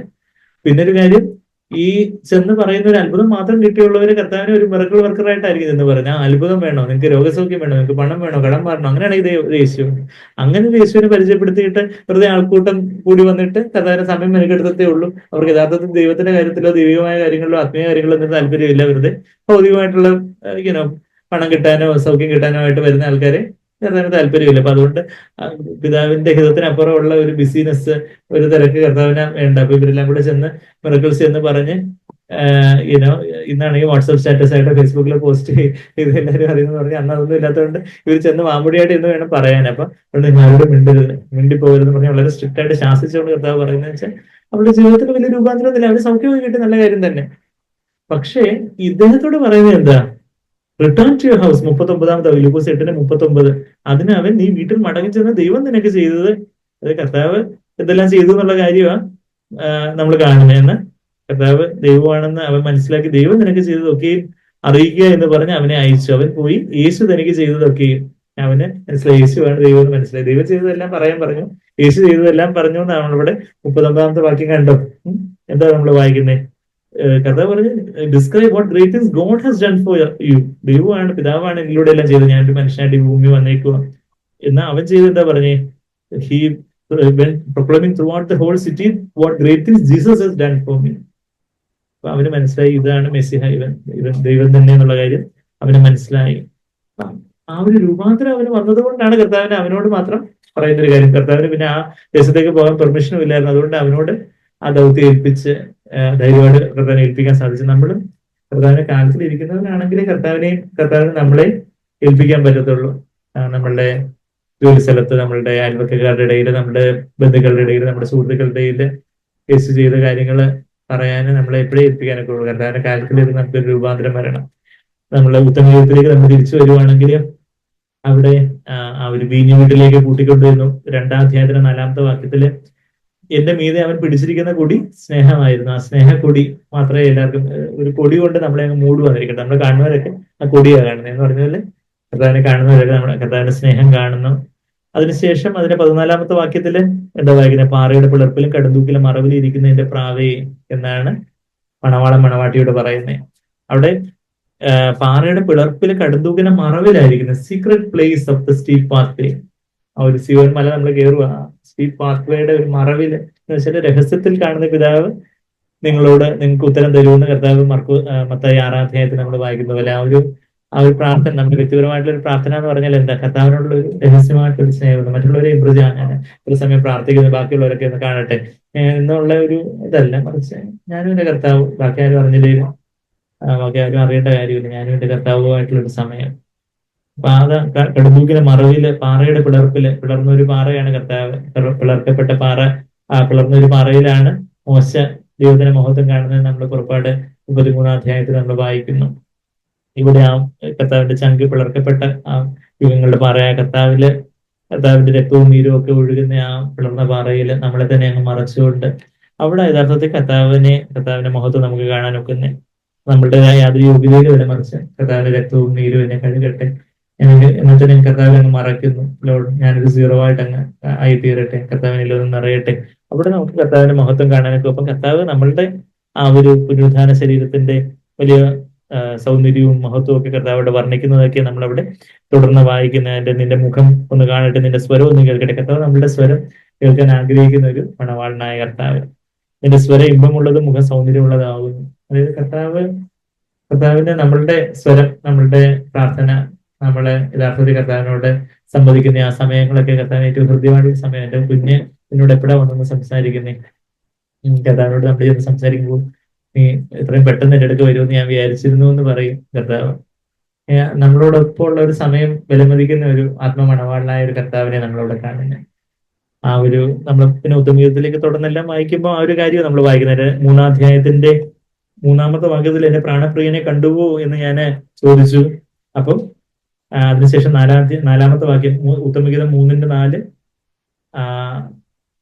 [SPEAKER 1] പിന്നെ ഒരു കാര്യം, ഈ ചെന്ന് പറയുന്ന ഒരു അത്ഭുതം മാത്രം കിട്ടിയുള്ളവര് കർത്താവിനെ ഒരു മിറക്കിൾ വർക്കറായിട്ടായിരിക്കും എന്ന് പറഞ്ഞാൽ, അത്ഭുതം വേണോ, നിങ്ങൾക്ക് രോഗസൗഖ്യം വേണോ, നിങ്ങൾക്ക് പണം വേണോ, കടം മാറണോ, അങ്ങനെയാണെങ്കിൽ ഇത് യേശു. അങ്ങനെ യേശുവിനെ പരിചയപ്പെടുത്തിയിട്ട് വെറുതെ ആൾക്കൂട്ടം കൂടി വന്നിട്ട് കർത്താവിന്റെ സമയം മെനക്കെടുത്തേ ഉള്ളൂ. അവർക്ക് യഥാർത്ഥത്തിൽ ദൈവത്തിന്റെ കാര്യത്തിലോ ദൈവികമായ കാര്യങ്ങളിലോ ആത്മീയ കാര്യങ്ങളോ ഒന്നും താല്പര്യമില്ല. വെറുതെ ഭൗതികമായിട്ടുള്ള പണം കിട്ടാനോ സൗഖ്യം കിട്ടാനോ ആയിട്ട് വരുന്ന ആൾക്കാരെ കർത്താവിന് താല്പര്യമില്ല. അപ്പൊ അതുകൊണ്ട് പിതാവിന്റെ ഹിതത്തിനപ്പുറമുള്ള ഒരു ബിസിനസ്, ഒരു തിരക്ക് കർത്താവിന് വേണ്ട. അപ്പൊ ഇവരെല്ലാം കൂടെ ചെന്ന് മിറക്കിൾസ് എന്ന് പറഞ്ഞ് യുനോ ഇന്നാണെങ്കിൽ വാട്സ്ആപ്പ് സ്റ്റാറ്റസ് ആയിട്ട് ഫേസ്ബുക്കിൽ പോസ്റ്റ് ഇത് എല്ലാവരും അറിയുന്നത് പറഞ്ഞാൽ അന്ന് അതൊന്നും ഇല്ലാത്തതുകൊണ്ട് ഇവർ ചെന്ന് മാമ്പുടിയായിട്ട് എന്ന് വേണം പറയാൻ. അപ്പൊ അതുകൊണ്ട് ആരോടും മിണ്ടരുത്, മിണ്ടിപ്പോകരുതെന്ന് പറഞ്ഞാൽ വളരെ സ്ട്രിക്റ്റ് ആയിട്ട് ശാസിച്ചുകൊണ്ട് കർത്താവ് പറയുന്നത് വെച്ചാൽ അവരുടെ ജീവിതത്തിൽ വലിയ രൂപാന്തരമില്ല, അവർ സൗഖ്യമായി കിട്ടിയ നല്ല കാര്യം തന്നെ. പക്ഷേ ഇദ്ദേഹത്തോട് പറയുന്നത് എന്താ? Return to your house. 39 ലൂക്കോസ് 8:39. അതിന് അവൻ നീ വീട്ടിൽ മടങ്ങി ചെന്ന് ദൈവം നിനക്ക് ചെയ്തത്, അത് കർത്താവ് എന്തെല്ലാം ചെയ്തു എന്നുള്ള കാര്യമാണ് നമ്മൾ കാണുന്നതെന്ന്. കർത്താവ് ദൈവമാണെന്ന് അവൻ മനസ്സിലാക്കി ദൈവം നിനക്ക് ചെയ്തതൊക്കെയും അറിയിക്കുക എന്ന് പറഞ്ഞ് അവനെ അയച്ചു. അവൻ പോയി യേശു തനിക്ക് ചെയ്തതൊക്കെയും അവന് മനസ്സിലായി, യേശുവാണ് ദൈവം എന്ന് മനസ്സിലായി. ദൈവം ചെയ്തതെല്ലാം പറയാൻ പറഞ്ഞു, യേശു ചെയ്തതെല്ലാം പറഞ്ഞു എന്നാണ് നമ്മളിവിടെ 39 വാക്യം കണ്ടോ. എന്താ നമ്മൾ വായിക്കുന്നത്? കർത്താവ് പറഞ്ഞു, describe what great things God has done for you. ദൈവമാണ്, പിതാവാണ് എന്നിലൂടെ എല്ലാം ചെയ്തത്, ഞാനൊരു മനുഷ്യനായിട്ട് ഈ ഭൂമി വന്നേക്കുക. എന്നാ അവൻ ചെയ്ത് എന്താ പറഞ്ഞേ? He proclaiming throughout the whole city what great things Jesus has done for me. അപ്പൊ അവന് മനസ്സിലായി ഇതാണ് മെസ്സിഹ, ഇവൻ ദൈവം തന്നെ എന്നുള്ള കാര്യം അവന് മനസ്സിലായി. ആ ഒരു രൂപാന്തരം അവന് വന്നത് കൊണ്ടാണ് കർത്താവിന് അവനോട് മാത്രം പറയുന്ന ഒരു കാര്യം. കർത്താവിന് പിന്നെ ആ ദേശത്തേക്ക് പോകാൻ പെർമിഷനും ഇല്ലായിരുന്നു. അതുകൊണ്ട് അവനോട് ആ ദൗത്യം ഏൽപ്പിച്ച് ധൈര്യമായിട്ട് കർത്താവിനെ ഏൽപ്പിക്കാൻ സാധിച്ചു. നമ്മളും കർത്താവിനെ കാലത്തിൽ ഇരിക്കുന്നവരാണെങ്കിലേ കർത്താവിനെ നമ്മളെ ഏൽപ്പിക്കാൻ പറ്റത്തുള്ളൂ. നമ്മളുടെ ജോലി സ്ഥലത്ത്, നമ്മളുടെ അയൽവക്കക്കാരുടെ ഇടയിൽ, നമ്മുടെ ബന്ധുക്കളുടെ ഇടയിൽ, നമ്മുടെ സുഹൃത്തുക്കളുടെ ഇടയിൽ യേശു ചെയ്ത കാര്യങ്ങൾ പറയാനും നമ്മളെ എപ്പോഴും ഏൽപ്പിക്കാനൊക്കെ ഉള്ളൂ. കർത്താവിന്റെ കാലത്തിലിരുന്ന് നമുക്കൊരു രൂപാന്തരം വരണം. നമ്മളെ ഉത്തമയുഗത്തിലേക്ക് നമ്മൾ തിരിച്ചു വരുവാണെങ്കിൽ അവിടെ ആ ഒരു വീഞ്ഞു വീട്ടിലേക്ക് കൂട്ടിക്കൊണ്ടുവരുന്നു. 2-ാം അധ്യായത്തിന്റെ 4-ാമത്തെ വാക്യത്തില് എന്റെ മീതെ അവൻ പിടിച്ചിരിക്കുന്ന കൊടി സ്നേഹമായിരുന്നു. ആ സ്നേഹക്കൊടി മാത്രമേ എല്ലാവർക്കും, ഒരു കൊടി കൊണ്ട് നമ്മളെ അങ്ങ് മൂട് വന്നിരിക്കട്ടെ. നമ്മൾ കാണുന്നവരൊക്കെ ആ കൊടിയാണ് കാണുന്നത് എന്ന് പറഞ്ഞാൽ കർത്താവിനെ കാണുന്നവരൊക്കെ നമ്മുടെ കർത്താവിന്റെ സ്നേഹം കാണുന്നു. അതിനുശേഷം അതിന്റെ 14-ാമത്തെ വാക്യത്തില് എന്താ വായിക്കുന്നത്? പാറയുടെ പിളർപ്പിലും കടുന്തൂക്കിലും മറവിലും ഇരിക്കുന്ന എന്റെ പ്രാവേ എന്നാണ് മണവാളൻ മണവാട്ടിയോട് പറയുന്നത്. അവിടെ പാറയുടെ പിളർപ്പിൽ കടുന്തൂക്കിന്റെ മറവിലായിരിക്കുന്നത്, secret place of the steep path way. ആ ഒരു സിയോൻ മല നമ്മൾ കയറുക, സ്റ്റീപ്പ് പാത്ത് വേയുടെ ഒരു മറവിൽ എന്ന് വെച്ചാൽ രഹസ്യത്തിൽ കാണുന്ന പിതാവ് നിങ്ങൾക്ക് ഉത്തരം തരുമെന്ന് കർത്താവ് മത്തായി 6-ാം അധ്യായത്തിൽ നമ്മൾ വായിക്കുന്ന പോലെ ആ ഒരു പ്രാർത്ഥന, നമ്മുടെ വ്യക്തിപരമായിട്ടുള്ള ഒരു പ്രാർത്ഥന എന്ന് പറഞ്ഞാൽ എന്താ? കർത്താവിനോടുള്ള ഒരു രഹസ്യമായിട്ടൊരു സ്നേഹം, മറ്റുള്ളവരെ ഇമ്പ്രൂവ് ചെയ്യാൻ ഒരു സമയം പ്രാർത്ഥിക്കുന്നു, ബാക്കിയുള്ളവരൊക്കെ ഒന്ന് കാണട്ടെ എന്നുള്ള ഒരു ഇതല്ല, മറിച്ച് ഞാനും എന്റെ കർത്താവ്, ബാക്കി ആരും അറിഞ്ഞില്ലേലും ബാക്കി ആരും അറിയേണ്ട കാര്യമില്ല, ഞാനും എന്റെ കർത്താവുമായിട്ടുള്ള ഒരു സമയം. കടുന്തൂക്കിന്റെ മറവില് പാറയുടെ പിളർന്ന ഒരു പാറയാണ് കർത്താവ്. പിളർക്കപ്പെട്ട പാറ, പിളർന്ന ഒരു പാറയിലാണ് മോശ ദൈവത്തിന്റെ മഹത്വം കാണുന്നത് നമ്മൾ പുറപ്പാട് 33-ാം അധ്യായത്തിൽ നമ്മൾ വായിക്കുന്നു. ഇവിടെ ആ കർത്താവിന്റെ ചങ്ക് പിളർക്കപ്പെട്ട ആ യുഗങ്ങളുടെ പാറയായ കർത്താവിന്റെ രക്തവും നീരും ഒക്കെ ഒഴുകുന്ന ആ പിളർന്ന പാറയിൽ നമ്മളെ തന്നെ അങ്ങ് മറച്ചുകൊണ്ട് അവിടെ യഥാർത്ഥത്തിൽ കർത്താവിന്റെ മഹത്വം നമുക്ക് കാണാൻ ഒക്കുന്നേ. നമ്മളുടേതായ യാതൊരു യോഗ്യതയിലും വരെ മറിച്ച് കർത്താവിന്റെ രക്തവും നീരും എന്നെ കഴുകട്ടെ, എന്നിട്ട് ഞാൻ കർത്താവിനെ അങ്ങ് മറയ്ക്കുന്നു. ലോഡ് ഞാനൊരു 0 ആയിട്ട് അങ്ങ് ആയി തീരട്ടെ, കർത്താവിനെല്ലാം നിറയട്ടെ. അവിടെ നമുക്ക് കർത്താവിന്റെ മഹത്വം കാണാനൊക്കെ. ഒപ്പം കർത്താവ് നമ്മളുടെ ആ ഒരു പുനരുദ്ധാന ശരീരത്തിന്റെ വലിയ സൗന്ദര്യവും മഹത്വവും ഒക്കെ കർത്താവോട് വർണ്ണിക്കുന്നതൊക്കെ നമ്മളവിടെ തുടർന്ന് വായിക്കുന്ന. നിന്റെ മുഖം ഒന്ന് കാണട്ടെ, നിന്റെ സ്വരം ഒന്ന് കേൾക്കട്ടെ. കർത്താവ് നമ്മളുടെ സ്വരം കേൾക്കാൻ ആഗ്രഹിക്കുന്ന ഒരു മണവാളനായ കർത്താവ്. നിന്റെ സ്വരം ഇമ്പമുള്ളതും മുഖം സൗന്ദര്യമുള്ളതാകുന്നു. അതായത് കർത്താവിന്റെ നമ്മളുടെ സ്വരം, നമ്മളുടെ പ്രാർത്ഥന, നമ്മളെ യഥാർത്ഥത്തിൽ കർത്താവിനോട് സംവദിക്കുന്ന ആ സമയങ്ങളൊക്കെ കർത്താവിന് ഏറ്റവും ഹൃദ്യമായിട്ടുള്ള സമയം. എന്റെ കുഞ്ഞ് എന്നോട് എപ്പോഴാ വന്നൊന്ന് സംസാരിക്കുന്നേ? കർത്താവിനോട് നമ്മൾ ചെന്ന് സംസാരിക്കുമ്പോൾ നീ എത്രയും പെട്ടെന്ന് എൻ്റെ അടുത്ത് വരുമെന്ന് ഞാൻ വിചാരിച്ചിരുന്നു എന്ന് പറയും കർത്താവ്. നമ്മളോടൊപ്പം ഉള്ള ഒരു സമയം വിലമതിക്കുന്ന ഒരു ആത്മമണവാളനായ ഒരു കർത്താവിനെ നമ്മളവിടെ കാണുന്നത്. ആ ഒരു നമ്മൾ പിന്നെ ഉത്തമയുഗത്തിലേക്ക് തുടർന്നെല്ലാം വായിക്കുമ്പോൾ ആ ഒരു കാര്യം നമ്മൾ വായിക്കുന്നത് 3-ാം അധ്യായത്തിന്റെ 3-ാമത്തെ വാക്യത്തിൽ എന്റെ പ്രാണപ്രിയനെ കണ്ടുപോ എന്ന് ഞാൻ ചോദിച്ചു. അപ്പം അതിനുശേഷം 4-ാമത്തെ വാക്യം ഉത്തമഗീതം 3:4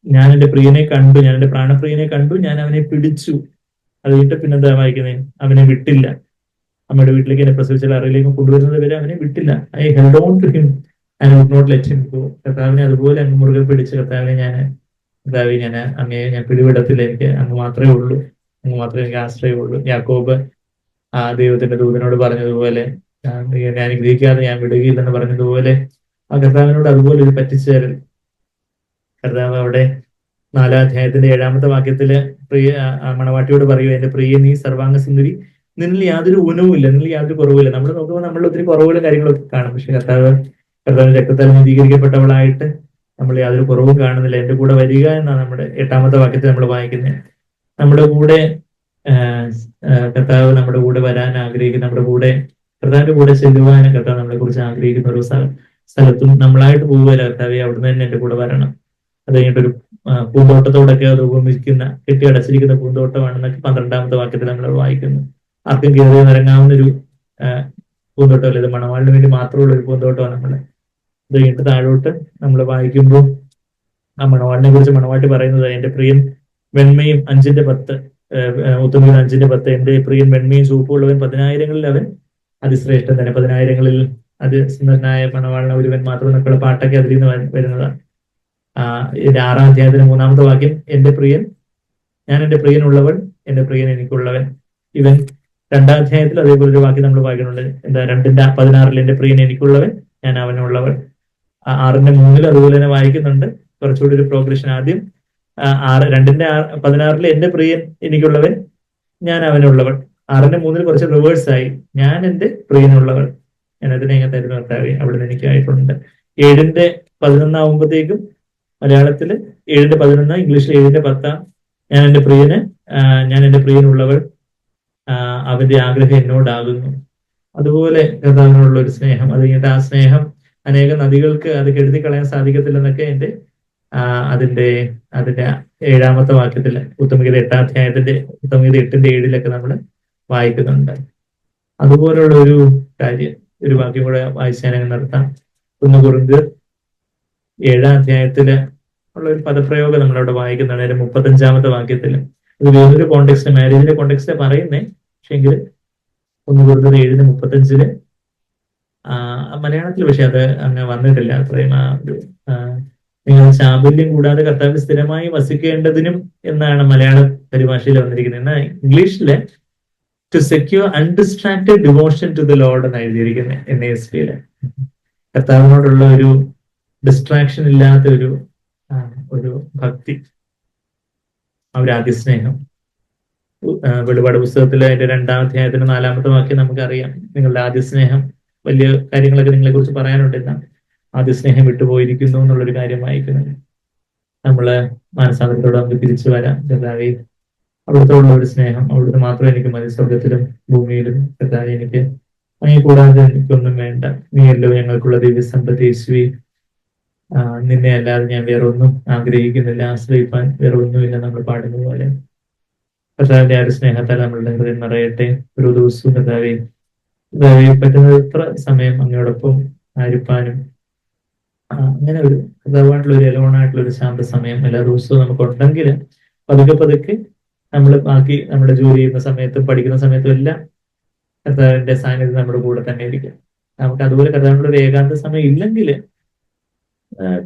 [SPEAKER 1] ഞാൻ എന്റെ പ്രിയനെ കണ്ടു, ഞാൻ എന്റെ പ്രാണപ്രിയനെ കണ്ടു, ഞാൻ അവനെ പിടിച്ചു. അത് കഴിഞ്ഞിട്ട് പിന്നെന്താ വായിക്കുന്നത്? അവനെ വിട്ടില്ല. അമ്മയുടെ വീട്ടിലേക്ക് എന്നെ പ്രസവിച്ചാൽ അറിയിലേക്ക് കൊണ്ടുവരുന്നത് വരെ അവനെ വിട്ടില്ല. I held on to him and would not let him go. കർത്താവിനെ അതുപോലെ അങ്ങ് മുറുകെ പിടിച്ച് കർത്താവിനെ ഞാൻ അങ്ങയെ ഞാൻ പിടിവിടത്തില്ല, എനിക്ക് അങ്ങ് മാത്രമേ ഉള്ളൂ, അങ്ങ് മാത്രമേ എനിക്ക് ആശ്രയമുള്ളൂ. യാക്കോബ് ആ ദൈവത്തിന്റെ ദൂതനോട് പറഞ്ഞതുപോലെ എന്നെ അനുഗ്രഹിക്കാതെ ഞാൻ വിടുകയില്ലെന്ന് പറഞ്ഞതുപോലെ ആ കർത്താവിനോട് അതുപോലെ ഒരു പറ്റിച്ചേരൽ. കർത്താവ് അവിടെ 4-ാം അധ്യായത്തിന്റെ 7-ാമത്തെ വാക്യത്തില് മണവാട്ടിയോട് പറയുക, എന്റെ പ്രിയ നീ സർവാംഗ സുന്ദരി, നിന്നിൽ യാതൊരു ഊനവുമില്ല, നിന്നിൽ യാതൊരു കുറവുമില്ല. നമ്മൾ നോക്കുമ്പോൾ നമ്മൾ ഒത്തിരി കുറവുകളും കാര്യങ്ങളൊക്കെ കാണും. പക്ഷെ കർത്താവിന്റെ രക്തത്താൽ നീതീകരിക്കപ്പെട്ടവളായിട്ട് നമ്മൾ യാതൊരു കുറവും കാണുന്നില്ല. എന്റെ കൂടെ വരിക എന്നാണ് നമ്മുടെ 8-ാമത്തെ വാക്യത്തിൽ നമ്മൾ വായിക്കുന്നത്. നമ്മുടെ കൂടെ കർത്താവ് നമ്മുടെ കൂടെ വരാൻ ആഗ്രഹിക്കുന്ന, നമ്മുടെ കൂടെ കർത്താവിന്റെ കൂടെ ചെല്ലുവാനും കർത്താവ് നമ്മളെ കുറിച്ച് ആഗ്രഹിക്കുന്ന ഒരു സ്ഥലത്തും നമ്മളായിട്ട് പോകുകയല്ല, കർത്താവെ അവിടുന്ന് തന്നെ എന്റെ കൂടെ വരണം. അത് കഴിഞ്ഞിട്ടൊരു പൂന്തോട്ടത്തോടൊക്കെ അത് ഉപമിക്കുന്ന, കെട്ടിയടച്ചിരിക്കുന്ന പൂന്തോട്ടമാണെന്നൊക്കെ 12ാമത്തെ വാക്യത്തിൽ നമ്മൾ വായിക്കുന്നു. ആർക്കും കയറി നിറങ്ങാവുന്ന ഒരു പൂന്തോട്ടമല്ല, ഇത് മണവാളിന് വേണ്ടി മാത്രമുള്ള ഒരു പൂന്തോട്ടമാണ് നമ്മള്. അത് കഴിഞ്ഞിട്ട് താഴോട്ട് നമ്മൾ വായിക്കുമ്പോൾ ആ മണവാളിനെ കുറിച്ച് മണവാട്ടി പറയുന്നത്, എന്റെ പ്രിയൻ വെണ്മയും 5:10, ഉത്തമീൻ 5:10, എന്റെ പ്രിയൻ വെണ്മയും ചുവപ്പുള്ളവൻ 10,000-ങ്ങളിൽ അവൻ അതിശ്രേഷ്ഠൻ തന്നെ. 10,000-ങ്ങളിൽ അതിസുന്ദരനായ മണവാളിന് ഒരുവൻ മാത്രം എന്നൊക്കെയുള്ള പാട്ടൊക്കെ അതിൽ നിന്ന് വരുന്നതാണ്. ഇതിന്റെ 6-ാം അധ്യായത്തിന് 3-ാമത്തെ വാക്യം, എന്റെ പ്രിയൻ, ഞാൻ എന്റെ പ്രിയനുള്ളവൻ, എന്റെ പ്രിയൻ എനിക്കുള്ളവൻ. ഇവൻ 2-ാം അധ്യായത്തിൽ അതേപോലെ ഒരു വാക്യം നമ്മൾ വായിക്കുന്നുണ്ട്, എന്താ 2:16, എന്റെ പ്രിയൻ എനിക്കുള്ളവൻ, ഞാൻ അവനുള്ളവൻ. 6:3 അതുപോലെ തന്നെ വായിക്കുന്നുണ്ട്, കുറച്ചുകൂടി ഒരു പ്രോഗ്രഷൻ. ആദ്യം 2:16 എന്റെ പ്രിയൻ എനിക്കുള്ളവൻ, ഞാൻ അവനുള്ളവൻ. 6:3 കുറച്ച് റിവേഴ്സ് ആയി, ഞാൻ എന്റെ പ്രിയനുള്ളവൻ, ഞാൻ അതിനെ എങ്ങനെ തരുന്ന കർത്താവേ അവിടുന്ന് എനിക്കായിട്ടുണ്ട്. 7:11 ആവുമ്പോഴത്തേക്കും മലയാളത്തില് 7:11, ഇംഗ്ലീഷിൽ 7:10, ഞാൻ എന്റെ പ്രിയനുള്ളവൾ, അവന്റെ ആഗ്രഹം എന്നോടാകുന്നു. അതുപോലെ കർത്താവിനോടുള്ള ഒരു സ്നേഹം, അത് കഴിഞ്ഞിട്ട് ആ സ്നേഹം അനേക നദികൾക്ക് അത് കെടുത്തി കളയാൻ സാധിക്കത്തില്ലെന്നൊക്കെ അതിന്റെ 7-ാമത്തെ വാക്യത്തില്, ഉത്തമഗീത 8-ാം അധ്യായത്തിന്റെ ഉത്തമഗീത 8:7 നമ്മൾ വായിക്കുന്നുണ്ട്. അതുപോലുള്ള ഒരു കാര്യം, ഒരു വാക്യം കൂടെ വായിച്ച് ഞാൻ നടത്താം. 1 കൊരിന്ത്യർ 7-ാം അധ്യായത്തില് ഉള്ള ഒരു പദപ്രയോഗം നമ്മളവിടെ വായിക്കുന്നതാണ്. അതിന്റെ 35-ാമത്തെ വാക്യത്തില്. ഇത് വേറൊരു കോണ്ടെക്സ്റ്റ്, മാരേജിന്റെ കോണ്ടെക്സ്റ്റ് പറയുന്നേ, പക്ഷെങ്കിൽ 1 കൊരിന്ത്യർ 7:35 മലയാളത്തിൽ പക്ഷെ അത് അങ്ങനെ വന്നിട്ടില്ല അത്രയും. നിങ്ങൾ ചാബല്യം കൂടാതെ കർത്താവിൽ സ്ഥിരമായി വസിക്കേണ്ടതിനും എന്നാണ് മലയാള പരിഭാഷയിൽ വന്നിരിക്കുന്നത്. എന്നാൽ ഇംഗ്ലീഷില് to secure undistracted devotion to the Lord എന്ന് എഴുതിയിരിക്കുന്നത് NASB-യില്. കർത്താവിനോടുള്ള ഒരു ഡിസ്ട്രാക്ഷൻ ഇല്ലാത്ത ഒരു ഭക്തി, ആ ഒരു ആദ്യസ്നേഹം. വെളിപാട് പുസ്തകത്തിലെ അതിന്റെ 2-ാം അധ്യായത്തിന് 4-ാമത്തെ വാക്യം നമുക്കറിയാം, നിങ്ങളുടെ ആദ്യസ്നേഹം, വലിയ കാര്യങ്ങളൊക്കെ നിങ്ങളെ കുറിച്ച് പറയാനുണ്ടെന്ന ആദ്യസ്നേഹം വിട്ടുപോയിരിക്കുന്നു എന്നുള്ളൊരു കാര്യം വായിക്കുന്നത്. നമ്മള് മാനസാന്തരത്തോടെ നമുക്ക് തിരിച്ചു വരാം. കർത്താവേ അവിടുത്തോടുള്ള ഒരു സ്നേഹം, അവിടുന്ന് മാത്രമേ എനിക്ക് മതി, സ്വർഗത്തിലും ഭൂമിയിലും. കർത്താവേ എനിക്ക് അങ്ങനെ കൂടാതെ എനിക്കൊന്നും വേണ്ട, നീയല്ലോ ഞങ്ങൾക്കുള്ള ദിവ്യസമ്പത്ത് യേശുവേ. നിന്നെ അല്ലാതെ ഞാൻ വേറെ ഒന്നും ആഗ്രഹിക്കുന്നില്ല, ആശ്രയിപ്പാൻ വേറെ ഒന്നുമില്ല, നമ്മൾ പാടുന്ന പോലെ. കർത്താവിന്റെ ആ ഒരു സ്നേഹത്താൽ നമ്മളുടെ ഹൃദയം നിറയട്ടെ. ഒരു ദിവസവും കർത്താവേ പറ്റുന്നത് എത്ര സമയം അങ്ങയോടൊപ്പം ആയിരിക്കാനും, അങ്ങനെ ഒരു കർത്താവായിട്ടുള്ള ഒരു എലോണായിട്ടുള്ള ഒരു ശാന്ത സമയം എല്ലാ ദിവസവും നമുക്ക് ഉണ്ടെങ്കിൽ പതുക്കെ നമ്മൾ ബാക്കി നമ്മുടെ ജോലി ചെയ്യുന്ന സമയത്തും പഠിക്കുന്ന സമയത്തും എല്ലാം കർത്താവിന്റെ സാന്നിധ്യം നമ്മുടെ കൂടെ തന്നെ ഇരിക്കും. നമുക്ക് അതുപോലെ കർത്താവിനുള്ള ഒരു ഏകാന്ത സമയം ഇല്ലെങ്കിൽ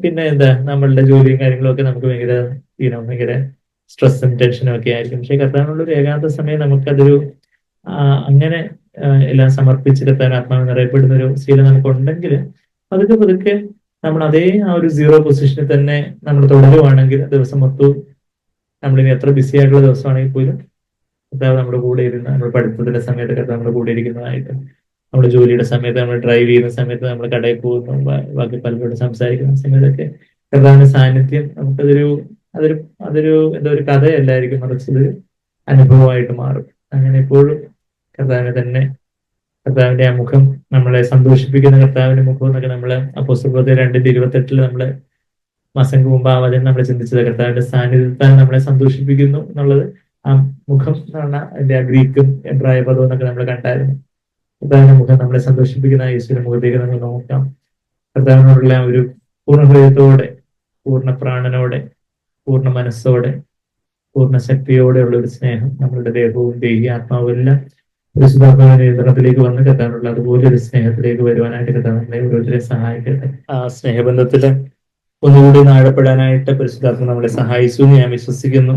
[SPEAKER 1] പിന്നെ എന്താ, നമ്മളുടെ ജോലിയും കാര്യങ്ങളും ഒക്കെ നമുക്ക് ഭയങ്കര സ്ട്രെസ്സും ടെൻഷനും ഒക്കെ ആയിരിക്കും. പക്ഷെ കർത്താവിനുള്ള ഒരു ഏകാന്ത സമയം നമുക്കതൊരു അങ്ങനെ എല്ലാം സമർപ്പിച്ച് കർത്താവിന് ആത്മാവ് നിറയപ്പെടുന്ന ഒരു ശീലം നമുക്ക് ഉണ്ടെങ്കിൽ പതുക്കെ നമ്മൾ അതേ ആ ഒരു 0 പൊസിഷനിൽ തന്നെ നമ്മൾ തുടരുവാണെങ്കിൽ ദിവസം മൊത്തവും നമ്മളിനി എത്ര ബിസി ആയിട്ടുള്ള ദിവസമാണെങ്കിൽ പോലും കർത്താവ് നമ്മുടെ കൂടെ ഇരുന്ന്, നമ്മൾ പഠിത്തത്തിന്റെ സമയത്ത് കർത്താവ് നമ്മുടെ കൂടെ ഇരിക്കുന്നതായിട്ട്, നമ്മുടെ ജോലിയുടെ സമയത്ത്, നമ്മൾ ഡ്രൈവ് ചെയ്യുന്ന സമയത്ത്, നമ്മൾ കടയിൽ പോകുന്നു, ബാക്കി പലരോട് സംസാരിക്കുന്ന സമയത്തൊക്കെ കർത്താവിന്റെ സാന്നിധ്യം അതൊരു എന്തോ ഒരു കഥയല്ലായിരിക്കും, മറിച്ച് ഒരു അനുഭവമായിട്ട് മാറും. അങ്ങനെ എപ്പോഴും കർത്താവിന്റെ ആ മുഖം, നമ്മളെ സന്തോഷിപ്പിക്കുന്ന കർത്താവിന്റെ മുഖം എന്നൊക്കെ നമ്മള് അപ്പോസ്തലപ്രവൃത്തി 2:28 നമ്മള് മാസങ്ങൾക്ക് മുമ്പ് ആ വചനം നമ്മൾ ചിന്തിച്ചത്, കർത്താവിന്റെ സാന്നിധ്യത്താൽ നമ്മളെ സന്തോഷിപ്പിക്കുന്നു എന്നുള്ളത്. ആ മുഖം എന്ന് പറഞ്ഞാൽ അതിന്റെ ആ ഗ്രീക്കും എബ്രായ പദവും എന്നൊക്കെ നമ്മൾ കണ്ടായിരുന്നു. കർത്താവിന്റെ മുഖം നമ്മളെ സന്തോഷിപ്പിക്കുന്ന യേശുവിന്റെ മുഖത്തേക്ക് നമ്മൾ നോക്കാം. കർത്താവിനോടുള്ള ഒരു പൂർണ്ണ ഹൃദയത്തോടെ, പൂർണ്ണ പ്രാണനോടെ, പൂർണ്ണ മനസ്സോടെ, പൂർണ്ണ ശക്തിയോടെയുള്ള ഒരു സ്നേഹം നമ്മളുടെ ദേഹവും ആത്മാവും എല്ലാം പരിശുദ്ധാത്മാവിന്റെ നിയന്ത്രണത്തിലേക്ക് വന്ന് കർത്താവിനുള്ള അതുപോലെ ഒരു സ്നേഹത്തിലേക്ക് വരുവാനായിട്ട് കർത്താവ് നമ്മളെ ഓരോരുത്തരെ സഹായിക്കട്ടെ. ആ സ്നേഹബന്ധത്തില് ഒന്നുകൂടി ആഴപ്പെടാനായിട്ട് പരിശുദ്ധാത്മ നമ്മളെ സഹായിച്ചു എന്ന് ഞാൻ വിശ്വസിക്കുന്നു.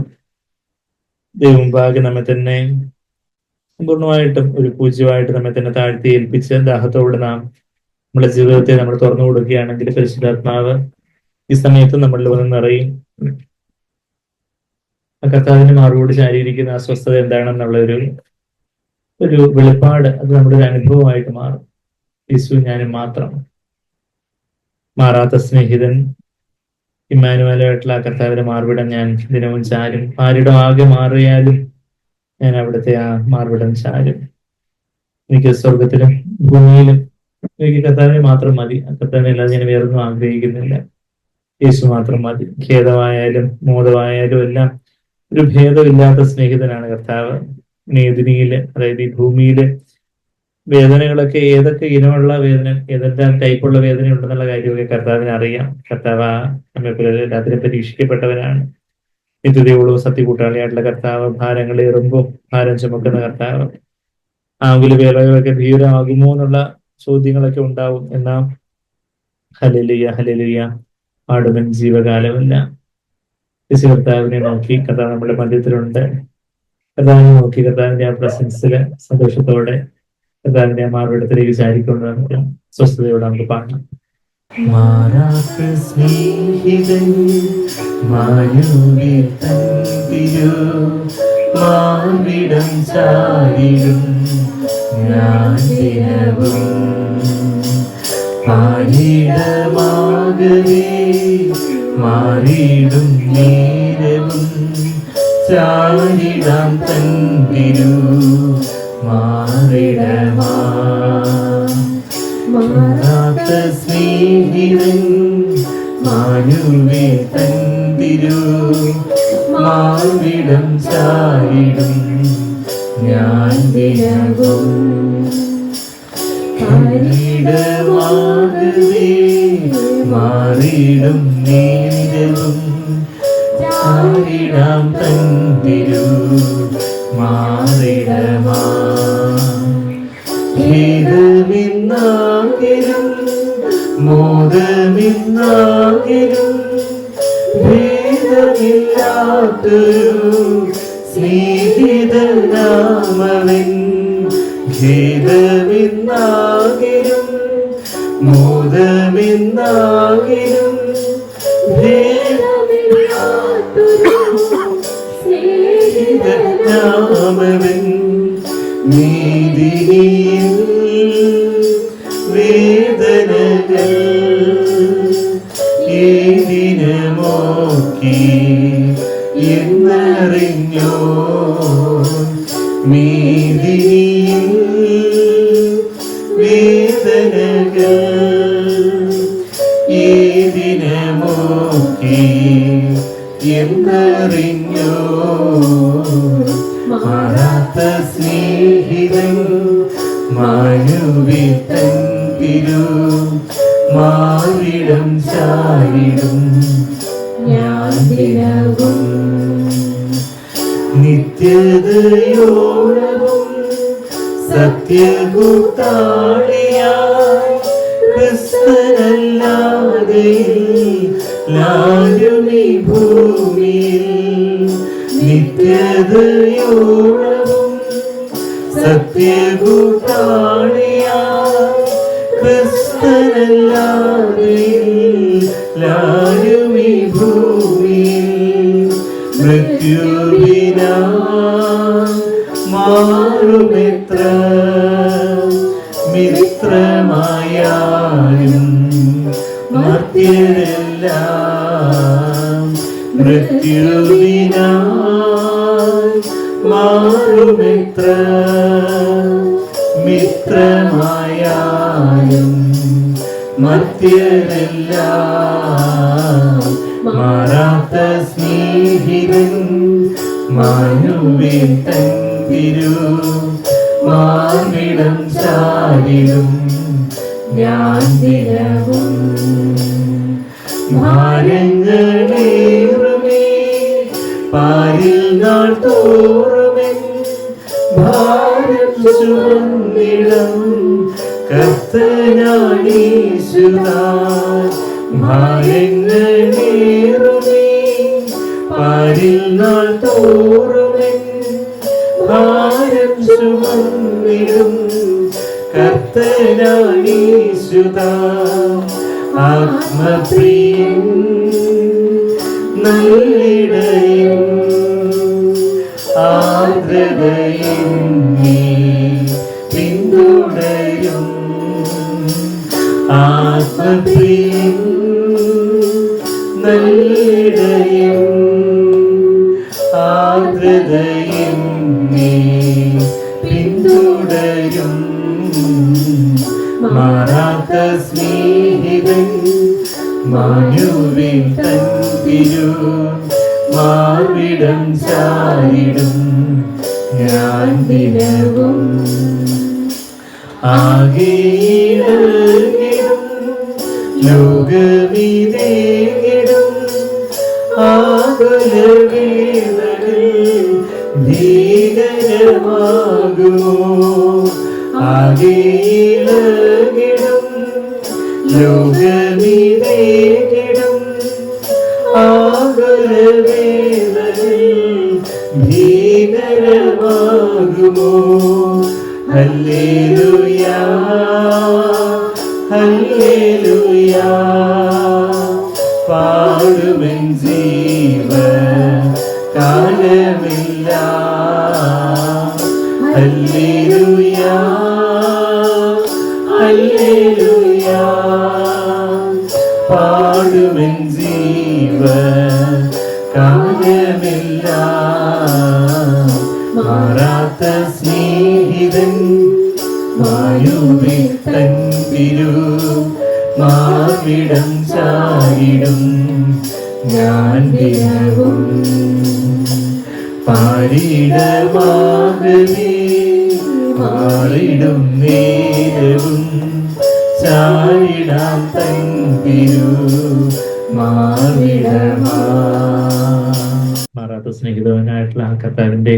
[SPEAKER 1] ദൈവമുമ്പാകെ നമ്മെ തന്നെ പൂർണ്ണമായിട്ടും ഒരു പൂജ്യമായിട്ട് നമ്മെ തന്നെ താഴ്ത്തി ഏൽപ്പിച്ച് ദാഹത്തോടെ നമ്മുടെ ജീവിതത്തെ നമ്മൾ തുറന്നു കൊടുക്കുകയാണെങ്കിൽ പരിശുദ്ധാത്മാവ് ഈ സമയത്ത് നമ്മളിൽ വന്ന് നിറയും. കർത്താവിന്റെ മാർഗോട് ശാരീരിക്കുന്ന അസ്വസ്ഥത എന്താണെന്നുള്ള ഒരു വെളിപ്പാട്, അത് നമ്മുടെ ഒരു അനുഭവമായിട്ട് മാറും. യേശു ഞാനും മാത്രം, മാറാത്ത സ്നേഹിതൻ ഇമ്മാനുവലായിട്ടുള്ള കർത്താവിന്റെ മാർവിടം ഞാൻ ദിനവും ചാരും. ആരുടെ ആകെ മാറിയാലും ഞാൻ അവിടുത്തെ ആ മാർവിടം ചാരും. എനിക്ക് സ്വർഗത്തിലും ഭൂമിയിലും എനിക്ക് കർത്താവിനെ മാത്രം മതി. കർത്താവിനെ അല്ലാതെ ഞാൻ വേറൊന്നും ആഗ്രഹിക്കുന്നില്ല. യേശു മാത്രം മതി. ഖേദമായാലും മോദമായാലും എല്ലാം ഒരു ഭേദമില്ലാത്ത സ്നേഹിതനാണ് കർത്താവ്. മേദിനിയില്, അതായത് ഈ ഭൂമിയില് വേദനകളൊക്കെ ഏതൊക്കെ ഇനമുള്ള വേദന, ഏതെല്ലാം ടൈപ്പുള്ള വേദന ഉണ്ടെന്നുള്ള കാര്യമൊക്കെ കർത്താവിന് അറിയാം. കർത്താവ് നമ്മെ എല്ലാത്തിനും പരീക്ഷിക്കപ്പെട്ടവനാണ്. നിത്യതയോളവും സത്യകൂട്ടാളിയായിട്ടുള്ള കർത്താവ്, ഭാരങ്ങളേറുമ്പോൾ ഭാരം ചുമക്കുന്ന കർത്താവ്. ആകുല വേളകളൊക്കെ ഭീകരമാകുമോ എന്നുള്ള ചോദ്യങ്ങളൊക്കെ ഉണ്ടാവും. എന്നാൽ ഹല്ലേലൂയ ഹല്ലേലൂയ, പാടുമൻ ജീവകാലമല്ല. യേശു കർത്താവിനെ നോക്കി കർത്താവ് നമ്മുടെ മധ്യത്തിലുണ്ട്. കർത്താവിനെ നോക്കി കർത്താവിന്റെ ആ പ്രസൻസില് സന്തോഷത്തോടെ കർത്താവിന്റെ ആ മാർവിടത്തിലേക്ക് ചാരിക്കൊണ്ട് നമുക്ക് സ്വസ്ഥതയോടെ നമുക്ക് പാടാം. മാറാത്ത സ്നേഹിതൻ മാർവിടം ചാരിടും ഞാൻ ദിനവും പാരിടമാകവേ മാറിടും നേരവും ചാരിടാം തന്തിരു മാറിടമാ. മാറാത്ത സ്നേഹിതൻ മാനുവേ തന്തിരു മാർവിടം ചാരിടും ഞാൻ ദിനവും പാരിടമാകവേ മാറിടും നേരവും ചാരിടാം തന്തിരു മാറിടമാ. ഭേദമിന്നാകിലും മോദമിന്നാകിലും ഭേദമില്ലാത്തൊരു സ്നേഹിതനാമവൻ. ഭേദമിന്നാകിലും മോദമിന്നാകിലും സ്നേഹിതനാമവൻ. നീതിയിൽ വേദനകൾ ഏതിനമോക്കി എന്നറിഞ്ഞോ. നീതിയിൽ വേദനകൾ ഏതിനമോക്കി എന്നറിഞ്ഞോ. മാറാത്ത സ്നേഹിതൻ മാനുവേ തന്തിരു മാറിടം ചാരിടും ഞാൻ ദിനവും നിത്യതയോളവും സത്യകൂട്ടാളിയായി ക്രിസ്തനല്ലാതെ ലാരുമീ ഭൂമിയിൽ. നിത്യതയോളവും സത്യകൂട്ടാളിയായി ക്രിസ്തനല്ലാതെ ലാരുമീ ഭൂമിയിൽ. മൃത്യുവിനാ മാറുമെത്ര മിത്രമായാലും മർത്യരെല്ലാം. മൃത്യുവിനാ മാറുമെത്ര മിത്രമായാലും മർത്യരെല്ലാം. മാറാത്ത സ്നേഹിതൻ മാനുവേ തന്തിരു മാർവിടം ചാരിടും ഞാൻ ദിനവും. ഭാരങ്ങളേറുമേ പാരിൽ നാൾ തോറുമെൻ ഭാരം ചുമന്നിടം കർത്തനാണീശുതാൻ. ഭാരങ്ങളേറുമേ പാരിൽ നാൾ തോറുമെൻ ഭാരം ചുമന്നിടും കർത്തനാണീശുതാൻ. ആത്മപ്രിയൻ നല്ലിടയൻ ആർദ്രതയൻ പിന്തുടരും. ആത്മപ്രിയൻ നല്ലിടയൻ ആർദ്രതയൻ മാറാത്ത സ്നേഹിതൻ മാനുവിൻ തൻ തിരു മാർവിടം ചാരിടും ഞാൻ ദിനവും ആകെയിടും ലോകമിതേകിടും ആകുലവേദകൾ ഭീകരമാകുമോ ആകെയിടും ലോകമിതേകിടും ആകുലവേദകൾ ഭീകരമാകുമോ ഹല്ലേലൂയാ ഹല്ലേലൂയാ പാടുമെൻ ജീവ കാലമില്ല ഹല്ലേലൂയാ ഹല്ലേലൂയാ പാടുമെൻ ജീവ കാലമില്ല മാറാത്ത സ്നേഹിതൻ മായുവിൻ തൻ തിരു മാർവിടം ചാരിടും ഞാൻ ദിനവും പാരിടമാകവേ മാറിടും നേരവും ചാരിടാം തൻ തിരു മാർവിടമാ. മാറാത്ത സ്നേഹിതവനായിട്ടുള്ള ആ കർത്താവിന്റെ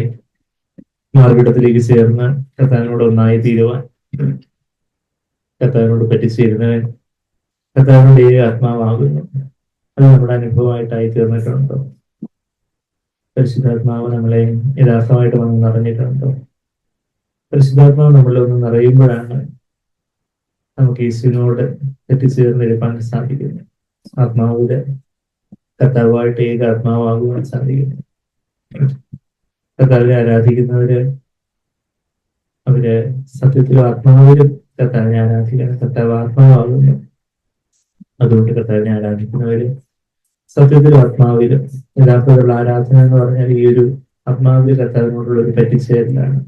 [SPEAKER 1] മാർവിടത്തിലേക്ക് ചേർന്ന് കർത്താവിനോട് ഒന്നായി തീരുവാൻ, കർത്താവിനോട് പറ്റിച്ചേരുന്നവൻ കർത്താവിനോട് ഏക ആത്മാവാകുന്നു. അത് നമ്മുടെ അനുഭവമായിട്ടായി തീർന്നിട്ടുണ്ടോ? പരിശുദ്ധാത്മാവ് നമ്മളെ യഥാർത്ഥമായിട്ട് വന്ന് നിറഞ്ഞിട്ടുണ്ടോ? പരിശുദ്ധാത്മാവ് നമ്മളെ ഒന്ന് നിറയുമ്പോഴാണ് നമുക്ക് യേശുവിനോട് എത്തിച്ചേർന്നിരിക്കാൻ സാധിക്കുന്നത്. ആത്മാവില് കർത്താവായിട്ട് ഏക ആത്മാവാകുവാൻ സാധിക്കുന്നു. കർത്താവിനെ ആരാധിക്കുന്നവര് അവര് സത്യത്തിലും ആത്മാവിലും കർത്താവിനെ ആരാധിക്കണം. കർത്താവ് ആത്മാവാകുന്നു. അതുകൊണ്ട് കർത്താവിനെ ആരാധിക്കുന്നവര് സത്യത്തിലും ആത്മാവിലും, യഥാർത്ഥത്തിലുള്ള ആരാധന എന്ന് പറഞ്ഞാൽ ഈ ഒരു ആത്മാവിൽ കർത്താവിനോടുള്ള ഒരു പറ്റിച്ചേരലാണ്.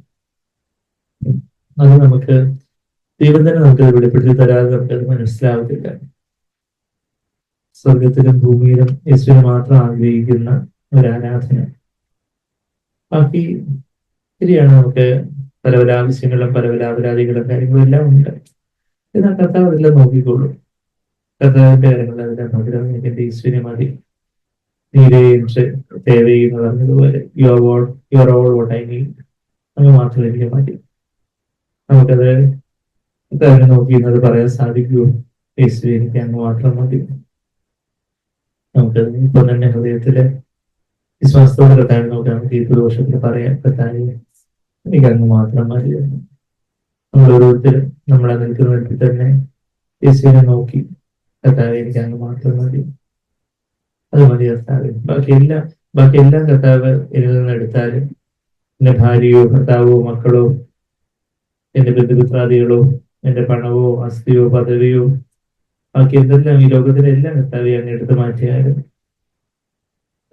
[SPEAKER 1] അത് നമുക്ക് ദൈവം തന്നെ നമുക്ക് വെളിപ്പെടുത്തി തരാതെ നമുക്കത് മനസ്സിലാവത്തില്ല. സ്വർഗത്തിലും ഭൂമിയിലും യേശുവിനെ മാത്രം ആഗ്രഹിക്കുന്ന ഒരു ആരാധന. ബാക്കി ശരിയാണ്, നമുക്ക് പല പല ആവശ്യങ്ങളും പല പല അപരാധികളും കാര്യങ്ങളും എല്ലാം ഉണ്ട്. എന്നാൽ കർത്താവ് അതെല്ലാം നോക്കിക്കോളും. കർത്താവിന്റെ കാര്യങ്ങൾ അതെല്ലാം നോക്കിയാൽ എനിക്ക് എന്റെ ഈശ്വര്യ മതി, നീരയും തേവയും എന്ന് പറഞ്ഞതുപോലെ your all what I need, അങ്ങ് മാത്രം എനിക്ക് മതി. നമുക്കത് കർത്താവിനെ നോക്കിയെന്നത് പറയാൻ സാധിക്കുമോ? യേശുവെ എനിക്ക് അങ്ങ് മാത്രം മതി. നമുക്കത് ഇപ്പൊ തന്നെ ഹൃദയത്തില് വിശ്വാസത്തോടെ കർത്താവിനെ നോക്കി നമുക്ക് ഈ ദോഷത്തിൽ പറയാൻ, കർത്താവെ എനിക്ക് അങ്ങ് മാത്രം മതി. നമ്മൾ ഓരോരുത്തരും നമ്മളെ നിൽക്കുന്നിടത്തിൽ തന്നെ യേശുവിനെ നോക്കി, കർത്താവെ എനിക്ക് അങ്ങ് മാത്രം മതി, അത് മതി കർത്താവ്. ബാക്കിയെല്ലാം കർത്താവ് എന്നിൽ നിന്ന് എടുത്താലും എന്റെ ഭാര്യയോ ഭർത്താവോ മക്കളോ എന്റെ ബന്ധുമിത്രാദികളോ എന്റെ പണവോ ആസ്തിയോ പദവിയോ ബാക്കി എന്തെല്ലാം ഈ ലോകത്തിലെ എല്ലാം കർത്താവെ അങ്ങ് എടുത്തു മാറ്റിയാലും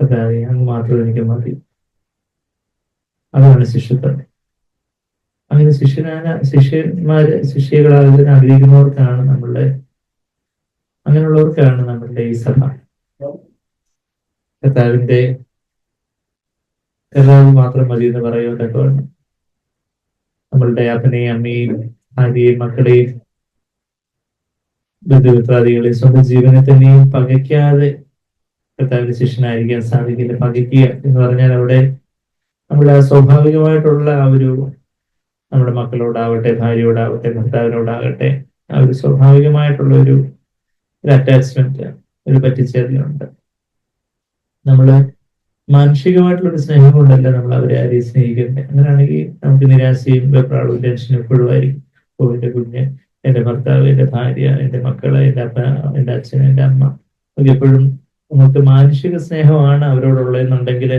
[SPEAKER 1] കർത്താവെ അങ്ങ് മാത്രം എനിക്ക് മതി. അതാണ് ശിഷ്യത്വം. അങ്ങനെ ശിഷ്യകളാകാൻ ആഗ്രഹിക്കുന്നവർക്കാണ് അങ്ങനെയുള്ളവർക്കാണ് നമ്മളുടെ ഈ സഭ. കർത്താവ് മാത്രം മതി എന്ന് പറയുന്നതൊക്കെ വേണം. നമ്മളുടെ അപ്പനെയും അമ്മയും ഭാര്യയെയും മക്കളെയും ബന്ധുമിത്രാദികളെയും സ്വന്തം ജീവനെ തന്നെയും പകയ്ക്കാതെ കർത്താവിന്റെ ശിഷ്യനായിരിക്കാൻ സാധിക്കില്ല. പകയ്ക്കുക എന്ന് പറഞ്ഞാൽ അവിടെ നമ്മുടെ സ്വാഭാവികമായിട്ടുള്ള ആ ഒരു നമ്മുടെ മക്കളോടാവട്ടെ, ഭാര്യയോടാവട്ടെ, ഭർത്താവിനോടാകട്ടെ, ആ ഒരു സ്വാഭാവികമായിട്ടുള്ള ഒരു അറ്റാച്ച്മെന്റ്, ഒരു പറ്റിച്ചേരലുണ്ട്. നമ്മള് മാനുഷികമായിട്ടുള്ളൊരു സ്നേഹം കൊണ്ടല്ല നമ്മൾ അവരെ ആരെയും സ്നേഹിക്കുന്നത്. അങ്ങനെയാണെങ്കിൽ നമുക്ക് നിരാശയും വെപ്രാളവും ടെൻഷനും എപ്പോഴും ആയിരിക്കും. ഓ, എന്റെ കുഞ്ഞ്, എന്റെ ഭർത്താവ്, എന്റെ ഭാര്യ, എന്റെ മക്കള്, എന്റെ അപ്പ, എന്റെ അച്ഛൻ, എന്റെ അമ്മ, നമുക്ക് എപ്പോഴും നമുക്ക് മാനുഷിക സ്നേഹമാണ് അവരോടുള്ളതെന്നുണ്ടെങ്കിൽ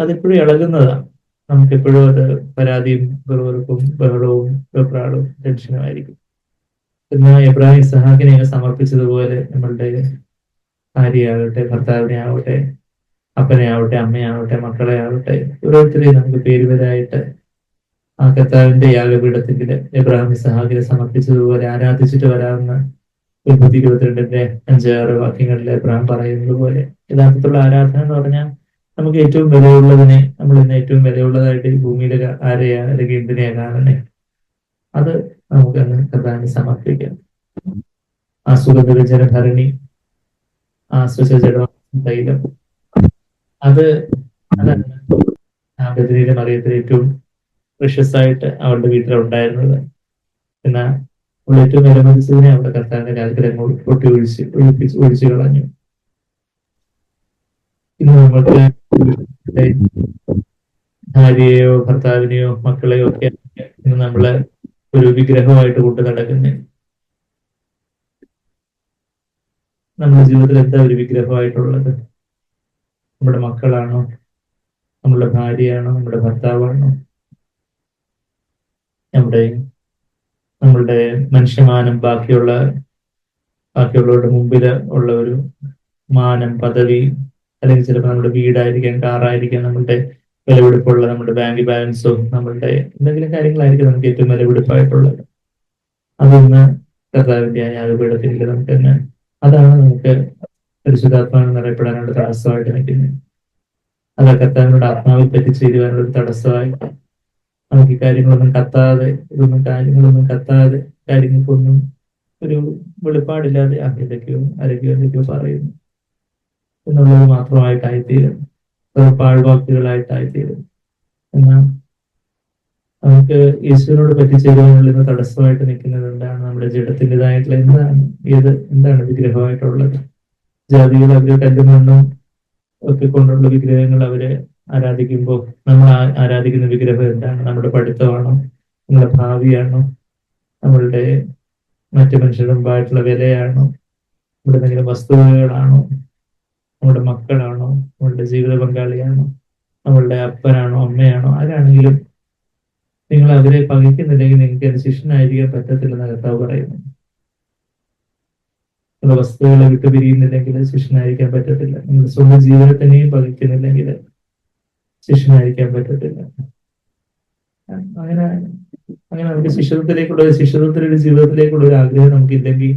[SPEAKER 1] അതിപ്പോഴും ഇളകുന്നതാണ്. നമുക്കെപ്പോഴും അത് പരാതിയും വെറുപ്പും ബഹളവും വെപ്രാളവും ടെൻഷനും ആയിരിക്കും. എന്നാൽ എബ്രാഹിം ഇസ്ഹാക്കിനെ സമർപ്പിച്ചതുപോലെ നമ്മളുടെ ഭാര്യയാകട്ടെ, ഭർത്താവിനെ ആവട്ടെ, അപ്പനെ ആവട്ടെ, അമ്മയാവട്ടെ, മക്കളെ ആവട്ടെ, ഓരോരുത്തരെയും നമുക്ക് പേരുപേരായിട്ട് ആ കർത്താവിന്റെ യാഗപീഠത്തിൽ എബ്രഹാം ഇസഹാക്കിനെ സമർപ്പിച്ചതുപോലെ ആരാധിച്ചിട്ട് വരാവുന്ന ഉൽപ്പത്തി 22-ന്റെ 5-6 വാക്യങ്ങളിൽ എബ്രഹാം പറയുന്നത് പോലെ യഥാർത്ഥത്തിലുള്ള ആരാധന എന്ന് പറഞ്ഞാൽ നമുക്ക് ഏറ്റവും വിലയുള്ളതിനെ നമ്മൾ ഇന്ന് ഏറ്റവും വിലയുള്ളതായിട്ട് ഈ ഭൂമിയിലെ ആരെയാ അല്ലെങ്കിൽ എന്തിനെയാ കാണണേ, അത് നമുക്ക് അന്ന് കർത്താവിന് സമർപ്പിക്കാം. ആ സുഗന്ധവ്യഞ്ജന ഭരണി, ആ സുശജട തൈലം, അതാണ് ആ ബദരീലെ മറിയത്തിൽ ഏറ്റവും പ്രഷ്യസ് ആയിട്ട് അവളുടെ വീട്ടിലുണ്ടായിരുന്നത്. എന്നാൽ അവൾ ഏറ്റവും വിലമതിച്ചതിനെ അവളുടെ കർത്താവിന്റെ കാര്യത്തിൽ അങ്ങോട്ട് പൊട്ടി ഒഴിച്ചു കളഞ്ഞു. ഇന്ന് നമുക്ക് ഭാര്യയെയോ ഭർത്താവിനെയോ മക്കളെയോ ഒക്കെ ഇന്ന് നമ്മള് ഒരു വിഗ്രഹമായിട്ട് കൊണ്ട് നടക്കുന്നേ. നമ്മുടെ ജീവിതത്തിൽ എന്താ ഒരു വിഗ്രഹമായിട്ടുള്ളത്? നമ്മുടെ മക്കളാണോ? നമ്മുടെ ഭാര്യയാണോ? നമ്മുടെ ഭർത്താവാണോ? നമ്മളുടെ മനുഷ്യമാനം, ബാക്കിയുള്ളവരുടെ മുമ്പിൽ ഉള്ള ഒരു മാനം, പദവി, അല്ലെങ്കിൽ ചിലപ്പോൾ നമ്മുടെ വീടായിരിക്കാം, കാറായിരിക്കാം, നമ്മളുടെ വിലപിടിപ്പുള്ള നമ്മുടെ ബാങ്ക് ബാലൻസോ, നമ്മളുടെ എന്തെങ്കിലും കാര്യങ്ങളായിരിക്കും നമുക്ക് ഏറ്റവും വിലപിടിപ്പായിട്ടുള്ളത്. അതൊന്ന് കർത്താവിന്റെ യാഗപീഠത്തിൽ നമുക്ക് തന്നെ, അതാണ് നമുക്ക് പരിശുദ്ധാത്മാവിൽ നിറയപ്പെടാനുള്ള തടസ്സമായിട്ട് നിൽക്കുന്നത്. അത് കർത്താവിനോട് ആത്മാവിൽ പറ്റിച്ചേരുവാനുള്ള ഒരു തടസ്സമായിട്ട് നമുക്ക് ഈ കാര്യങ്ങളൊന്നും കത്താതെ കാര്യങ്ങൾക്കൊന്നും ഒരു വെളിപ്പാടില്ലാതെ എന്തൊക്കെയോ പറയുന്നു എന്നുള്ളത് മാത്രമായിട്ടായിത്തീരും, പാഴ്വാക്കുകളായിട്ടായിത്തീരും. എന്നാൽ നമുക്ക് യേശുവിനോട് പറ്റിച്ചേരുവാനുള്ള തടസ്സമായിട്ട് നിൽക്കുന്നത് എന്താണ്? നമ്മുടെ ജഡത്തിൻ്റെതായിട്ടുള്ള എന്താണ് വിഗ്രഹമായിട്ടുള്ളത്? ജാതികൾ അവര് കല്ലും മണ്ണും ഒക്കെ കൊണ്ടുള്ള വിഗ്രഹങ്ങൾ അവര് ആരാധിക്കുമ്പോൾ നമ്മൾ ആരാധിക്കുന്ന വിഗ്രഹം എന്താണ്? നമ്മുടെ പഠിത്തമാണോ? നമ്മുടെ ഭാവിയാണോ? നമ്മളുടെ മറ്റു മനുഷ്യരുടെ മുമ്പായിട്ടുള്ള വിലയാണോ? നമ്മുടെ എന്തെങ്കിലും വസ്തുവകകളാണോ? നമ്മുടെ മക്കളാണോ? നമ്മളുടെ ജീവിത പങ്കാളിയാണോ? നമ്മളുടെ അപ്പനാണോ? അമ്മയാണോ? ആരാണെങ്കിലും നിങ്ങൾ അവരെ പകയ്ക്കുന്നില്ലെങ്കിൽ നിങ്ങൾക്ക് അത് ശിഷ്യനായിരിക്കാൻ പറ്റത്തില്ലെന്ന് കർത്താവ് പറയുന്നു. നിങ്ങളുടെ വസ്തുക്കളെ വിട്ടുപിരിയുന്നില്ലെങ്കിൽ ശിഷ്യനായിരിക്കാൻ പറ്റത്തില്ല. നിങ്ങളുടെ സ്വന്തം ജീവിതത്തിനെയും പകയ്ക്കുന്നില്ലെങ്കിൽ ശിഷ്യനായിരിക്കാൻ പറ്റത്തില്ല. അങ്ങനെ നമുക്ക് ശിഷ്യത്വത്തിലൊരു ജീവിതത്തിലേക്കുള്ള ഒരു ആഗ്രഹം നമുക്കില്ലെങ്കിൽ,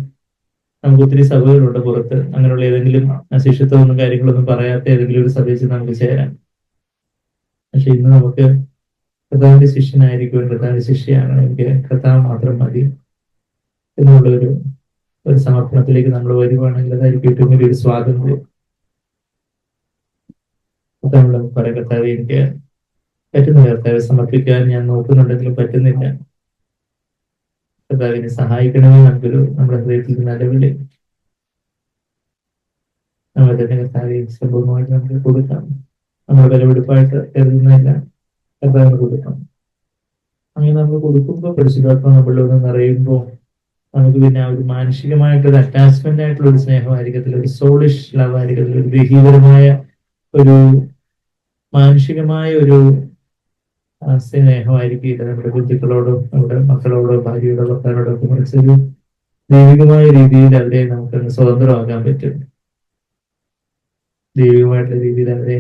[SPEAKER 1] നമുക്ക് ഒത്തിരി സഭകളുണ്ട് പുറത്ത്, അങ്ങനെയുള്ള ഏതെങ്കിലും ശിഷ്യത്വമൊന്നും കാര്യങ്ങളൊന്നും പറയാത്ത ഏതെങ്കിലും ഒരു സഭയിൽ നമുക്ക് ചേരാം. പക്ഷെ ഇന്ന് നമുക്ക് കർത്താവിന്റെ ശിഷ്യനായിരിക്കും, കർത്താവിന്റെ ശിഷ്യയാണ്, എനിക്ക് കർത്താവ് മാത്രം മതി എന്നുള്ള ഒരു സമർപ്പണത്തിലേക്ക് നമ്മൾ വരുവാണെങ്കിൽ അതായിരിക്കും ഏറ്റവും വലിയൊരു സ്വാതന്ത്ര്യം. നമ്മൾ പറയാം, കർത്താവ് എനിക്ക് പറ്റുന്നില്ല, കർത്താവെ സമർപ്പിക്കാൻ ഞാൻ നോക്കുന്നുണ്ടെങ്കിലും പറ്റുന്നില്ല, കർത്താവിനെ സഹായിക്കണമെന്ന് നമ്മുടെ ഹൃദയത്തിൽ നിലവിളി നമ്മൾ തന്നെ കർത്താവെ സംഭവമായിട്ട് നമുക്ക് കൊടുക്കാം. നമ്മൾ വിലപിടിപ്പായിട്ട് കരുതുന്നില്ല, കർത്താവിന് കൊടുക്കാം. അങ്ങനെ നമ്മൾ കൊടുക്കുമ്പോൾ പരിശുദ്ധാത്മ നമ്മളിലൂടെ നിറയുമ്പോൾ നമുക്ക് പിന്നെ ആ ഒരു മാനുഷികമായിട്ടൊരു അറ്റാച്ച്മെന്റ് ആയിട്ടുള്ള ഒരു സ്നേഹമായിരിക്കത്തില്ല, ഒരു സോളിഷ് ലവ് ആയിരിക്കത്തില്ല, ഒരു ദേഹീപരമായ ഒരു മാനുഷികമായ ഒരു സ്നേഹമായിരിക്കില്ല നമ്മുടെ ബന്ധുക്കളോടോ, നമ്മുടെ മക്കളോടോ, ഭാര്യയോടോ, ഭർത്താവിനോടോ ഒക്കെ, മറിച്ചൊരു ദൈവികമായ രീതിയിൽ അവരെ നമുക്ക് സ്വതന്ത്രമാക്കാൻ പറ്റും. ദൈവികമായിട്ടുള്ള രീതിയിൽ അവരെ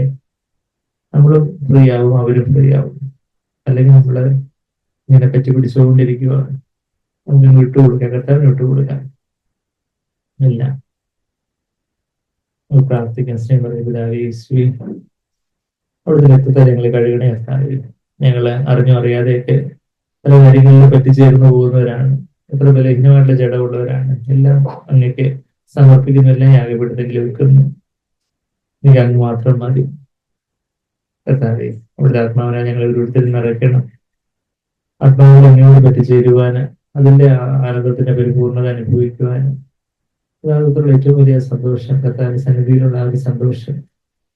[SPEAKER 1] നമ്മളും ഫ്രീ ആവും, അവരും ഫ്രീ ആവും. അല്ലെങ്കിൽ നമ്മള് ഇങ്ങനെ പറ്റി പിടിച്ചുകൊണ്ടിരിക്കുകയാണ്. നമുക്ക് വിട്ടുകൊടുക്കാം, കർത്താവിന് വിട്ടുകൊടുക്കാം. ഇല്ല, പ്രാർത്ഥിക്കാൻ സ്നേഹപിതാവേ, അവിടുത്തെ രക്തത്തെ ഞങ്ങളെ കഴുകണേ കർത്താവേ. ഞങ്ങള് അറിഞ്ഞോ അറിയാതെയൊക്കെ പല കാര്യങ്ങളിൽ പറ്റിച്ചേർന്ന് പോകുന്നവരാണ്, എത്ര ബലഹീനമായിട്ടുള്ള ജഡമുള്ളവരാണ്. എല്ലാം അങ്ങേക്ക് സമർപ്പിക്കുന്നു, എല്ലാം യാഗപീഠത്തിൽ വെക്കുന്നു. എനിക്ക് അങ്ങ് മാത്രം മതി കർത്താവേ. അവിടുത്തെ ആത്മാവിനെ ഞങ്ങൾ ഓരോരുത്തരും നിറയ്ക്കണം. ആത്മാവിനെ അങ്ങോട്ട് പറ്റിച്ചേരുവാന്, അതിന്റെ ആനന്ദത്തിന്റെ പരിപൂർണത അനുഭവിക്കുവാനും, യഥാർത്ഥത്തിലുള്ള ഏറ്റവും വലിയ സന്തോഷം, കർത്താവിന്റെ സന്നിധിയിലുള്ള ആ ഒരു സന്തോഷം,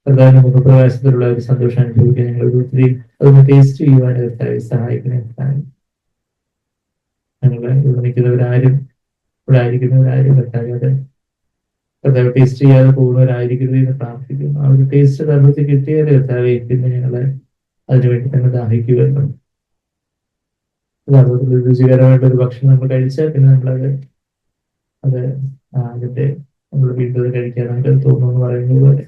[SPEAKER 1] കർത്താവിന്റെ മുഖപ്രകാശത്തിലുള്ള ഒരു സന്തോഷം അനുഭവിക്കാൻ ഞങ്ങൾ ഒത്തിരി അതൊന്ന് ടേസ്റ്റ് ചെയ്യുവാൻ കർത്താവെ സഹായിക്കണേ. ഞങ്ങൾ ഇവിടെ നിൽക്കുന്നവരാരും, ഇവിടെ ആയിരിക്കുന്നവരാരും കർത്താവ് ടേസ്റ്റ് ചെയ്യാതെ പോകുന്നവരായിരിക്കരുത് എന്ന് പ്രാർത്ഥിക്കുന്നു. ആ ഒരു ടേസ്റ്റ് തലത്തിൽ കിട്ടിയാൽ കർത്താവെ പിന്നെ ഞങ്ങളെ അതിനുവേണ്ടി തന്നെ ദാഹിക്കുമല്ലോ. യഥാർത്ഥത്തിൽ രുചികരമായിട്ട് ഒരു ഭക്ഷണം നമ്മൾ കഴിച്ചാൽ പിന്നെ അതിന്റെ നമ്മൾ വീണ്ടും കഴിക്കാൻ നമുക്ക് തോന്നുന്നു പറയുന്നത് പോലെ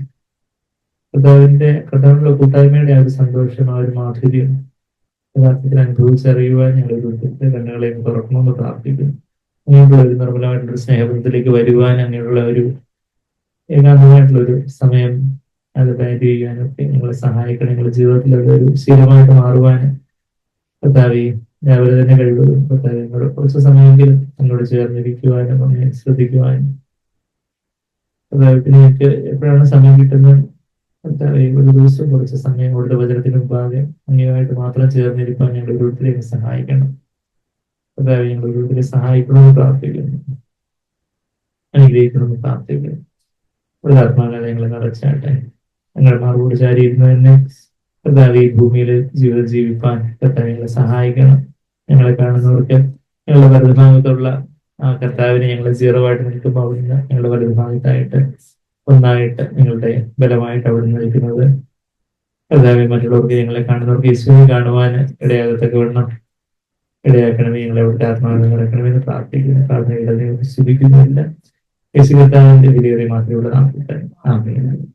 [SPEAKER 1] കർത്താവിനുള്ള കൂട്ടായ്മയുടെ ആ ഒരു സന്തോഷം, ആ ഒരു മാധുര്യം യഥാർത്ഥത്തിൽ അനുഭവിച്ചറിയുവാൻ ഞങ്ങൾ ദുഃഖത്തെ കണ്ണുകളെ തുറക്കണമെന്ന് പ്രാർത്ഥിക്കുന്നു. അങ്ങനെയുള്ള ഒരു നിർമ്മലമായിട്ടുള്ള സ്നേഹബന്ധത്തിലേക്ക് വരുവാൻ, അങ്ങനെയുള്ള ഒരു ഏകാന്തമായിട്ടുള്ള ഒരു സമയം അത് വാല്യൂ ചെയ്യാനൊക്കെ നിങ്ങളെ സഹായിക്കണം. നിങ്ങളുടെ ജീവിതത്തിൽ ഒരു ശീലമായിട്ട് മാറുവാനും കർത്താവെ രാവിലെ തന്നെ കഴിവതും കർത്താവെ എന്നോട് കുറച്ച് സമയമെങ്കിലും എന്നോട് ചേർന്നിരിക്കുവാനും അങ്ങനെ ശ്രദ്ധിക്കുവാനും കർത്താവിന് എനിക്ക് എപ്പോഴാണ് സമയം കിട്ടുന്നത് കർത്താവെ ഒരു ദിവസം കുറച്ച് സമയം കൊടുത്ത വചനത്തിന് മുമ്പാകെ അങ്ങനെയായിട്ട് മാത്രം ചേർന്നിരിക്കാൻ ഞങ്ങൾ ഓരോരുത്തരെയും സഹായിക്കണം. കർത്താവെ ഞങ്ങൾ ഓരോരുത്തരെ സഹായിക്കണമെന്ന് പ്രാർത്ഥിക്കുന്നു, അനുഗ്രഹിക്കണമെന്ന് പ്രാർത്ഥിക്കുന്നു. ഒരു ആത്മാക്കളെ ഞങ്ങൾ നിറച്ചാട്ടെ. ഞങ്ങൾ മാർഗോട് ചാരിയിരുന്ന് തന്നെ കർത്താവെ ഈ ഭൂമിയിൽ ജീവിതം ജീവിപ്പാൻ കർത്താവ് ഞങ്ങളെ സഹായിക്കണം. ഞങ്ങളെ കാണുന്നവർക്ക് ഞങ്ങളുടെ വലതുഭാഗത്തുള്ള ആ കർത്താവിനെ ഞങ്ങൾ 0 ആയിട്ട് നിൽക്കുമ്പോൾ അവിടുന്ന് ഞങ്ങളുടെ വലതുഭാഗത്തായിട്ട് ഒന്നായിട്ട് നിങ്ങളുടെ ബലമായിട്ട് അവിടുന്ന് നിൽക്കുന്നത് കർത്താവെ മറ്റുള്ളവർക്ക് ഞങ്ങളെ കാണുന്നവർക്ക് യേശുവിനെ കാണുവാൻ ഇടയാകത്തക്കവണ്ണം ഇടയാക്കണമേ. ഞങ്ങളെ അവിടുത്തെ ആത്മാവിനെ നിറക്കണമെന്ന് പ്രാർത്ഥിക്കുന്നു. പ്രാർത്ഥനയുടെ സ്തുതിക്കുന്നില്ല. യേശു കർത്താവിന്റെ വിലയേറിയ മാത്രമേ ഉള്ള നാമത്തിൽ. ആമേൻ.